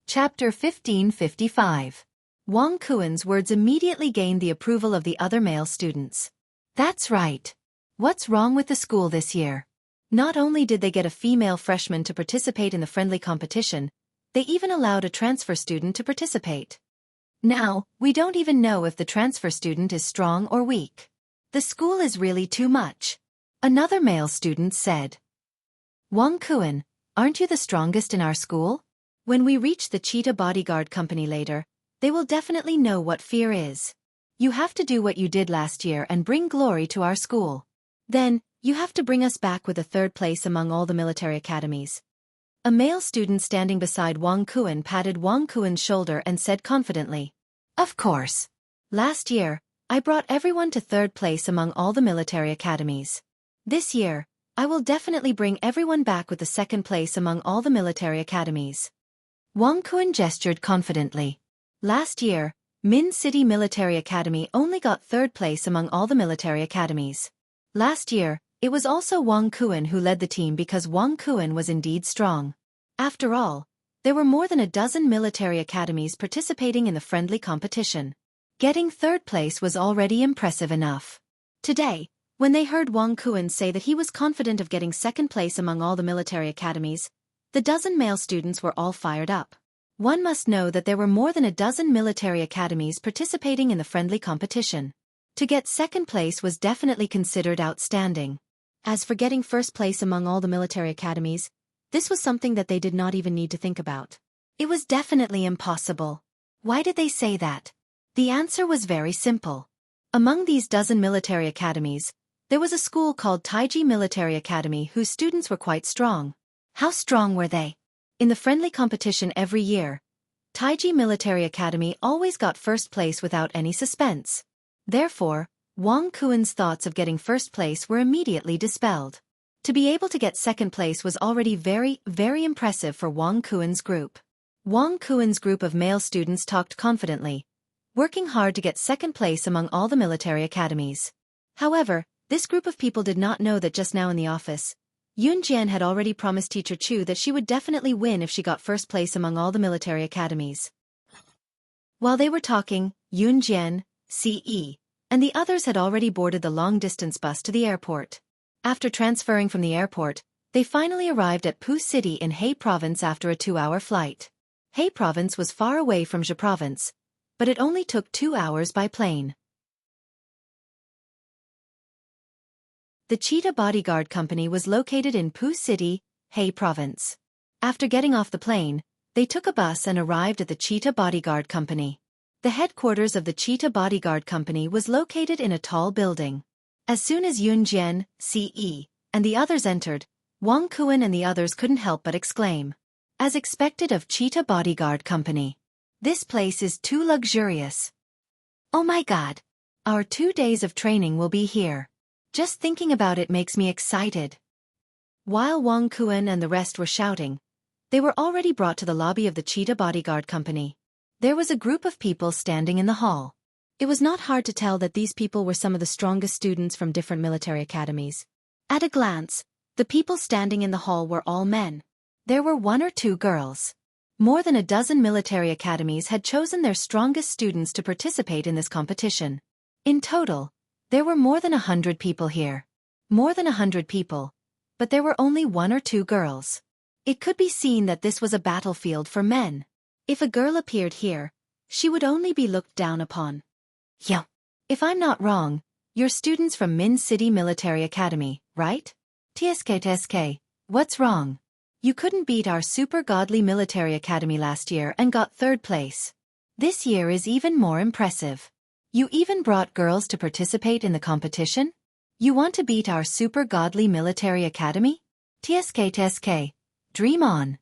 Chapter 1555. Wang Kuan's words immediately gained the approval of the other male students. That's right. What's wrong with the school this year? Not only did they get a female freshman to participate in the friendly competition, they even allowed a transfer student to participate. Now, we don't even know if the transfer student is strong or weak. The school is really too much. Another male student said. Wang Kuan, aren't you the strongest in our school? When we reach the cheetah bodyguard company later, they will definitely know what fear is. You have to do what you did last year and bring glory to our school. Then, you have to bring us back with a third place among all the military academies. A male student standing beside Wang Kuan patted Wang Kuan's shoulder and said confidently, "Of course. Last year, I brought everyone to third place among all the military academies. This year, I will definitely bring everyone back with the second place among all the military academies." Wang Kuan gestured confidently. Last year, Min City Military Academy only got third place among all the military academies. Last year, it was also Wang Kuan who led the team because Wang Kuan was indeed strong. After all, there were more than a dozen military academies participating in the friendly competition. Getting third place was already impressive enough. Today, when they heard Wang Kuan say that he was confident of getting second place among all the military academies, the dozen male students were all fired up. One must know that there were more than a dozen military academies participating in the friendly competition. To get second place was definitely considered outstanding. As for getting first place among all the military academies, this was something that they did not even need to think about. It was definitely impossible. Why did they say that? The answer was very simple. Among these dozen military academies, there was a school called Taiji Military Academy whose students were quite strong. How strong were they? In the friendly competition every year, Taiji Military Academy always got first place without any suspense. Therefore, Wang Kuan's thoughts of getting first place were immediately dispelled. To be able to get second place was already very, very impressive for Wang Kuan's group. Wang Kuan's group of male students talked confidently, working hard to get second place among all the military academies. However, this group of people did not know that just now in the office, Yunjian had already promised Teacher Chu that she would definitely win if she got first place among all the military academies. While they were talking, Yunjian, CE, and the others had already boarded the long-distance bus to the airport. After transferring from the airport, they finally arrived at Pu City in He Province after a 2-hour flight. He Province was far away from Zhe Province, but it only took 2 hours by plane. The Cheetah Bodyguard Company was located in Phu City, Hay Province. After getting off the plane, they took a bus and arrived at the Cheetah Bodyguard Company. The headquarters of the Cheetah Bodyguard Company was located in a tall building. As soon as Yun Jian, CE, and the others entered, Wang Kuan and the others couldn't help but exclaim. As expected of Cheetah Bodyguard Company. This place is too luxurious. Oh my god! Our 2 days of training will be here. Just thinking about it makes me excited. While Wang Kuan and the rest were shouting, they were already brought to the lobby of the Cheetah Bodyguard Company. There was a group of people standing in the hall. It was not hard to tell that these people were some of the strongest students from different military academies. At a glance, the people standing in the hall were all men. There were 1 or 2 girls. More than a dozen military academies had chosen their strongest students to participate in this competition. In total, there were more than 100 people here. More than 100 people, but there were only 1 or 2 girls. It could be seen that this was a battlefield for men. If a girl appeared here, she would only be looked down upon. Yeah. If I'm not wrong, you're students from Min City Military Academy, right? TSK, what's wrong? You couldn't beat our super godly military academy last year and got 3rd place. This year is even more impressive. You even brought girls to participate in the competition? You want to beat our super godly military academy? TSK, dream on.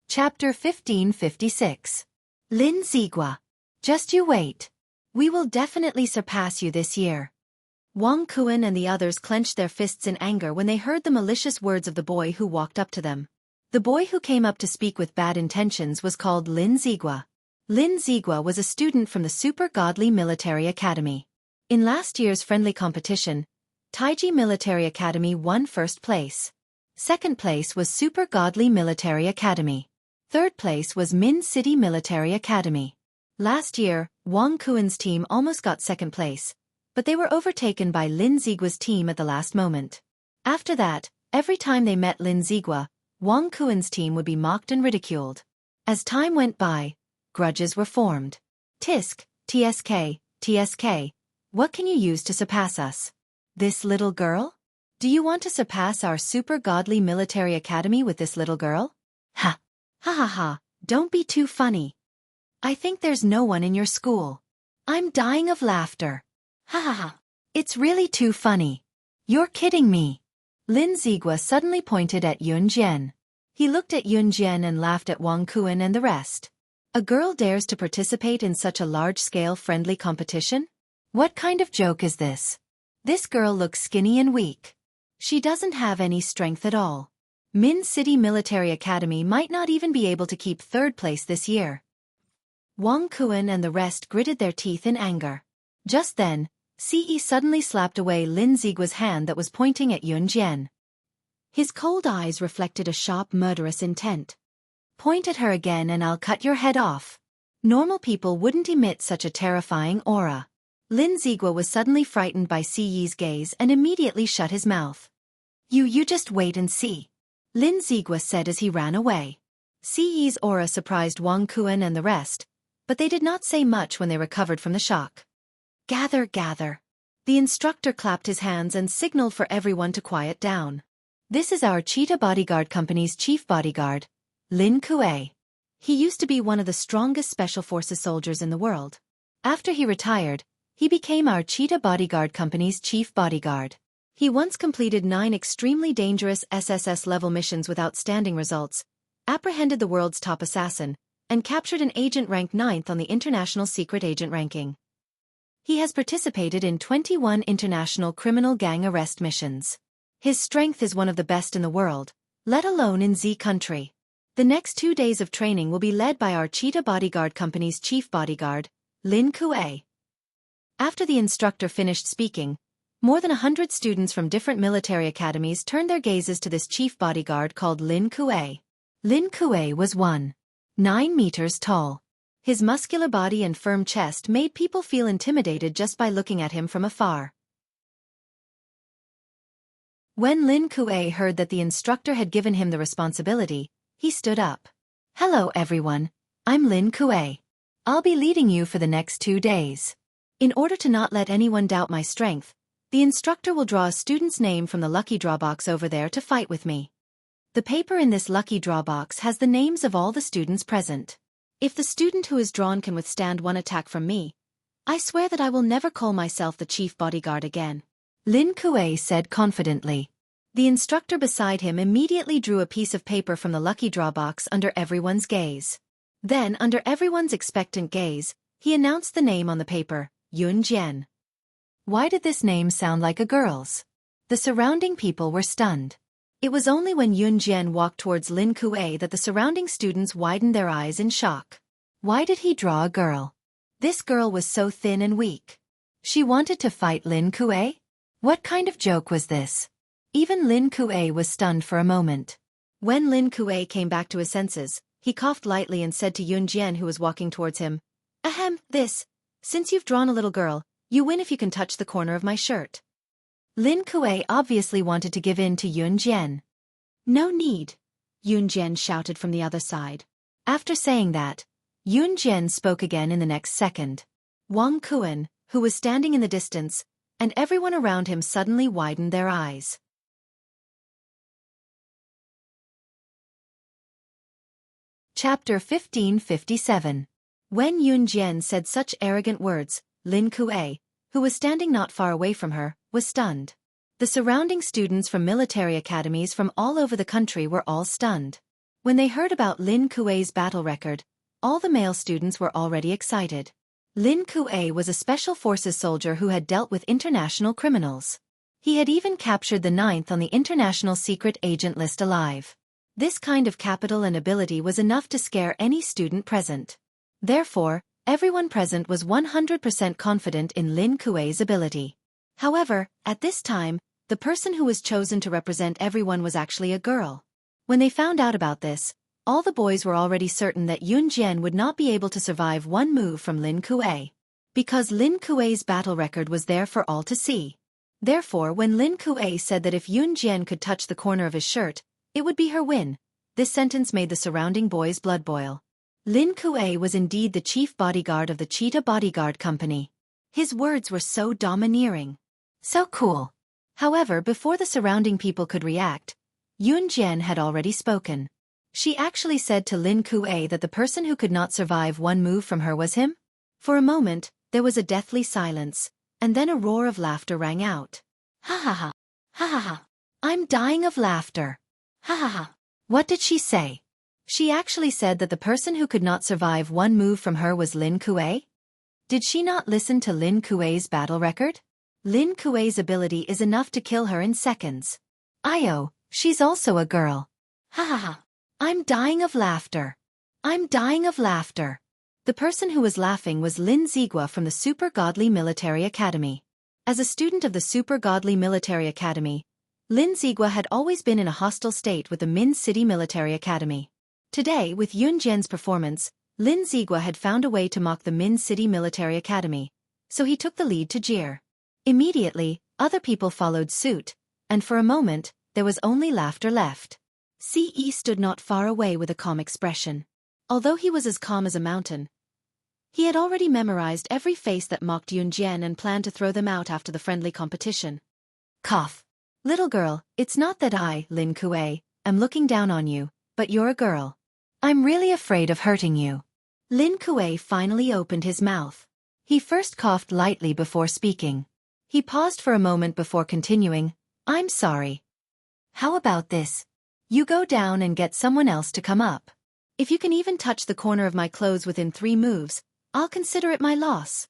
Chapter 1556. Lin Zigua. Just you wait. We will definitely surpass you this year. Wang Kuan and the others clenched their fists in anger when they heard the malicious words of the boy who walked up to them. The boy who came up to speak with bad intentions was called Lin Zigua. Lin Zigua was a student from the Super Godly Military Academy. In last year's friendly competition, Taiji Military Academy won 1st place. 2nd place was Super Godly Military Academy. 3rd place was Min City Military Academy. Last year, Wang Kuan's team almost got 2nd place, but they were overtaken by Lin Zigua's team at the last moment. After that, every time they met Lin Zigua, Wang Kuan's team would be mocked and ridiculed. As time went by, grudges were formed. TSK, what can you use to surpass us? This little girl? Do you want to surpass our super godly military academy with this little girl? Ha! Ha ha ha, don't be too funny. I think there's no one in your school. I'm dying of laughter. Ha ha ha. It's really too funny. You're kidding me. Lin Zigua suddenly pointed at Yun Jian. He looked at Yun Jian and laughed at Wang Kuan and the rest. A girl dares to participate in such a large-scale friendly competition? What kind of joke is this? This girl looks skinny and weak. She doesn't have any strength at all. Min City Military Academy might not even be able to keep 3rd place this year. Wang Kuan and the rest gritted their teeth in anger. Just then, CE suddenly slapped away Lin Zigua's hand that was pointing at Yun Jian. His cold eyes reflected a sharp, murderous intent. Point at her again and I'll cut your head off. Normal people wouldn't emit such a terrifying aura. Lin Zigua was suddenly frightened by CE's gaze and immediately shut his mouth. You just wait and see. Lin Zigua said as he ran away. CE's aura surprised Wang Kuan and the rest, but they did not say much when they recovered from the shock. Gather. The instructor clapped his hands and signaled for everyone to quiet down. This is our Cheetah Bodyguard Company's chief bodyguard, Lin Kuei. He used to be one of the strongest special forces soldiers in the world. After he retired, he became our Cheetah Bodyguard Company's chief bodyguard. He once completed 9 extremely dangerous SSS-level missions with outstanding results, apprehended the world's top assassin, and captured an agent ranked 9th on the International Secret Agent ranking. He has participated in 21 international criminal gang arrest missions. His strength is one of the best in the world, let alone in Z country. The next 2 days of training will be led by our Cheetah Bodyguard Company's chief bodyguard, Lin Kuei. After the instructor finished speaking, more than 100 students from different military academies turned their gazes to this chief bodyguard called Lin Kuei. Lin Kuei was 1.9 meters tall. His muscular body and firm chest made people feel intimidated just by looking at him from afar. When Lin Kuei heard that the instructor had given him the responsibility, he stood up. Hello everyone, I'm Lin Kuei. I'll be leading you for the next 2 days. In order to not let anyone doubt my strength, the instructor will draw a student's name from the lucky draw box over there to fight with me. The paper in this lucky draw box has the names of all the students present. If the student who is drawn can withstand one attack from me, I swear that I will never call myself the chief bodyguard again. Lin Kuei said confidently. The instructor beside him immediately drew a piece of paper from the lucky draw box under everyone's gaze. Then, under everyone's expectant gaze, he announced the name on the paper, Yun Jian. Why did this name sound like a girl's? The surrounding people were stunned. It was only when Yun Jian walked towards Lin Kuei that the surrounding students widened their eyes in shock. Why did he draw a girl? This girl was so thin and weak. She wanted to fight Lin Kuei? What kind of joke was this? Even Lin Kuei was stunned for a moment. When Lin Kuei came back to his senses, he coughed lightly and said to Yun Jian who was walking towards him, Ahem, since you've drawn a little girl, you win if you can touch the corner of my shirt. Lin Kuei obviously wanted to give in to Yun Jian. No need, Yun Jian shouted from the other side. After saying that, Yun Jian spoke again in the next second. Wang Kuan, who was standing in the distance, and everyone around him suddenly widened their eyes. Chapter 1557. When Yun Jian said such arrogant words, Lin Kuei, who was standing not far away from her, was stunned. The surrounding students from military academies from all over the country were all stunned. When they heard about Lin Kuei's battle record, all the male students were already excited. Lin Kuei was a special forces soldier who had dealt with international criminals. He had even captured the 9th on the international secret agent list alive. This kind of capital and ability was enough to scare any student present. Therefore, everyone present was 100% confident in Lin Kuei's ability. However, at this time, the person who was chosen to represent everyone was actually a girl. When they found out about this, all the boys were already certain that Yun Jian would not be able to survive one move from Lin Kuei. Because Lin Kuei's battle record was there for all to see. Therefore, when Lin Kuei said that if Yun Jian could touch the corner of his shirt, it would be her win, this sentence made the surrounding boys' blood boil. Lin Kuei was indeed the chief bodyguard of the Cheetah Bodyguard Company. His words were so domineering. So cool. However, before the surrounding people could react, Yun Jian had already spoken. She actually said to Lin Kuei that the person who could not survive one move from her was him. For a moment, there was a deathly silence, and then a roar of laughter rang out. Ha ha ha. Ha ha ha. I'm dying of laughter. Ha ha ha. What did she say? She actually said that the person who could not survive one move from her was Lin Kuei? Did she not listen to Lin Kuei's battle record? Lin Kuei's ability is enough to kill her in seconds. Io, she's also a girl. Ha ha ha. I'm dying of laughter. I'm dying of laughter. The person who was laughing was Lin Zigua from the Super Godly Military Academy. As a student of the Super Godly Military Academy, Lin Zigua had always been in a hostile state with the Min City Military Academy. Today, with Yun Jian's performance, Lin Zigua had found a way to mock the Min City Military Academy, so he took the lead to jeer. Immediately, other people followed suit, and for a moment, there was only laughter left. Ce stood not far away with a calm expression. Although he was as calm as a mountain, he had already memorized every face that mocked Yun Jian and planned to throw them out after the friendly competition. Cough. Little girl, it's not that I, Lin Kuei, am looking down on you, but you're a girl. I'm really afraid of hurting you. Lin Kuei finally opened his mouth. He first coughed lightly before speaking. He paused for a moment before continuing, I'm sorry. How about this? You go down and get someone else to come up. If you can even touch the corner of my clothes within 3 moves, I'll consider it my loss.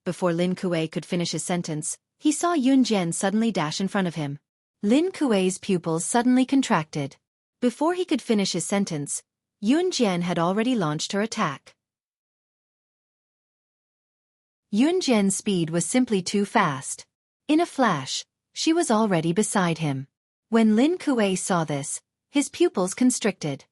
Before Lin Kuei could finish his sentence, he saw Yun Jian suddenly dash in front of him. Lin Kuei's pupils suddenly contracted. Before he could finish his sentence, Yun Jian had already launched her attack. Yun Jian's speed was simply too fast. In a flash, she was already beside him. When Lin Kuei saw this, his pupils constricted.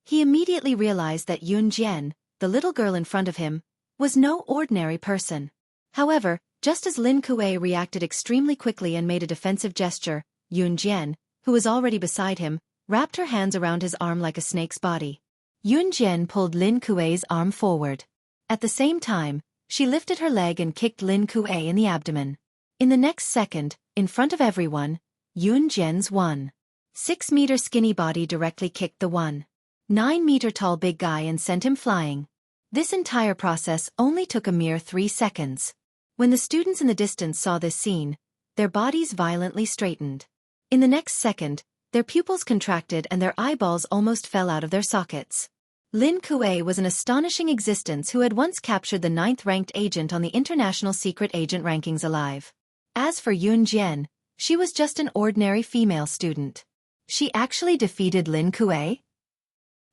He immediately realized that Yun Jian, the little girl in front of him, was no ordinary person. However, just as Lin Kuei reacted extremely quickly and made a defensive gesture, Yun Jian, who was already beside him, wrapped her hands around his arm like a snake's body. Yun Jian pulled Lin Kuei's arm forward. At the same time, she lifted her leg and kicked Lin Kuei in the abdomen. In the next second, in front of everyone, Yun Jian's 1.6-meter skinny body directly kicked the 1.9-meter tall big guy and sent him flying. This entire process only took a mere 3 seconds. When the students in the distance saw this scene, their bodies violently straightened. In the next second, their pupils contracted and their eyeballs almost fell out of their sockets. Lin Kuei was an astonishing existence who had once captured the 9th-ranked agent on the International Secret Agent rankings alive. As for Yun Jian, she was just an ordinary female student. She actually defeated Lin Kuei?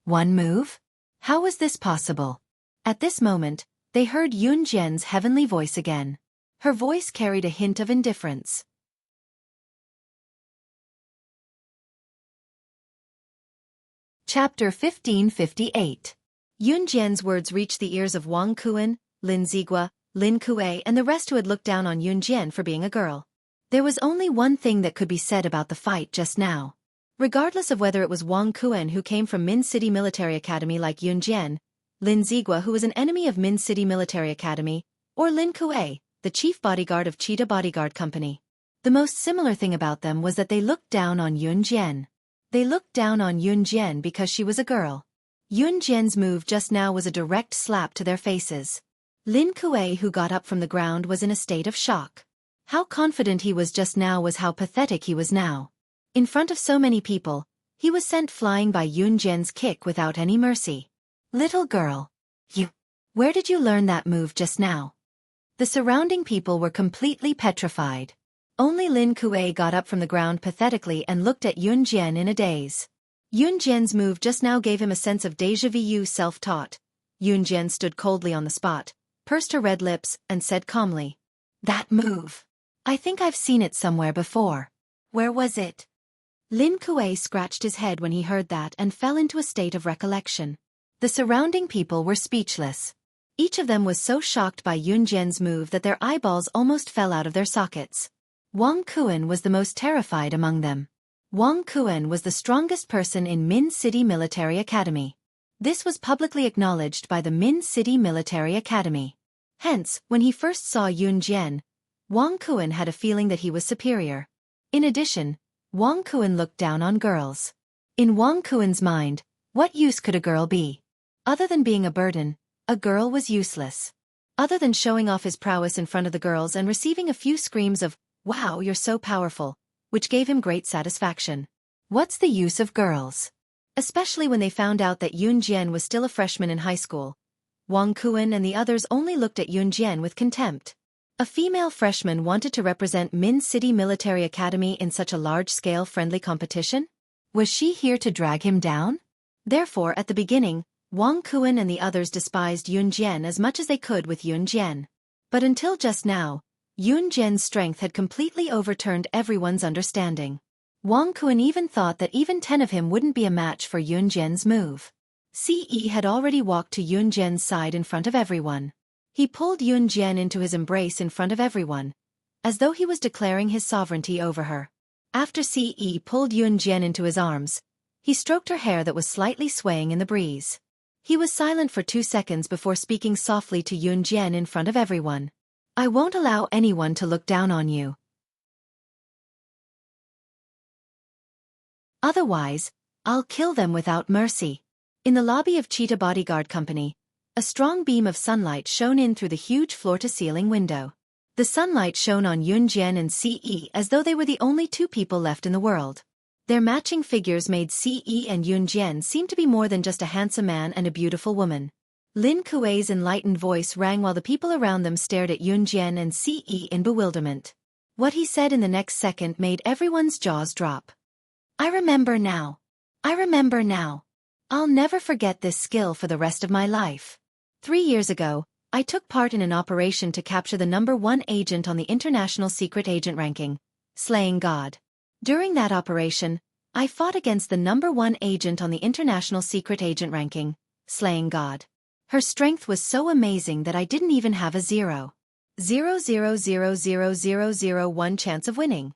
One move? How was this possible? At this moment, they heard Yun Jian's heavenly voice again. Her voice carried a hint of indifference. Chapter 1558. Yun Jian's words reached the ears of Wang Kuan, Lin Zigua, Lin Kuei and the rest who had looked down on Yun Jian for being a girl. There was only one thing that could be said about the fight just now. Regardless of whether it was Wang Kuan who came from Min City Military Academy like Yun Jian, Lin Zigua who was an enemy of Min City Military Academy, or Lin Kuei, the chief bodyguard of Cheetah Bodyguard Company. The most similar thing about them was that they looked down on Yun Jian. They looked down on Yun Jian because she was a girl. Yun Jian's move just now was a direct slap to their faces. Lin Kuei, who got up from the ground, was in a state of shock. How confident he was just now was how pathetic he was now. In front of so many people, he was sent flying by Yun Jian's kick without any mercy. Little girl. Where did you learn that move just now? The surrounding people were completely petrified. Only Lin Kuei got up from the ground pathetically and looked at Yun Jian in a daze. Yun Jian's move just now gave him a sense of déjà vu self-taught. Yun Jian stood coldly on the spot, pursed her red lips, and said calmly, "That move. I think I've seen it somewhere before. Where was it?" Lin Kuei scratched his head when he heard that and fell into a state of recollection. The surrounding people were speechless. Each of them was so shocked by Yun Jian's move that their eyeballs almost fell out of their sockets. Wang Kuan was the most terrified among them. Wang Kuan was the strongest person in Min City Military Academy. This was publicly acknowledged by the Min City Military Academy. Hence, when he first saw Yun Jian, Wang Kuan had a feeling that he was superior. In addition, Wang Kuan looked down on girls. In Wang Kuan's mind, what use could a girl be? Other than being a burden, a girl was useless. Other than showing off his prowess in front of the girls and receiving a few screams of, "Wow, you're so powerful," which gave him great satisfaction. What's the use of girls? Especially when they found out that Yun Jian was still a freshman in high school. Wang Kuan and the others only looked at Yun Jian with contempt. A female freshman wanted to represent Min City Military Academy in such a large-scale friendly competition? Was she here to drag him down? Therefore, at the beginning, Wang Kuan and the others despised Yun Jian as much as they could with Yun Jian. But until just now, Yun Jian's strength had completely overturned everyone's understanding. Wang Kuan even thought that even 10 of him wouldn't be a match for Yun Jian's move. Ce had already walked to Yun Jian's side in front of everyone. He pulled Yun Jian into his embrace in front of everyone, as though he was declaring his sovereignty over her. After Ce pulled Yun Jian into his arms, he stroked her hair that was slightly swaying in the breeze. He was silent for 2 seconds before speaking softly to Yun Jian in front of everyone. "I won't allow anyone to look down on you. Otherwise, I'll kill them without mercy." In the lobby of Cheetah Bodyguard Company, a strong beam of sunlight shone in through the huge floor-to-ceiling window. The sunlight shone on Yun Jian and Ce as though they were the only 2 people left in the world. Their matching figures made Ce and Yun Jian seem to be more than just a handsome man and a beautiful woman. Lin Kuei's enlightened voice rang while the people around them stared at Yun Jian and Ce in bewilderment. What he said in the next second made everyone's jaws drop. "I remember now. I remember now. I'll never forget this skill for the rest of my life. 3 years ago, I took part in an operation to capture the #1 agent on the International Secret Agent ranking, slaying God. During that operation, I fought against the #1 agent on the International Secret Agent ranking, slaying God. Her strength was so amazing that I didn't even have a 0.00000001 chance of winning.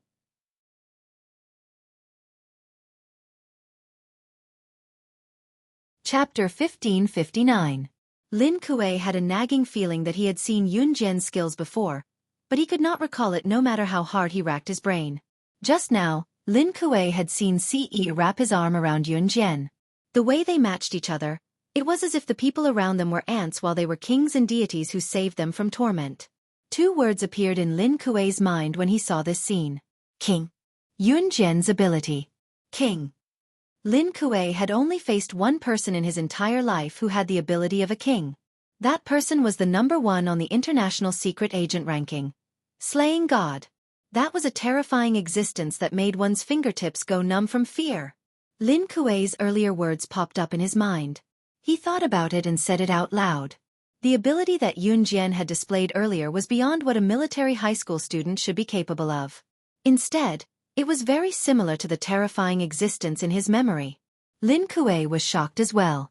Chapter 1559. Lin Kuei had a nagging feeling that he had seen Yun Jian's skills before, but he could not recall it no matter how hard he racked his brain. Just now, Lin Kuei had seen Ce wrap his arm around Yun Jian. The way they matched each other, it was as if the people around them were ants while they were kings and deities who saved them from torment. Two words appeared in Lin Kuei's mind when he saw this scene. King. Yun Jian's ability. King. Lin Kuei had only faced one person in his entire life who had the ability of a king. That person was the number one on the international secret agent ranking. Slaying God. That was a terrifying existence that made one's fingertips go numb from fear. Lin Kuei's earlier words popped up in his mind. He thought about it and said it out loud. The ability that Yun Jian had displayed earlier was beyond what a military high school student should be capable of. Instead, it was very similar to the terrifying existence in his memory. Lin Kuei was shocked as well.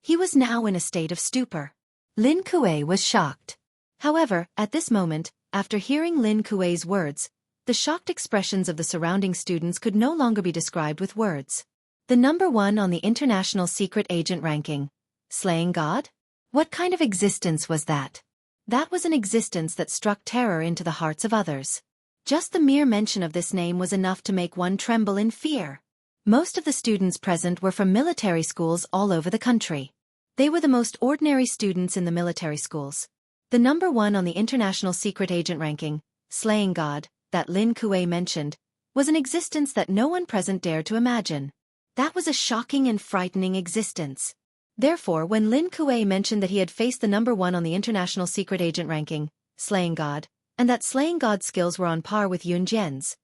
He was now in a state of stupor. Lin Kuei was shocked. However, at this moment, after hearing Lin Kuei's words, the shocked expressions of the surrounding students could no longer be described with words. The number one on the international secret agent ranking. Slaying God? What kind of existence was that? That was an existence that struck terror into the hearts of others. Just the mere mention of this name was enough to make one tremble in fear. Most of the students present were from military schools all over the country. They were the most ordinary students in the military schools. The number one on the international secret agent ranking, Slaying God, that Lin Kuei mentioned, was an existence that no one present dared to imagine. That was a shocking and frightening existence. Therefore, when Lin Kuei mentioned that he had faced the number one on the international secret agent ranking, Slaying God, and that Slaying God's skills were on par with Yun Jian's,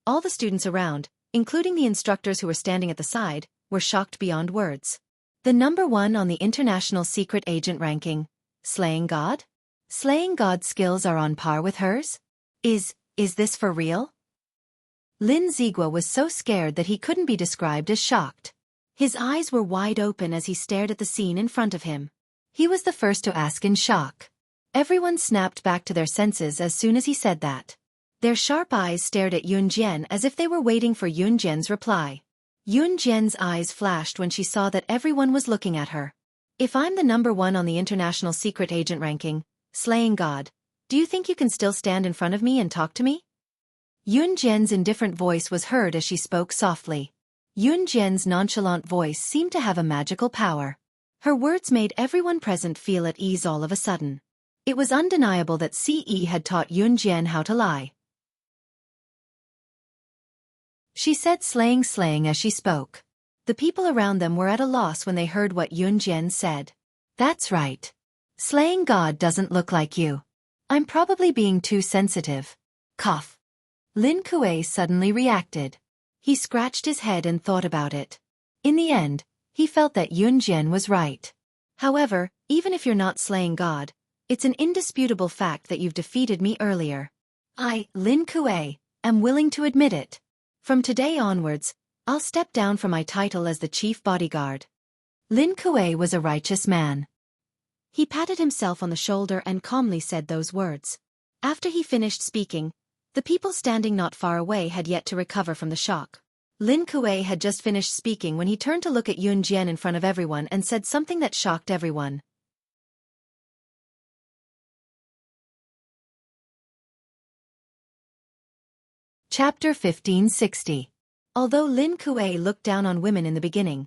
all the students around, including the instructors who were standing at the side, were shocked beyond words. The number one on the international secret agent ranking, Slaying God? Slaying God's skills are on par with hers? Is this for real? Lin Zigua was so scared that he couldn't be described as shocked. His eyes were wide open as he stared at the scene in front of him. He was the first to ask in shock. Everyone snapped back to their senses as soon as he said that. Their sharp eyes stared at Yun Jian as if they were waiting for Yun Jian's reply. Yun Jian's eyes flashed when she saw that everyone was looking at her. If I'm the number one on the international secret agent ranking, Slaying God, do you think you can still stand in front of me and talk to me? Yun Jian's indifferent voice was heard as she spoke softly. Yun Jian's nonchalant voice seemed to have a magical power. Her words made everyone present feel at ease all of a sudden. It was undeniable that Ce had taught Yun Jian how to lie. She said slaying as she spoke. The people around them were at a loss when they heard what Yun Jian said. That's right. Slaying God doesn't look like you. I'm probably being too sensitive. Cough. Lin Kuei suddenly reacted. He scratched his head and thought about it. In the end, he felt that Yun Jian was right. However, even if you're not slaying God, it's an indisputable fact that you've defeated me earlier. I, Lin Kuei, am willing to admit it. From today onwards, I'll step down from my title as the chief bodyguard. Lin Kuei was a righteous man. He patted himself on the shoulder and calmly said those words. After he finished speaking, the people standing not far away had yet to recover from the shock. Lin Kuei had just finished speaking when he turned to look at Yun Jian in front of everyone and said something that shocked everyone. Chapter 1560. Although Lin Kuei looked down on women in the beginning,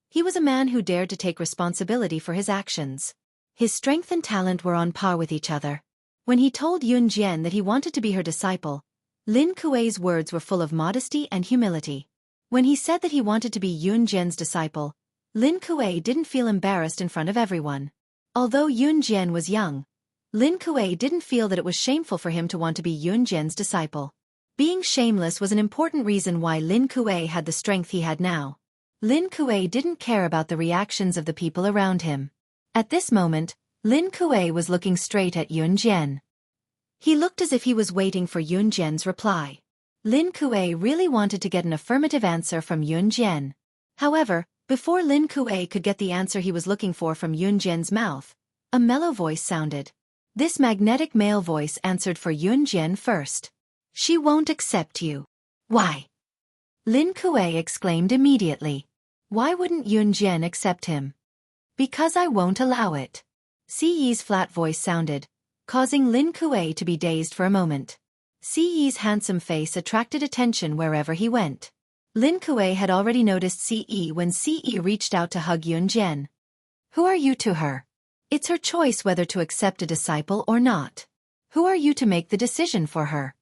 he was a man who dared to take responsibility for his actions. His strength and talent were on par with each other. When he told Yun Jian that he wanted to be her disciple, Lin Kuei's words were full of modesty and humility. When he said that he wanted to be Yun Jian's disciple, Lin Kuei didn't feel embarrassed in front of everyone. Although Yun Jian was young, Lin Kuei didn't feel that it was shameful for him to want to be Yun Jian's disciple. Being shameless was an important reason why Lin Kuei had the strength he had now. Lin Kuei didn't care about the reactions of the people around him. At this moment, Lin Kuei was looking straight at Yun Jian. He looked as if he was waiting for Yun Jian's reply. Lin Kuei really wanted to get an affirmative answer from Yun Jian. However, before Lin Kuei could get the answer he was looking for from Yun Jian's mouth, a mellow voice sounded. This magnetic male voice answered for Yun Jian first. She won't accept you. Why? Lin Kuei exclaimed immediately. Why wouldn't Yunjian accept him? Because I won't allow it. Siyi's flat voice sounded, causing Lin Kuei to be dazed for a moment. Siyi's handsome face attracted attention wherever he went. Lin Kuei had already noticed Siyi when Siyi reached out to hug Yunjian. Who are you to her? It's her choice whether to accept a disciple or not. Who are you to make the decision for her?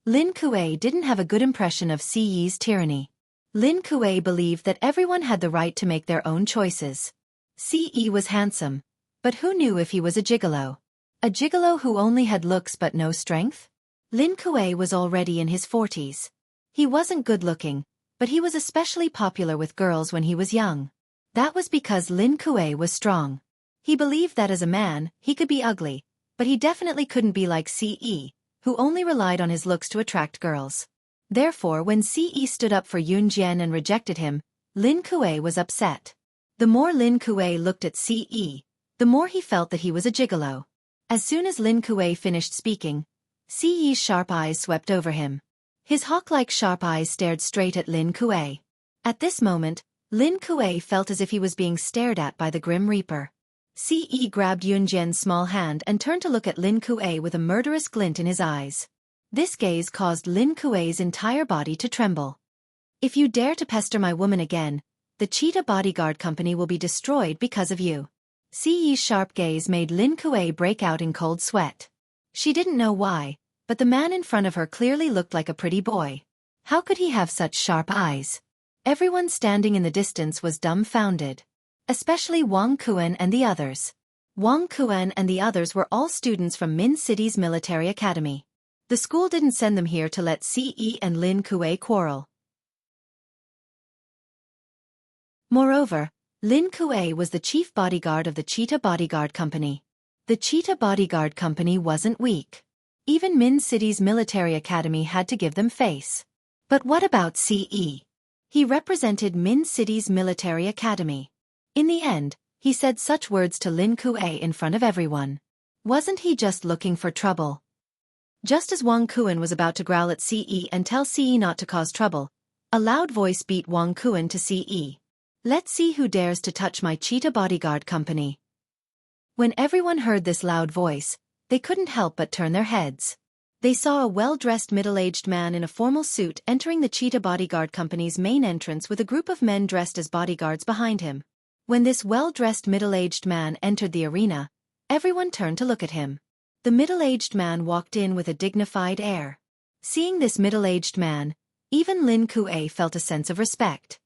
Lin Kuei didn't have a good impression of Siyi's tyranny. Lin Kuei believed that everyone had the right to make their own choices. Siyi was handsome, but who knew if he was a gigolo? A gigolo who only had looks but no strength? Lin Kuei was already in his 40s. He wasn't good-looking, but he was especially popular with girls when he was young. That was because Lin Kuei was strong. He believed that as a man, he could be ugly, but he definitely couldn't be like Siyi, who only relied on his looks to attract girls. Therefore, when Siyi stood up for Yunjian and rejected him, Lin Kuei was upset. The more Lin Kuei looked at Siyi, the more he felt that he was a gigolo. As soon as Lin Kuei finished speaking, Siyi's sharp eyes swept over him. His hawk-like sharp eyes stared straight at Lin Kuei. At this moment, Lin Kuei felt as if he was being stared at by the Grim Reaper. Siyi grabbed Yunjian's small hand and turned to look at Lin Kuei with a murderous glint in his eyes. This gaze caused Lin Kuei's entire body to tremble. If you dare to pester my woman again, the Cheetah Bodyguard Company will be destroyed because of you. Siyi's sharp gaze made Lin Kuei break out in cold sweat. She didn't know why, but the man in front of her clearly looked like a pretty boy. How could he have such sharp eyes? Everyone standing in the distance was dumbfounded. Especially Wang Kuan and the others. Wang Kuan and the others were all students from Min City's military academy. The school didn't send them here to let Siyi and Lin Kuei quarrel. Moreover, Lin Kuei was the chief bodyguard of the Cheetah Bodyguard Company. The Cheetah Bodyguard Company wasn't weak. Even Min City's military academy had to give them face. But what about Siyi? He represented Min City's military academy. In the end, he said such words to Lin Kuei in front of everyone. Wasn't he just looking for trouble? Just as Wang Kuan was about to growl at Siyi and tell Siyi not to cause trouble, a loud voice beat Wang Kuan to Siyi. Let's see who dares to touch my Cheetah Bodyguard Company. When everyone heard this loud voice, they couldn't help but turn their heads. They saw a well-dressed middle-aged man in a formal suit entering the Cheetah Bodyguard Company's main entrance with a group of men dressed as bodyguards behind him. When this well-dressed middle-aged man entered the arena, everyone turned to look at him. The middle-aged man walked in with a dignified air. Seeing this middle-aged man, even Lin Kuei felt a sense of respect.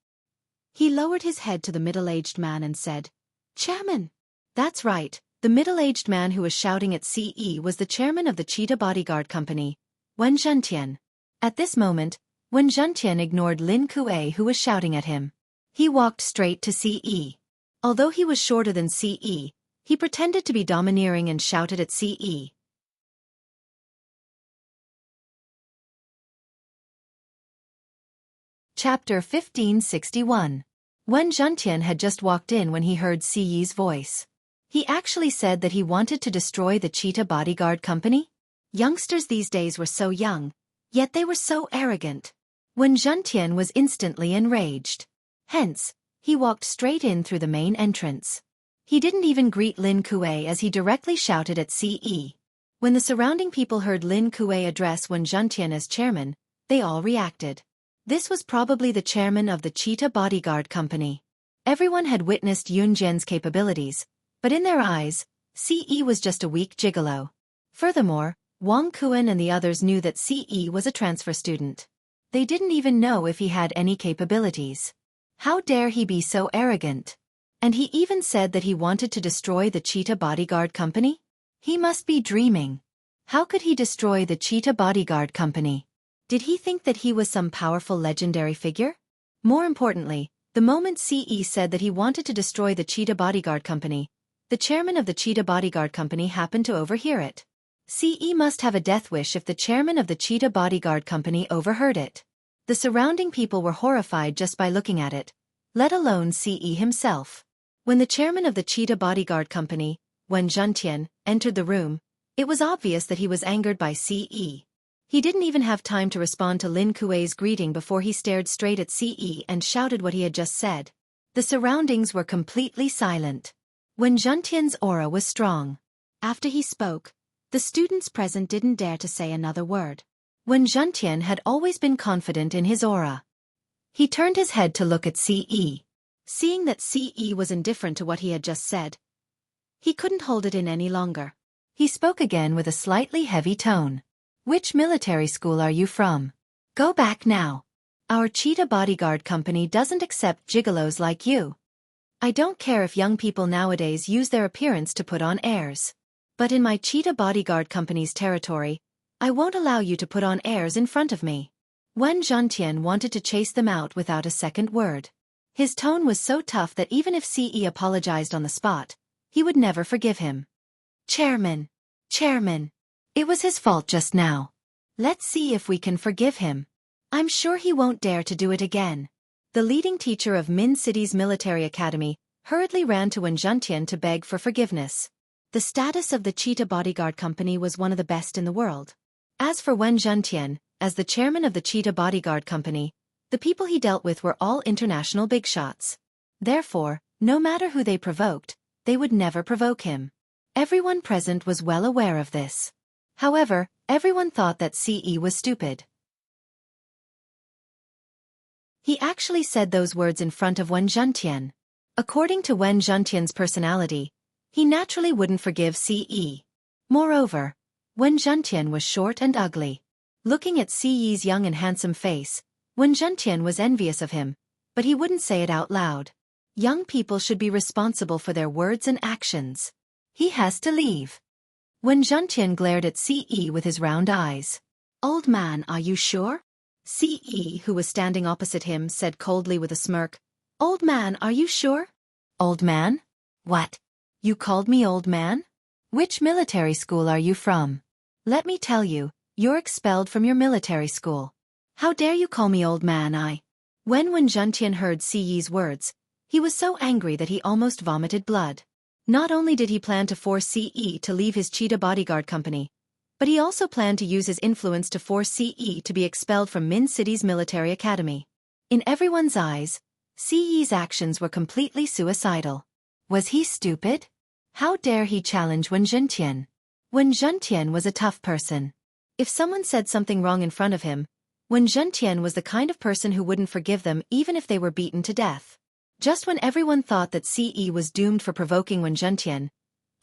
He lowered his head to the middle-aged man and said, "Chairman." That's right, the middle-aged man who was shouting at Siyi was the chairman of the Cheetah Bodyguard Company, Wen Zhentian. At this moment, Wen Zhentian ignored Lin Kuei who was shouting at him. He walked straight to Siyi. Although he was shorter than Siyi, he pretended to be domineering and shouted at Siyi. Chapter 1561. Wen Zhentian had just walked in when he heard Siyi's voice. He actually said that he wanted to destroy the Cheetah Bodyguard Company? Youngsters these days were so young, yet they were so arrogant. Wen Zhentian was instantly enraged. Hence, he walked straight in through the main entrance. He didn't even greet Lin Kuei as he directly shouted at Siyi. When the surrounding people heard Lin Kuei address Wen Zhentian as chairman, they all reacted. This was probably the chairman of the Cheetah Bodyguard Company. Everyone had witnessed Yunjian's capabilities, but in their eyes, Siyi was just a weak gigolo. Furthermore, Wang Kuan and the others knew that Siyi was a transfer student. They didn't even know if he had any capabilities. How dare he be so arrogant? And he even said that he wanted to destroy the Cheetah Bodyguard Company? He must be dreaming. How could he destroy the Cheetah Bodyguard Company? Did he think that he was some powerful legendary figure? More importantly, the moment Siyi said that he wanted to destroy the Cheetah Bodyguard Company, the chairman of the Cheetah Bodyguard Company happened to overhear it. Siyi must have a death wish if the chairman of the Cheetah Bodyguard Company overheard it. The surrounding people were horrified just by looking at it, let alone Siyi himself. When the chairman of the Cheetah Bodyguard Company, Wen Zhentian, entered the room, it was obvious that he was angered by Siyi. He didn't even have time to respond to Lin Kuei's greeting before he stared straight at Siyi and shouted what he had just said. The surroundings were completely silent. Wen Zhentian's aura was strong. After he spoke, the students present didn't dare to say another word. Wen Zhentian had always been confident in his aura. He turned his head to look at Ce. Seeing that Ce was indifferent to what he had just said, he couldn't hold it in any longer. He spoke again with a slightly heavy tone. Which military school are you from? Go back now. Our cheetah bodyguard company doesn't accept gigolos like you. I don't care if young people nowadays use their appearance to put on airs. But in my cheetah bodyguard company's territory, I won't allow you to put on airs in front of me. Wen Zhentian wanted to chase them out without a second word. His tone was so tough that even if Ce apologized on the spot, he would never forgive him. Chairman. It was his fault just now. Let's see if we can forgive him. I'm sure he won't dare to do it again. The leading teacher of Min City's military academy hurriedly ran to Wen Zhentian to beg for forgiveness. The status of the cheetah bodyguard company was one of the best in the world. As for Wen Zhentian, as the chairman of the cheetah bodyguard company, the people he dealt with were all international big shots. Therefore, no matter who they provoked, they would never provoke him. Everyone present was well aware of this. However, everyone thought that Ce was stupid. He actually said those words in front of Wen Zhentian. According to Wen Zhentian's personality, he naturally wouldn't forgive Ce. Moreover, Wen Zhentian was short and ugly. Looking at Ce's young and handsome face, Wen Zhentian was envious of him, but he wouldn't say it out loud. Young people should be responsible for their words and actions. He has to leave. Wen Zhentian glared at Ce with his round eyes. Old man, are you sure? Ce, who was standing opposite him, said coldly with a smirk. Old man, are you sure? Old man? What? You called me old man? Which military school are you from? Let me tell you, you're expelled from your military school. How dare you call me old man? When Wen Zhentian heard Ce's words, he was so angry that he almost vomited blood. Not only did he plan to force Ce to leave his cheetah bodyguard company, but he also planned to use his influence to force Ce to be expelled from Min City's military academy. In everyone's eyes, Ce's actions were completely suicidal. Was he stupid? How dare he challenge Wen Zhentian? Wen Zhentian was a tough person. If someone said something wrong in front of him, Wen Zhentian was the kind of person who wouldn't forgive them even if they were beaten to death. Just when everyone thought that Ce was doomed for provoking Wen Zhentian,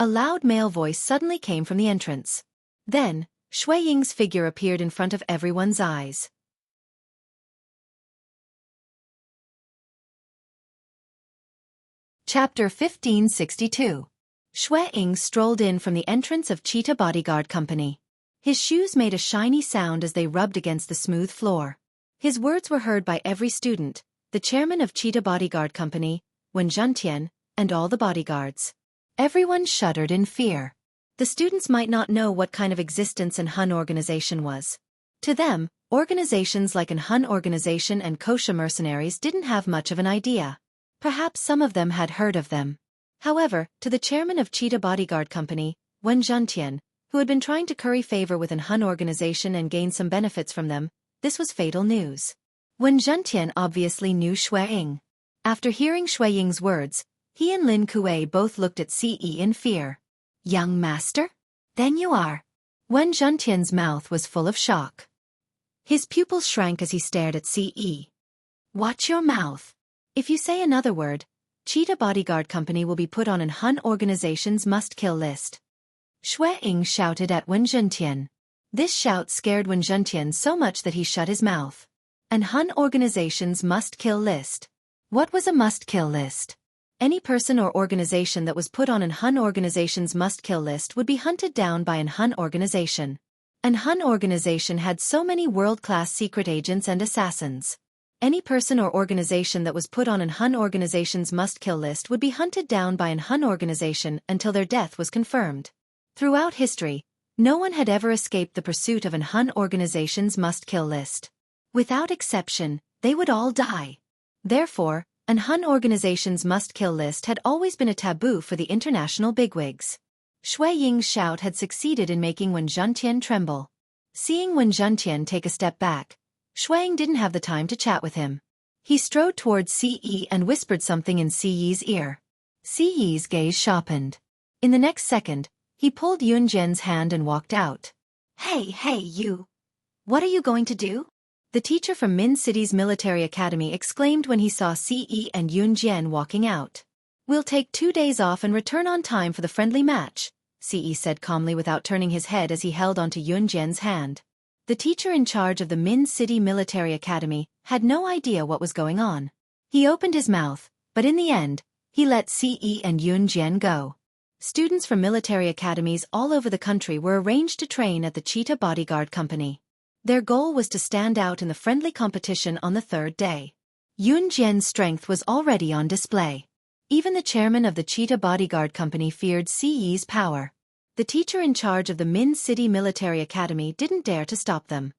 a loud male voice suddenly came from the entrance. Then, Xueqing's figure appeared in front of everyone's eyes. Chapter 1562. Xueqing strolled in from the entrance of Cheetah Bodyguard Company. His shoes made a shiny sound as they rubbed against the smooth floor. His words were heard by every student, the chairman of Cheetah Bodyguard Company, Wen Zhentian, and all the bodyguards. Everyone shuddered in fear. The students might not know what kind of existence an Hun organization was. To them, organizations like an Hun organization and kosher mercenaries didn't have much of an idea. Perhaps some of them had heard of them. However, to the chairman of Cheetah Bodyguard Company, Wen Zhentian, who had been trying to curry favor with an Hun organization and gain some benefits from them, this was fatal news. Wen Zhentian obviously knew Xueqing. After hearing Xueqing's words, he and Lin Kuei both looked at Ce in fear. Young master? Then you are. Wen Zhentian's mouth was full of shock. His pupils shrank as he stared at Ce. Watch your mouth. If you say another word, Cheetah Bodyguard Company will be put on an Hun organization's must-kill list. Xueqing shouted at Wen Zhentian. This shout scared Wen Zhentian so much that he shut his mouth. An Hun organization's must-kill list. What was a must-kill list? Any person or organization that was put on an Hun organization's must-kill list would be hunted down by an Hun organization. An Hun organization had so many world-class secret agents and assassins. Any person or organization that was put on an Hun organization's must-kill list would be hunted down by an Hun organization until their death was confirmed. Throughout history, no one had ever escaped the pursuit of an Hun organization's must-kill list. Without exception, they would all die. Therefore, an Hun organization's must-kill list had always been a taboo for the international bigwigs. Xueqing's shout had succeeded in making Wen Zhentian tremble. Seeing Wen Zhentian take a step back, Xueqing didn't have the time to chat with him. He strode towards Ce and whispered something in Ce's ear. Ce's gaze sharpened. In the next second, he pulled Yunjian's hand and walked out. Hey, you! What are you going to do? The teacher from Min City's military academy exclaimed when he saw Ce and Yunjian walking out. We'll take 2 days off and return on time for the friendly match, Ce said calmly without turning his head as he held onto Yunjian's hand. The teacher in charge of the Min City Military Academy had no idea what was going on. He opened his mouth, but in the end, he let Ce and Yunjian go. Students from military academies all over the country were arranged to train at the Cheetah Bodyguard Company. Their goal was to stand out in the friendly competition on the 3rd day. Yunjian's strength was already on display. Even the chairman of the Cheetah Bodyguard Company feared Ce's power. The teacher in charge of the Min City Military Academy didn't dare to stop them.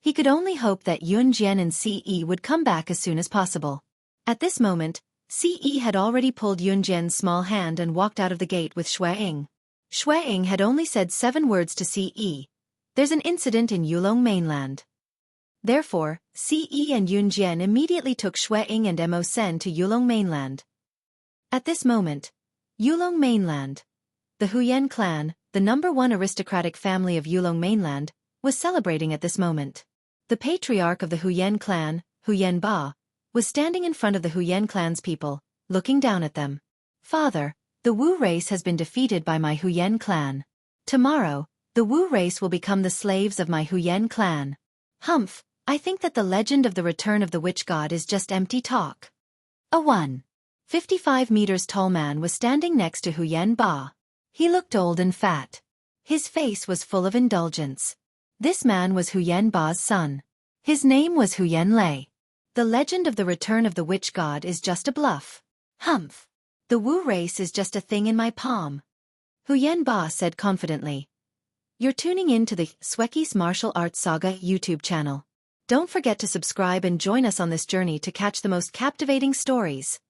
He could only hope that Yunjian and Ce would come back as soon as possible. At this moment, Ce had already pulled Yunjian's small hand and walked out of the gate with Xueqi. Xueqi had only said 7 words to Ce. There's an incident in Yulong mainland. Therefore, Ce and Yunjian immediately took Xueqi and Mo Sen to Yulong mainland. At this moment, Yulong mainland, the Huyen clan, the #1 aristocratic family of Yulong mainland, was celebrating at this moment. The patriarch of the Huyen clan, Huyen Ba, was standing in front of the Huyen clan's people, looking down at them. Father, the Wu race has been defeated by my Huyen clan. Tomorrow, the Wu race will become the slaves of my Huyen clan. Humph, I think that the legend of the return of the witch god is just empty talk. A 1.55 meters tall man was standing next to Huyen Ba. He looked old and fat. His face was full of indulgence. This man was Huyen Ba's son. His name was Huyen Lei. The legend of the return of the witch god is just a bluff. Humph. The Wu race is just a thing in my palm. Huyen Ba said confidently. You're tuning in to the Xueqi's Martial Arts Saga YouTube channel. Don't forget to subscribe and join us on this journey to catch the most captivating stories.